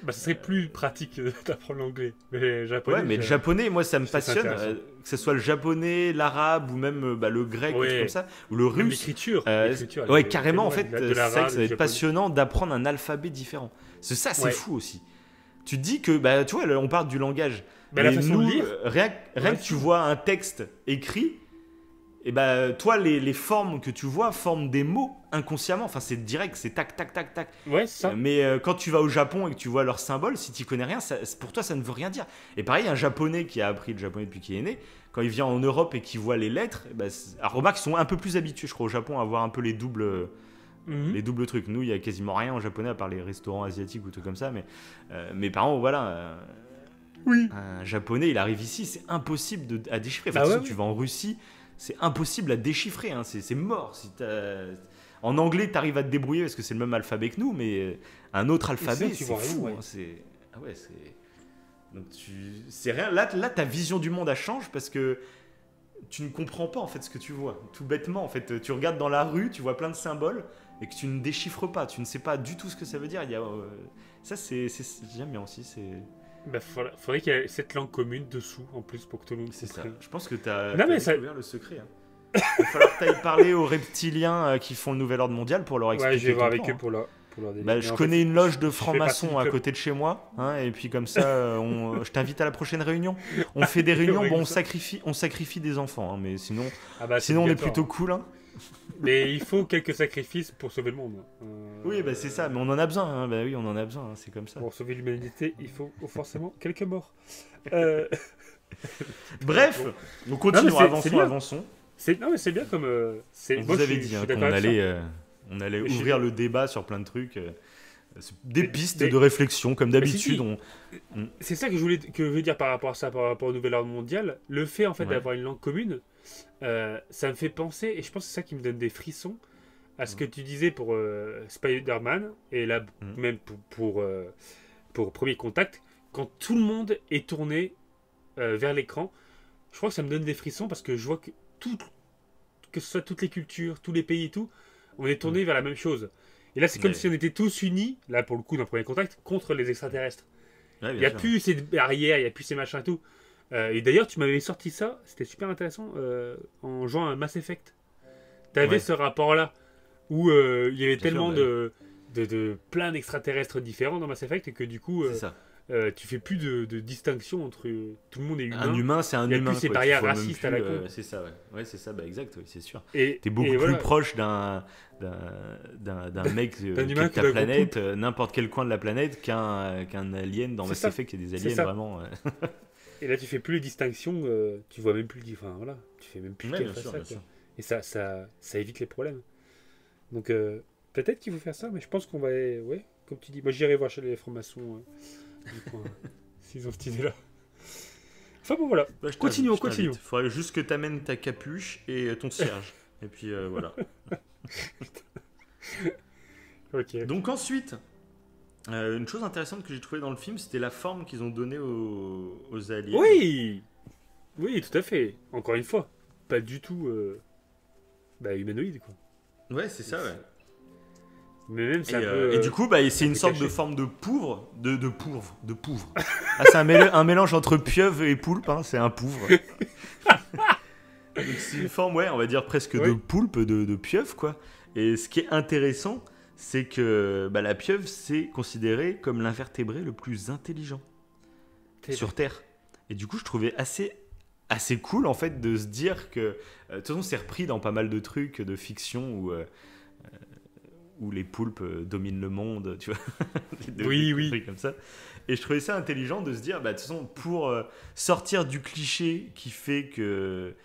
Bah, ce serait plus pratique d'apprendre l'anglais. Mais le japonais. Ouais, mais le japonais, moi, ça me je trouve ça passionne. intéressant. Que ce soit le japonais, l'arabe ou même le grec, ou Ouais. trucs comme ça, ou le Même russe. l'écriture. Ouais, carrément, en fait, de c'est vrai que l'arabe, ça va du être japonais. passionnant d'apprendre un alphabet différent. Ça, c'est Ouais. fou aussi. Tu te dis que, bah, tu vois, là, on parle du langage. Bah, la Mais façon nous, de lire. rien Ouais, que tu vois un texte écrit, et bah, toi, les formes que tu vois forment des mots inconsciemment. Enfin, c'est direct, c'est tac, tac, tac, tac. Ouais, c'est ça. Mais quand tu vas au Japon et que tu vois leurs symboles, si tu connais rien, pour toi, ça ne veut rien dire. Et pareil, un japonais qui a appris le japonais depuis qu'il est né, quand il vient en Europe et qu'il voit les lettres, bah, alors remarque, ils sont un peu plus habitués, je crois, au Japon, à voir un peu les doubles trucs. Nous, il y a quasiment rien en japonais à part les restaurants asiatiques ou trucs comme ça. Mais mes parents, voilà. Oui. Un japonais, il arrive ici, c'est impossible à déchiffrer. Enfin, Bah de toute ouais, façon, tu vas en Russie, c'est impossible à déchiffrer. Hein. C'est mort. En anglais, tu arrives à te débrouiller parce que c'est le même alphabet que nous, mais un autre alphabet, tu c'est vois fou. rien, ouais. Ah ouais, c'est. Donc c'est rien. Là, ta vision du monde, elle change parce que tu ne comprends pas en fait ce que tu vois. Tout bêtement, en fait, tu regardes dans la rue, tu vois plein de symboles et que tu ne déchiffres pas. Tu ne sais pas du tout ce que ça veut dire. Ça, j'aime bien aussi. Bah, faudrait qu'il y ait cette langue commune dessous, en plus, pour que tout le monde C'est ça. comprenne. Je pense que tu as Non, mais ça- découvert le secret. Hein. Il va falloir que tu ailles parler aux reptiliens qui font le nouvel ordre mondial pour leur expliquer. Ouais, je vais voir ton avec plan, eux hein. pour leur délire. Bah, Mais je en connais fait, une loge de je fais partie francs-maçons du à club. côté de chez moi, hein, et puis comme ça, je t'invite à la prochaine réunion. On fait des réunions, bon, on sacrifie des enfants, hein, mais sinon, Ah bah, c'est on est obligatoire. plutôt cool. Hein. Mais il faut quelques sacrifices pour sauver le monde. Oui, bah, c'est ça, mais on en a besoin. Hein. Bah oui, on en a besoin, hein, c'est comme ça. Pour sauver l'humanité, il faut forcément quelques morts. Bref, on Non, continue, mais c'est bien. avançons. Non, mais c'est bien comme. On vous avait dit hein, qu'on allait Mais je ouvrir suis- le débat sur plein de trucs. Des Mais- pistes mais- de réflexion, comme d'habitude. si. C'est ça que je veux dire par rapport à ça, par rapport au nouvel ordre mondial. Le fait en fait Ouais. d'avoir une langue commune, ça me fait penser, et je pense que c'est ça qui me donne des frissons, à ce que tu disais pour Spider-Man, et là même pour Premier Contact, quand tout le monde est tourné vers l'écran, je crois que ça me donne des frissons parce que je vois que ce soit toutes les cultures, tous les pays et tout, on est tourné vers la même chose. Et là, c'est comme Ouais. si on était tous unis, là pour le coup, dans Premier Contact, contre les extraterrestres. Ouais, Il bien n'y a sûr. plus ces barrières, il n'y a plus ces machins et tout. Et d'ailleurs, tu m'avais sorti ça, c'était super intéressant, en jouant à Mass Effect. Tu avais Ouais. ce rapport-là, où il y avait Bien tellement sûr, de plein d'extraterrestres différents dans Mass Effect, et que du coup, C'est ça. tu fais plus de distinction entre tout le monde est humain. Un humain, c'est un Il y a humain. plus ces quoi. barrières Tu vois même racistes plus, à la con. c'est ça, ouais. Ouais, c'est ça, bah exact, ouais, c'est sûr. Et T'es beaucoup et plus voilà. proche d'un mec qui D'un est humain de que ta d'un gros planète, n'importe quel coin de la planète, qu'un alien dans C'est Mass ça. Effect, il y a des C'est aliens ça. vraiment. Et là, tu fais plus les distinctions, tu vois même plus enfin voilà, tu fais même plus Ouais, quelle bien face sûr, ça, bien quoi. sûr. Et ça évite les problèmes. Donc peut-être qu'il faut faire ça, mais je pense qu'on va, ouais, comme tu dis, moi j'irai voir chez les francs-maçons, du coin, s'ils ont cette idée-là. Enfin bon voilà, Bah, je continuons. t'invite. Il faudrait juste que tu amènes ta capuche et ton cierge. Et puis voilà. Ok. Donc ensuite, une chose intéressante que j'ai trouvée dans le film, c'était la forme qu'ils ont donnée aux aliens. Oui, oui, tout à fait. Encore une fois, pas du tout, humanoïde quoi. Ouais, c'est ça, ouais. Mais même c'est un Et, peu. et du coup, bah, c'est un une peu sorte de caché. forme de pouvre. De pouvre. Ah, c'est un mélange entre pieuvre et poulpe, hein, c'est un pouvre. Donc, c'est une forme, ouais, on va dire presque de Oui. poulpe, de pieuvre, quoi. Et ce qui est intéressant, c'est que bah, la pieuvre, c'est considéré comme l'invertébré le plus intelligent sur Terre. Et du coup, je trouvais assez cool, en fait, de se dire que... de toute façon, c'est repris dans pas mal de trucs de fiction où les poulpes dominent le monde, tu vois. Oui. Trucs comme ça. Et je trouvais ça intelligent de se dire, bah, de toute façon, pour sortir du cliché qui fait que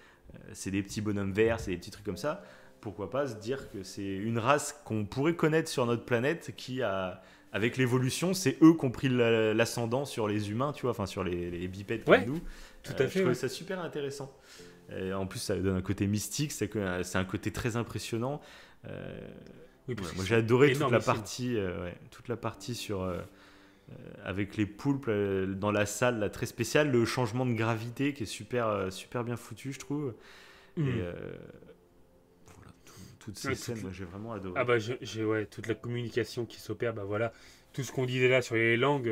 c'est des petits bonhommes verts, c'est des petits trucs comme ça, pourquoi pas se dire que c'est une race qu'on pourrait connaître sur notre planète qui a, avec l'évolution, c'est eux qui ont pris l'ascendant sur les humains, tu vois, enfin sur les bipèdes comme Ouais, nous. tout à Je fait. trouvais Ouais. ça super intéressant. Et en plus, ça donne un côté mystique, c'est un côté très impressionnant. Oui, parce Ouais, qu'ils moi sont j'ai adoré énormissimes. toute la partie sur avec les poulpes dans la salle là, très spéciale, le changement de gravité qui est super bien foutu, je trouve. Mm. Et voilà, toutes ces Ouais, scènes, moi j'ai vraiment adoré. Ah bah ouais, toute la communication qui s'opère, bah voilà, tout ce qu'on disait là sur les langues,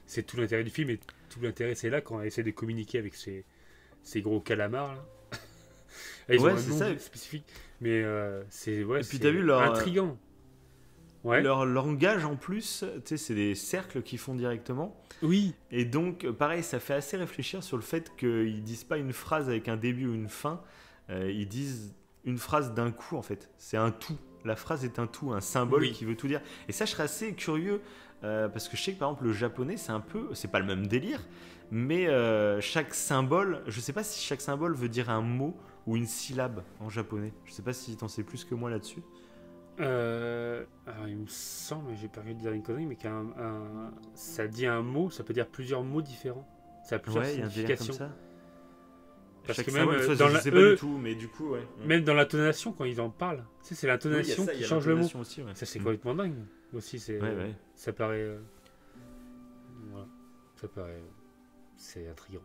c'est tout l'intérêt du film et tout l'intérêt c'est là quand on essaie de communiquer avec ces gros calamars là. Et ils Ouais, ont un c'est nom ça. spécifique, mais c'est ouais, Et puis c'est t'as vu leur intriguant. Ouais. leur langage en plus, tu sais, c'est des cercles qu'ils font directement. Oui. Et donc, pareil, ça fait assez réfléchir sur le fait qu'ils disent pas une phrase avec un début ou une fin, ils disent une phrase d'un coup en fait. C'est un tout. La phrase est un tout, un symbole Oui. qui veut tout dire. Et ça, je serais assez curieux parce que je sais que par exemple le japonais, c'est pas le même délire, mais chaque symbole, je sais pas si chaque symbole veut dire un mot ou une syllabe en japonais. Je sais pas si t'en sais plus que moi là-dessus. Alors il me semble, j'ai pas envie de dire une connerie, mais ça dit un mot, ça peut dire plusieurs mots différents. Ça a plusieurs Ouais, il y a un délire comme significations. ça. Parce Chaque que même symbole, ça, dans je la sais pas du tout, mais du coup, ouais. même dans l'intonation quand ils en parlent, tu sais, c'est Oui, il y a l'intonation ça, il qui y a change le mot. l'intonation aussi, ouais. Ça c'est complètement dingue. Aussi c'est Ouais. ça paraît voilà. Ça paraît c'est intriguant.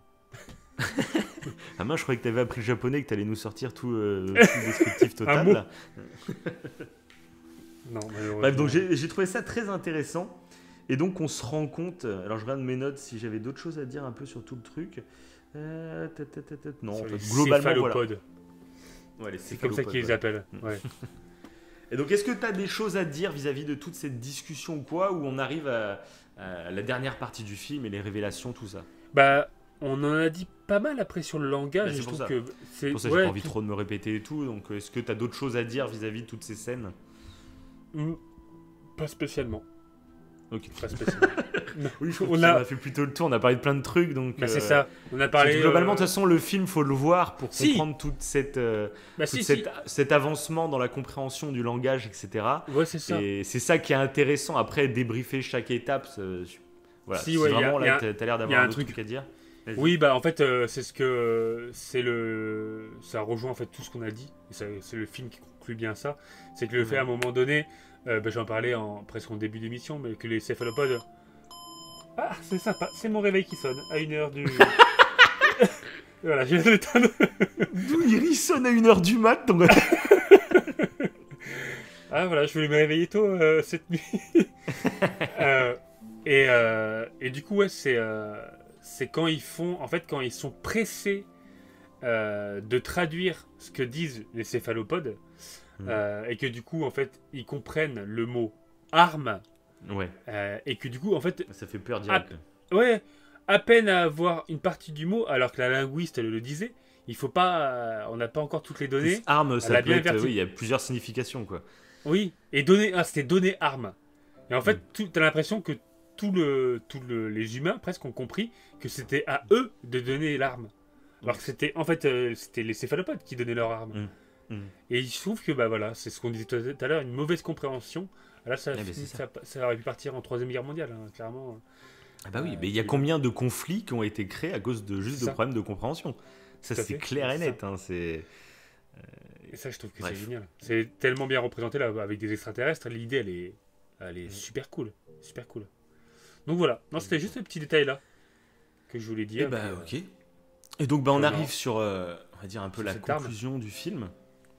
Ah moi je croyais que t'avais appris le japonais et que t'allais nous sortir tout le descriptif total. mot. Là. Non, malheureusement. Bref, donc j'ai trouvé ça très intéressant. Et donc on se rend compte, alors je regarde mes notes si j'avais d'autres choses à dire un peu sur tout le truc. Non, sur en les fait, globalement voilà. céphalopodes. Ouais, les C'est comme ça céphalopodes, qu'ils les ouais. appellent. Ouais. Et donc est-ce que tu as des choses à dire vis-à-vis de toute cette discussion ou quoi, où on arrive à la dernière partie du film et les révélations, tout ça? Bah, on en a dit pas mal après sur le langage. Bah, c'est et je pour trouve ça. que c'est Pour ça, j'ai pas envie trop de me répéter et tout. Donc, est-ce que tu as d'autres choses à dire vis-à-vis de toutes ces scènes? Pas spécialement. Ok. Pas spécialement. Non. Oui, je trouve On qu'on a- a fait plutôt le tour. On a parlé de plein de trucs. Donc, Bah, c'est ça. On a parlé. globalement, de toute façon, le film, faut le voir pour Si. comprendre toute cette, Bah, toute si, cette- cet avancement dans la compréhension du langage, etc. si. Ouais, c'est ça. Et c'est ça qui est intéressant. Après, débriefer chaque étape. Voilà. Si, Si ouais, vraiment, y a là, t'as l'air y a d'avoir un un autre truc. truc à dire. Vas-y. Oui, bah en fait, ça rejoint en fait tout ce qu'on a dit. Et c'est le film qui conclut bien ça. C'est que le fait à un moment donné, j'en parlais presque en début d'émission, mais que les céphalopodes. Ah, c'est sympa. C'est mon réveil qui sonne à 1h du. Voilà, je viens de l'éteindre. D'où il sonne à 1h du mat. Donc... Ah voilà, je voulais me réveiller tôt cette nuit. Et du coup, ouais, c'est quand ils font, en fait, quand ils sont pressés de traduire ce que disent les céphalopodes, et que du coup, en fait, ils comprennent le mot arme Ouais, Et que du coup, en fait, ça fait peur direct. ouais, à peine à avoir une partie du mot, alors que la linguiste, elle le disait, il faut pas, on n'a pas encore toutes les données. Arme, Elle ça a peut bien être. Oui, averti. il y a plusieurs significations, quoi. Oui, et donner, c'était donner arme. Et en Mm. fait, t'as l'impression que les humains presque ont compris que c'était à eux de donner l'arme. Alors que c'était, en fait, c'était les céphalopodes qui donnaient leur arme. Mm. Mm. Et il se trouve que, bah voilà, c'est ce qu'on disait tout à l'heure, une mauvaise compréhension. Là, Eh ben, c'est ça. ça aurait pu partir en Troisième Guerre mondiale, hein, clairement. Ah bah oui, mais il y a C'est combien de conflits qui ont été créés à cause de juste de ça, problèmes de compréhension. Ça, tout à c'est fait. clair et C'est ça. net. Hein, c'est... Et ça, je trouve que c'est Bref. génial. C'est tellement bien représenté là avec des extraterrestres. L'idée, elle est Mm. super cool. Super cool. Donc voilà. Non, c'était juste ce petit détail là que je voulais Et dire. bah ok. Et donc bah, on Genre, arrive sur, on va dire un peu sur la cette arme. conclusion du film,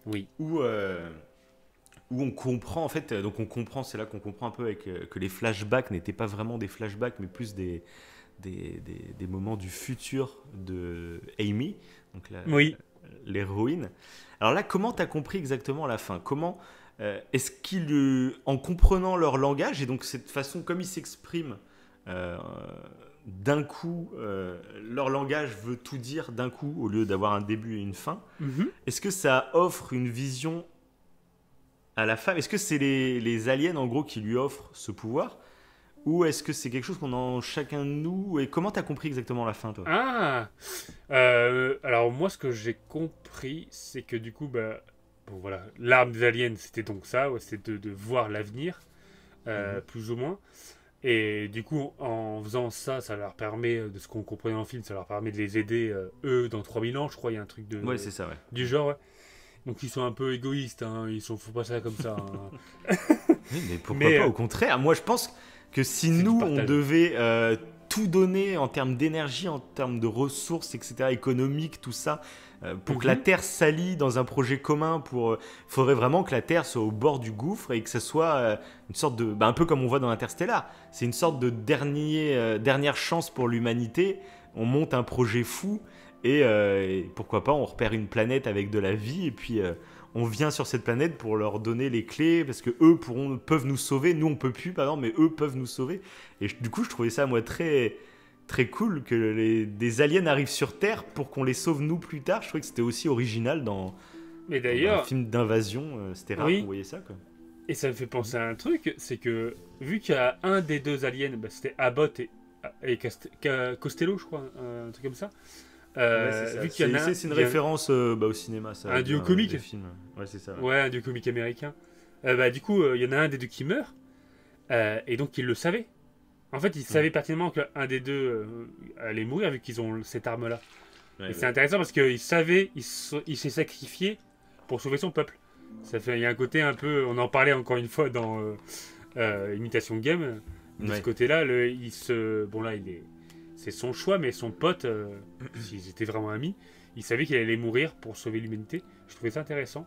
Oui. où on comprend en fait, donc on comprend, c'est là qu'on comprend un peu avec, que les flashbacks n'étaient pas vraiment des flashbacks, mais plus des moments du futur de Amy, donc Oui. l'héroïne. Alors là, comment t'as compris exactement la fin? Comment est-ce qu'ils, en comprenant leur langage, et donc cette façon comme ils s'expriment, euh, d'un coup, leur langage veut tout dire d'un coup, au lieu d'avoir un début et une fin, Mhm. est-ce que ça offre une vision à la femme? Est-ce que c'est les aliens, en gros, qui lui offrent ce pouvoir? Ou est-ce que c'est quelque chose qu'on a en chacun de nous? Et comment t'as compris exactement la fin, toi? Ah. Alors moi, ce que j'ai compris, c'est que du coup, bah, bon voilà, l'arme des aliens, c'était donc ça, ouais, c'était de voir l'avenir, Mhm. plus ou moins. Et du coup, en faisant ça, ça leur permet, de ce qu'on comprenait dans le film, ça leur permet de les aider, eux, dans 3000 ans, je crois, il y a un truc Ouais, c'est ça, ouais. du genre. Ouais. Donc ils sont un peu égoïstes, hein, faut pas ça comme ça. Hein. Oui, mais pourquoi Mais pas? Au contraire, moi je pense que si c'est du nous on partage. devait tout donner en termes d'énergie, en termes de ressources, etc., économiques, tout ça, pour que la Mhm. Terre s'allie dans un projet commun, faudrait vraiment que la Terre soit au bord du gouffre et que ça soit une sorte de, bah, un peu comme on voit dans Interstellar, c'est une sorte de dernière chance pour l'humanité. On monte un projet fou et pourquoi pas on repère une planète avec de la vie et puis on vient sur cette planète pour leur donner les clés parce que eux peuvent nous sauver, nous on peut plus par exemple, mais eux peuvent nous sauver. Et du coup je trouvais ça moi très très cool que des aliens arrivent sur Terre pour qu'on les sauve nous plus tard. Je trouvais que c'était aussi original Mais dans un d'ailleurs, film d'invasion, c'était rare qu'on oui, voyait ça quoi. et ça me fait penser à un truc, c'est que vu qu'il y a un des deux aliens, bah, c'était Abbott et Costello, je crois, un truc comme ça. Ouais c'est ça, Vu qu'il y en a un, c'est une il y a référence bah, au cinéma ça, un duo comique, des films. Ouais c'est ça. Ouais. ouais, un duo comique américain. Bah, du coup, il y en a un des deux qui meurt, et donc il le savait. En fait, il Mm. savait pertinemment qu'un des deux allait mourir vu qu'ils ont cette arme-là. Ouais, Et c'est ouais. intéressant parce qu'il savait, il s'est sacrifié pour sauver son peuple. Ça fait, il y a un côté un peu, on en parlait encore une fois dans Imitation Game, de ce Ouais. côté-là, bon là, c'est son choix, mais son pote, s'ils étaient vraiment amis, il savait qu'il allait mourir pour sauver l'humanité. Je trouvais ça intéressant.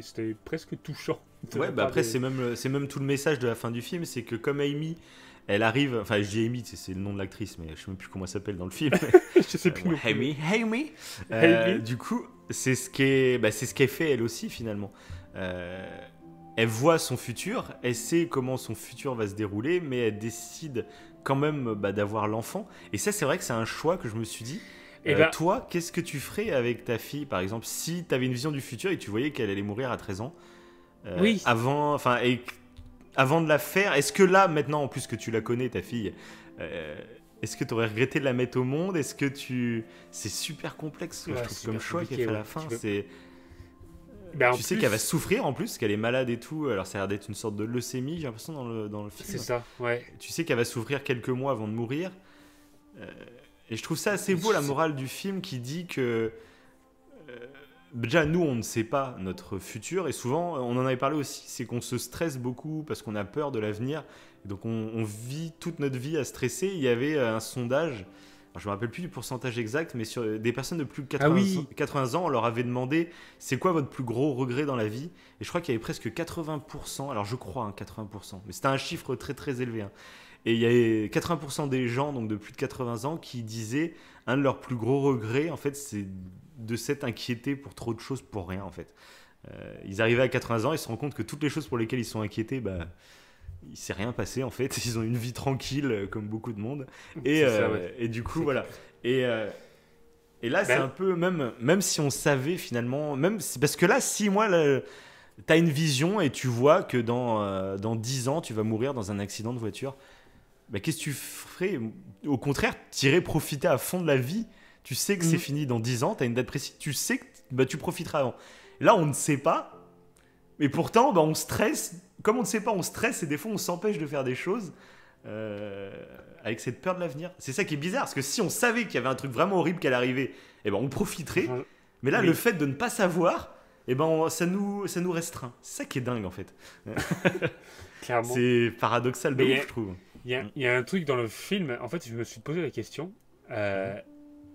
C'était presque touchant. De Ouais, la bah part après, des... c'est même tout le message de la fin du film, c'est que comme Amy, elle arrive, enfin, je dis Amy, c'est le nom de l'actrice, mais je sais même plus comment elle s'appelle dans le film. Je sais plus Bon, non plus. Amy, Amy. Amy. Du coup, c'est ce qu'elle fait elle aussi finalement. Elle voit son futur, elle sait comment son futur va se dérouler, mais elle décide quand même bah, d'avoir l'enfant. Et ça, c'est vrai que c'est un choix que je me suis dit. Et ben, Toi, qu'est-ce que tu ferais avec ta fille, par exemple, si tu avais une vision du futur et que tu voyais qu'elle allait mourir à 13 ans oui. avant de la faire, est-ce que là, maintenant, en plus que tu la connais, ta fille, est-ce que tu aurais regretté de la mettre au monde? Est-ce que tu... C'est super complexe, je Ouais, trouve, super comme choix qu'elle compliqué, fait à ouais. la fin. Tu peux- C'est... Ben, en Tu sais plus, qu'elle va souffrir en plus, qu'elle est malade et tout. Alors ça a l'air d'être une sorte de leucémie, j'ai l'impression, dans le c'est film. ça, ouais. Tu sais qu'elle va souffrir quelques mois avant de mourir. Euh, et je trouve ça assez beau, la morale du film, qui dit que... déjà, nous, on ne sait pas notre futur. Et souvent, on en avait parlé aussi, c'est qu'on se stresse beaucoup parce qu'on a peur de l'avenir. Et donc, on vit toute notre vie à stresser. Il y avait un sondage, alors, je me rappelle plus du pourcentage exact, mais sur des personnes de plus de Ah 80, oui. 80 ans, on leur avait demandé c'est quoi votre plus gros regret dans la vie. Et je crois qu'il y avait presque 80%, alors je crois 80%, mais c'était un chiffre très très élevé. Hein. Et il y avait 80% des gens, donc de plus de 80 ans, qui disaient un de leurs plus gros regrets, en fait, c'est de s'être inquiétés pour trop de choses pour rien, en fait. Ils arrivaient à 80 ans, ils se rendent compte que toutes les choses pour lesquelles ils sont inquiétés, bah, il s'est rien passé en fait. Ils ont une vie tranquille comme beaucoup de monde. Et, Ça, ouais. et du coup, C'est voilà. clair. Et, et là, c'est Ben, un peu, même si on savait finalement, parce que là, si moi, t'as une vision et tu vois que dans 10 ans, tu vas mourir dans un accident de voiture, bah, qu'est-ce que tu ferais? Au contraire, t'irais profiter à fond de la vie. Tu sais que c'est fini dans 10 ans, t'as une date précise, tu sais que bah, tu profiteras avant. Là, on ne sait pas, mais pourtant, bah, on stresse. Comme on ne sait pas, on stresse et des fois, on s'empêche de faire des choses euh, avec cette peur de l'avenir. C'est ça qui est bizarre, parce que si on savait qu'il y avait un truc vraiment horrible qui allait arriver, eh ben, on profiterait. Mais là, le oui, fait de ne pas savoir, eh ben, ça nous restreint. C'est ça qui est dingue, en fait. clairement. C'est paradoxal de Mais ouf, je trouve. il y a un truc dans le film, en fait, je me suis posé la question, euh,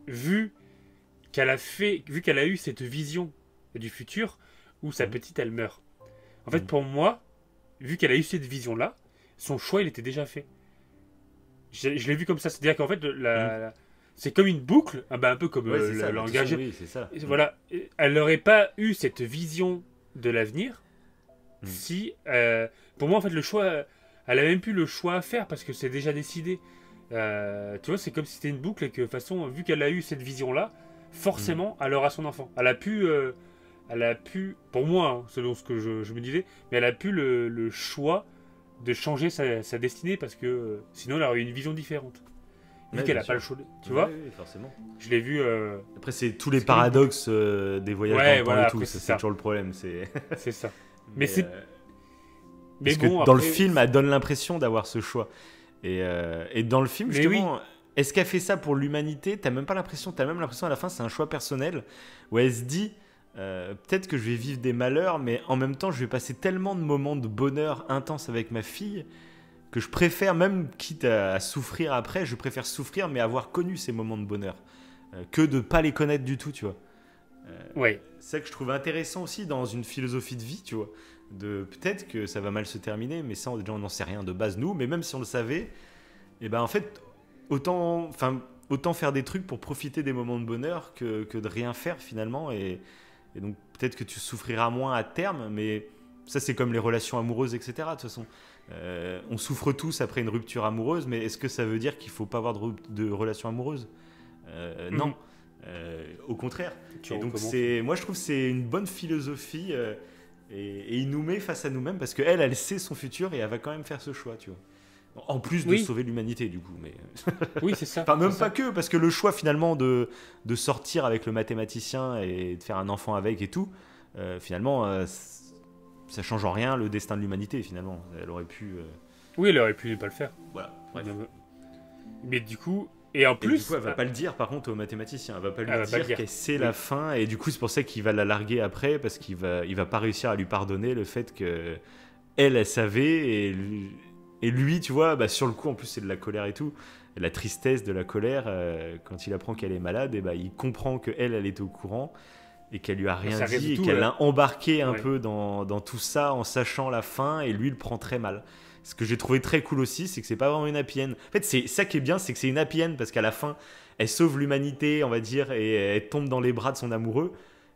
vu vu qu'elle a eu cette vision du futur où sa Mhm. petite, elle meurt. En fait, Mhm. pour moi, vu qu'elle a eu cette vision-là, son choix, il était déjà fait. Je l'ai vu comme ça. C'est-à-dire qu'en fait, Mhm. c'est comme une boucle, un peu comme Ouais, c'est le ça. Bah, de toute façon, langage. oui, c'est ça. Voilà. Elle n'aurait pas eu cette vision de l'avenir Mhm. si. Pour moi, en fait, le choix. Elle a même plus le choix à faire parce que c'est déjà décidé. Tu vois, c'est comme si c'était une boucle et que, de toute façon, vu qu'elle a eu cette vision-là, Mhm. forcément, elle aura son enfant. Elle a pu, pour moi, hein, selon ce que je me disais, mais elle a pu le choix de changer sa destinée parce que sinon elle aurait eu une vision différente. Vu Ouais, qu'elle bien n'a pas le sûr. choix. Tu Ouais, vois, ouais, forcément. je l'ai vu. Après, c'est tous les C'est comme une boucle. paradoxes des voyages dans Ouais, le temps et voilà, tout. après Ça, c'est c'est ça. toujours le problème. C'est ça. Mais Mais, c'est. Mais parce que bon, dans le après. film, elle donne l'impression d'avoir ce choix. Et dans le film, Mais oui. justement, est-ce qu'elle fait ça pour l'humanité? T'as même pas l'impression. T'as même l'impression à la fin, c'est un choix personnel où elle se dit. Peut-être que je vais vivre des malheurs, mais en même temps, je vais passer tellement de moments de bonheur intense avec ma fille que je préfère, même quitte à souffrir après, je préfère souffrir, mais avoir connu ces moments de bonheur, que de pas les connaître du tout, tu vois. Ouais. C'est ça que je trouve intéressant aussi dans une philosophie de vie, tu vois. De peut-être que ça va mal se terminer, mais ça, déjà, on n'en sait rien de base, nous, mais même si on le savait, et ben en fait, autant faire des trucs pour profiter des moments de bonheur que de rien faire finalement. Et donc peut-être que tu souffriras moins à terme, mais ça c'est comme les relations amoureuses, etc. De toute façon, on souffre tous après une rupture amoureuse, mais est-ce que ça veut dire qu'il faut pas avoir de relation amoureuse? Non. Mhm. Au contraire. Tu Et donc recommences. moi je trouve que c'est une bonne philosophie et il nous met face à nous-mêmes parce qu'elle, elle sait son futur et elle va quand même faire ce choix, tu vois. En plus de Oui. sauver l'humanité, du coup. Mais... Oui, c'est ça. enfin, C'est même pas ça. que, parce que le choix finalement de sortir avec le mathématicien et de faire un enfant avec et tout, finalement, ça change en rien le destin de l'humanité, finalement. Elle aurait pu. Oui, elle aurait pu ne pas le faire. Voilà, bref. Mais du coup. Et en Et du coup, plus. elle va pas le dire, par contre, au mathématicien. Elle va pas lui Elle va pas le dire dire. qu'elle sait Oui. la fin, et du coup, c'est pour ça qu'il va la larguer après, parce qu'il va pas réussir à lui pardonner le fait que elle savait, et lui, tu vois, bah, sur le coup, en plus, c'est de la colère et tout, la tristesse de la colère, quand il apprend qu'elle est malade, et bah, il comprend que elle est au courant, et qu'elle lui a rien Ça dit, résout et tout. qu'elle l'a embarqué un Ouais. peu dans tout ça, en sachant la fin, et lui, il le prend très mal. Ce que j'ai trouvé très cool aussi, c'est que c'est pas vraiment une happy end. En fait, c'est ça qui est bien, c'est que c'est une happy end, parce qu'à la fin, elle sauve l'humanité, on va dire, et elle tombe dans les bras de son amoureux.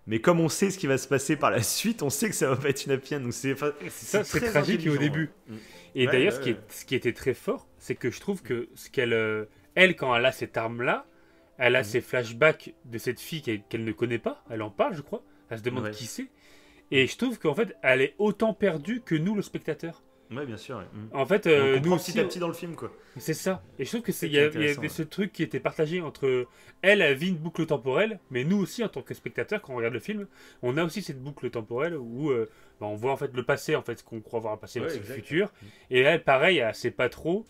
Mais comme on sait ce qui va se passer par la suite, on sait que ça va pas être une happy end. Donc enfin, C'est ça, c'est c'est très tragique au intelligent. début. Ouais. Et Ouais, d'ailleurs, ouais, ouais. ce qui était très fort, c'est que je trouve que elle, quand elle a cette arme-là, elle a Mhm. ces flashbacks de cette fille qu'elle ne connaît pas. Elle en parle, je crois. Elle se demande Ouais. qui c'est. Et je trouve qu'en fait, elle est autant perdue que nous, le spectateur. Ouais, bien sûr. Ouais. Mhm. En fait, Et on nous comprend aussi, petit à petit dans le film, quoi. c'est ça. Et je trouve que C'est ça il qui est y intéressant. avait Ouais. ce truc qui était partagé entre elle vit une boucle temporelle, mais nous aussi, en tant que spectateur, quand on regarde le film, on a aussi cette boucle temporelle où bah, on voit en fait le passé, en fait, ce qu'on croit voir un passé, mais Ouais, c'est le exact. futur. Et elle, pareil, elle sait pas trop.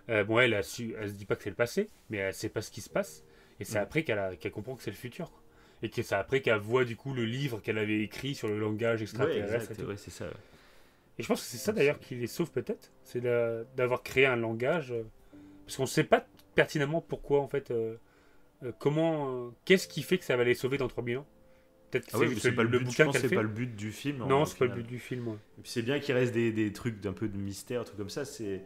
Bon, elle se dit pas que c'est le passé, mais elle sait pas ce qui se passe. Et c'est Mhm. après qu'elle comprend que c'est le futur, quoi. Et que c'est après qu'elle voit du coup le livre qu'elle avait écrit sur le langage Ouais, extraterrestre et exact. tout. Ouais, c'est ça. Ouais. Et je pense que c'est ça Donc, c'est- d'ailleurs qui les sauve peut-être, c'est d'avoir créé un langage. Parce qu'on ne sait pas pertinemment pourquoi en fait, qu'est-ce qui fait que ça va les sauver dans 3000 ans. Peut-être que Ah c'est ouais, mais juste c'est pas le le but. Je bouquin pense que qu'elle c'est pas fait. le but du film, Non, au c'est pas le final. but du film. Ouais. Et puis c'est bien qu'il reste des trucs d'un peu de mystère, trucs comme ça. C'est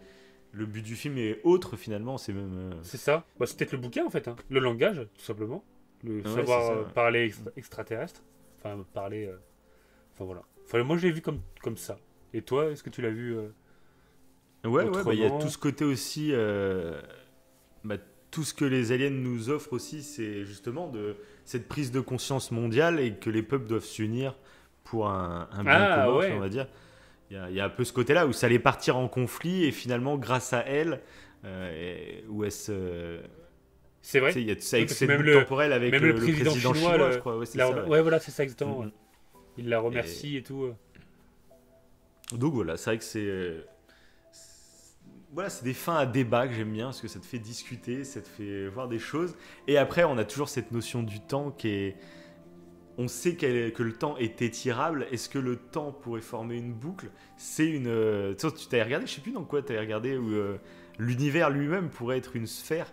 le but du film est autre finalement. C'est même. C'est ça. Bah, c'est peut-être le bouquin en fait, hein. Le langage, tout simplement. Le Ouais, savoir c'est ça. Ouais. parler extraterrestre. Enfin, parler. Enfin voilà. Enfin, moi je l'ai vu comme ça. Et toi, est-ce que tu l'as vu Ouais, bah, il y a autrement. tout ce côté aussi. Bah, tout ce que les aliens nous offrent aussi, c'est justement cette prise de conscience mondiale et que les peuples doivent s'unir pour un bien Ah commun, on ouais, va dire. Il y a un peu ce côté-là où ça allait partir en conflit et finalement, grâce à elle, où elle se. c'est Tu sais, vrai. il y a tout ça Oui, avec parce que cette boucle temporelle avec même le le président président chinois, chinois, je crois. Ouais, c'est ça, ouais. ouais, voilà, c'est ça Mm, exactement. Ouais. mm. Il la Et remercie et tout. donc voilà, c'est vrai que voilà, c'est des fins à débat que j'aime bien parce que ça te fait discuter, ça te fait voir des choses. Et après, on a toujours cette notion du temps qui est. On sait que le temps est étirable. Est-ce que le temps pourrait former une boucle? C'est une. Tu t'avais regardé, je sais plus dans quoi tu avais regardé, où l'univers lui-même pourrait être une sphère.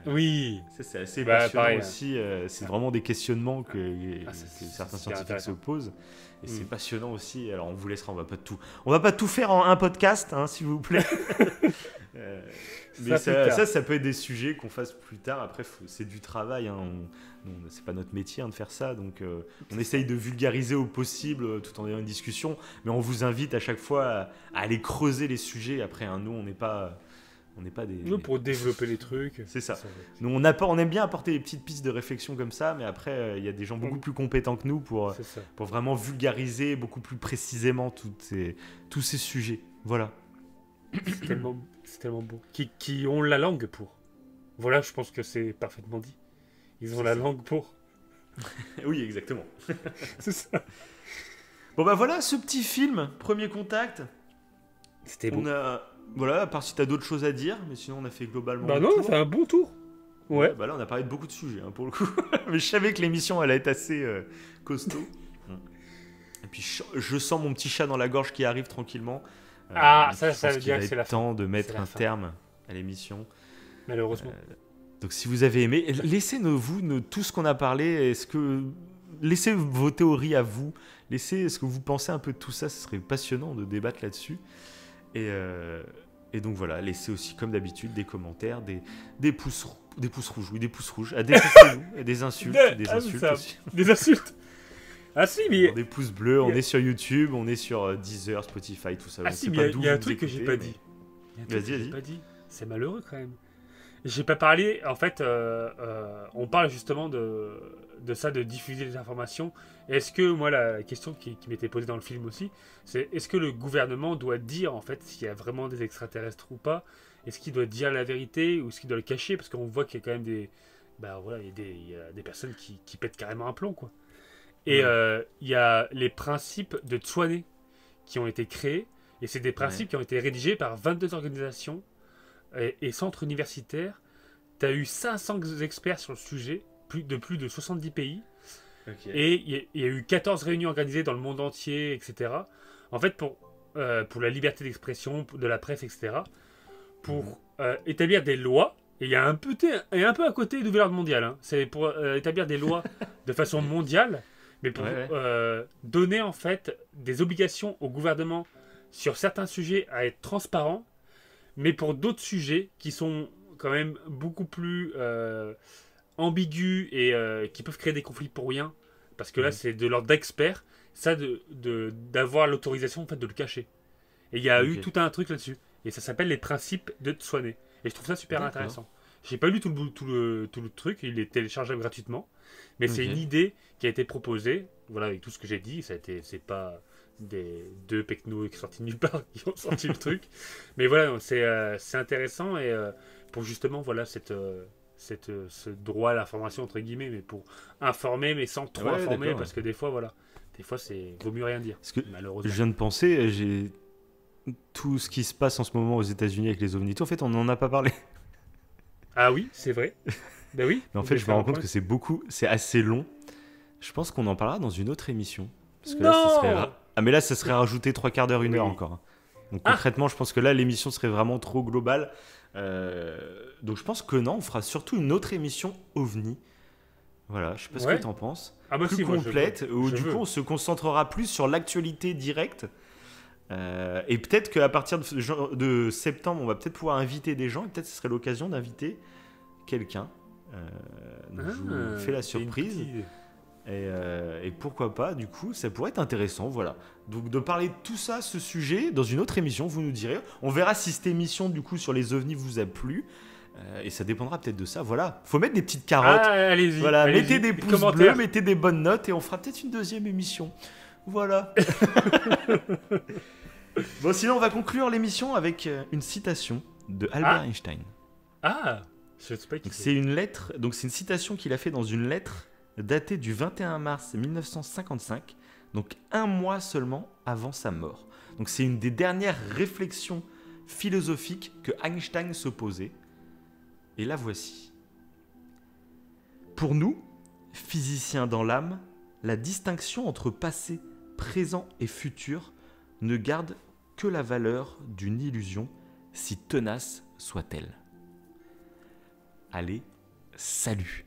Oui, Ça, c'est assez bah passionnant pareil. aussi. C'est vraiment des questionnements Ah, ça, que c'est certains super scientifiques se intéressant. posent. Et c'est Hmm. passionnant aussi. Alors, on vous laissera, on va pas tout faire en un podcast, hein, s'il vous plaît. Euh, mais Ça plus tard. ça peut être des sujets qu'on fasse plus tard. Après, c'est du travail. Hein. C'est pas notre métier hein, de faire ça. Donc, on essaye de vulgariser au possible tout en ayant une discussion. Mais on vous invite à chaque fois à aller creuser les sujets. Après, hein, nous, on n'est pas Nous, pour développer les trucs. C'est ça. ça va. Nous, on aime bien apporter des petites pistes de réflexion comme ça. Mais après, il y a des gens beaucoup plus compétents que nous C'est ça. pour vraiment vulgariser beaucoup plus précisément tous ces sujets. Voilà. C'est tellement beau. Qui ont la langue pour. Voilà, je pense que c'est parfaitement dit. Ils ont C'est la ça. langue pour. Oui, exactement. C'est ça. Bon bah voilà ce petit film, premier contact. C'était beau. On a voilà, à part si t'as d'autres choses à dire, mais sinon on a fait globalement Bah le non, on a tour. fait un bon tour. Ouais. Bah là on a parlé de beaucoup de sujets hein, pour le coup. Mais je savais que l'émission allait être assez costaud. Et puis je sens mon petit chat dans la gorge qui arrive tranquillement. Ah, Donc, ça, je ça pense veut qu'il dire va que c'est être la fin. temps de mettre C'est la un fin. terme à l'émission. Malheureusement. Donc si vous avez aimé, laissez-nous tout ce qu'on a parlé. Laissez vos théories à vous. Laissez ce que vous pensez un peu de tout ça. Ce serait passionnant de débattre là-dessus. Et donc voilà, laissez aussi comme d'habitude des commentaires, des pouces rouges, oui des pouces rouges. Détestez-nous, et des insultes ça- aussi. Des insultes. Ah si, mais Des pouces bleus. On il y a- est sur YouTube, on est sur Deezer, Spotify, tout ça. ah On si, sait mais pas il d'où y a un vous truc que j'ai écoutez, pas mais- dit. Il y a un truc Vas-y, que j'ai vas-y. pas dit. C'est malheureux quand même. J'ai pas parlé. En fait, on parle justement de ça, de diffuser des informations. Est-ce que moi la question qui m'était posée dans le film aussi, c'est est-ce que le gouvernement doit dire en fait s'il y a vraiment des extraterrestres ou pas? Est-ce qu'il doit dire la vérité ou est-ce qu'il doit le cacher? Parce qu'on voit qu'il y a quand même des, bah voilà, il y a des personnes qui pètent carrément un plomb quoi. Et Ouais. il y a les principes de Tshwane qui ont été créés. Et c'est des principes qui ont été rédigés par 22 organisations et centres universitaires. Tu as eu 500 experts sur le sujet, plus de 70 pays. Ok. Et il y a eu 14 réunions organisées dans le monde entier, etc. En fait, pour la liberté d'expression, de la presse, etc. Pour établir des lois. Et il y a un peu à côté du l'ordre mondial. Hein. C'est pour établir des lois de façon mondiale, mais pour Ouais. donner en fait des obligations au gouvernement sur certains sujets à être transparent, mais pour d'autres sujets qui sont quand même beaucoup plus ambigus et qui peuvent créer des conflits pour rien, parce que là c'est de l'ordre d'experts, ça d'avoir l'autorisation en fait de le cacher. Et il y a eu Ok. tout un truc là-dessus, et ça s'appelle les principes de Tshwane. Et je trouve ça super D'accord. intéressant. J'ai pas lu tout le truc, il est téléchargeable gratuitement, mais c'est Ok. une idée qui a été proposée. Voilà, avec tout ce que j'ai dit, c'est pas des deux pecnos qui sont sortis de nulle part qui ont sorti le truc, mais voilà, c'est intéressant et pour justement voilà ce droit à l'information entre guillemets, mais pour informer mais sans trop Ouais, informer d'accord. parce que des fois c'est vaut mieux rien dire Parce que malheureusement. je viens de penser, j'ai tout ce qui se passe en ce moment aux États-Unis avec les ovnis. En fait, on n'en a pas parlé. Ah oui, c'est vrai. Ben oui. Mais en fait, je me rends compte que c'est assez long. Je pense qu'on en parlera dans une autre émission. Parce que là, Non ce serait ah, mais là, ça serait rajouter 3/4 d'heure, 1 heure Oui. encore. Donc Ah. concrètement, je pense que là, l'émission serait vraiment trop globale. Donc je pense que non, on fera surtout une autre émission OVNI. Voilà, je sais pas ce Ouais. que t'en penses. Ah bah Plus si, moi, je complète, veux. où Je du veux. coup on se concentrera plus sur l'actualité directe. Et peut-être qu'à partir de septembre, on va peut-être pouvoir inviter des gens, et peut-être ce serait l'occasion d'inviter quelqu'un. Donc je vous fais la c'est une surprise. petite- Et pourquoi pas, du coup, ça pourrait être intéressant, voilà. Donc de parler de tout ça, ce sujet, dans une autre émission, vous nous direz. On verra si cette émission, du coup, sur les ovnis vous a plu. Et ça dépendra peut-être de ça, voilà. Faut mettre des petites carottes. Allez-y. Voilà, allez-y, mettez des pouces commentaires. bleus, mettez des bonnes notes et on fera peut-être une deuxième émission. Voilà. Bon, sinon, on va conclure l'émission avec une citation de Albert Einstein. Ah, je sais pas qui Donc, c'est une lettre, donc c'est une citation qu'il a fait dans une lettre datée du 21 mars 1955, donc un mois seulement avant sa mort. Donc c'est une des dernières réflexions philosophiques que Einstein se posait. Et la voici. Pour nous, physiciens dans l'âme, la distinction entre passé, présent et futur ne garde que la valeur d'une illusion, si tenace soit-elle. Allez, salut!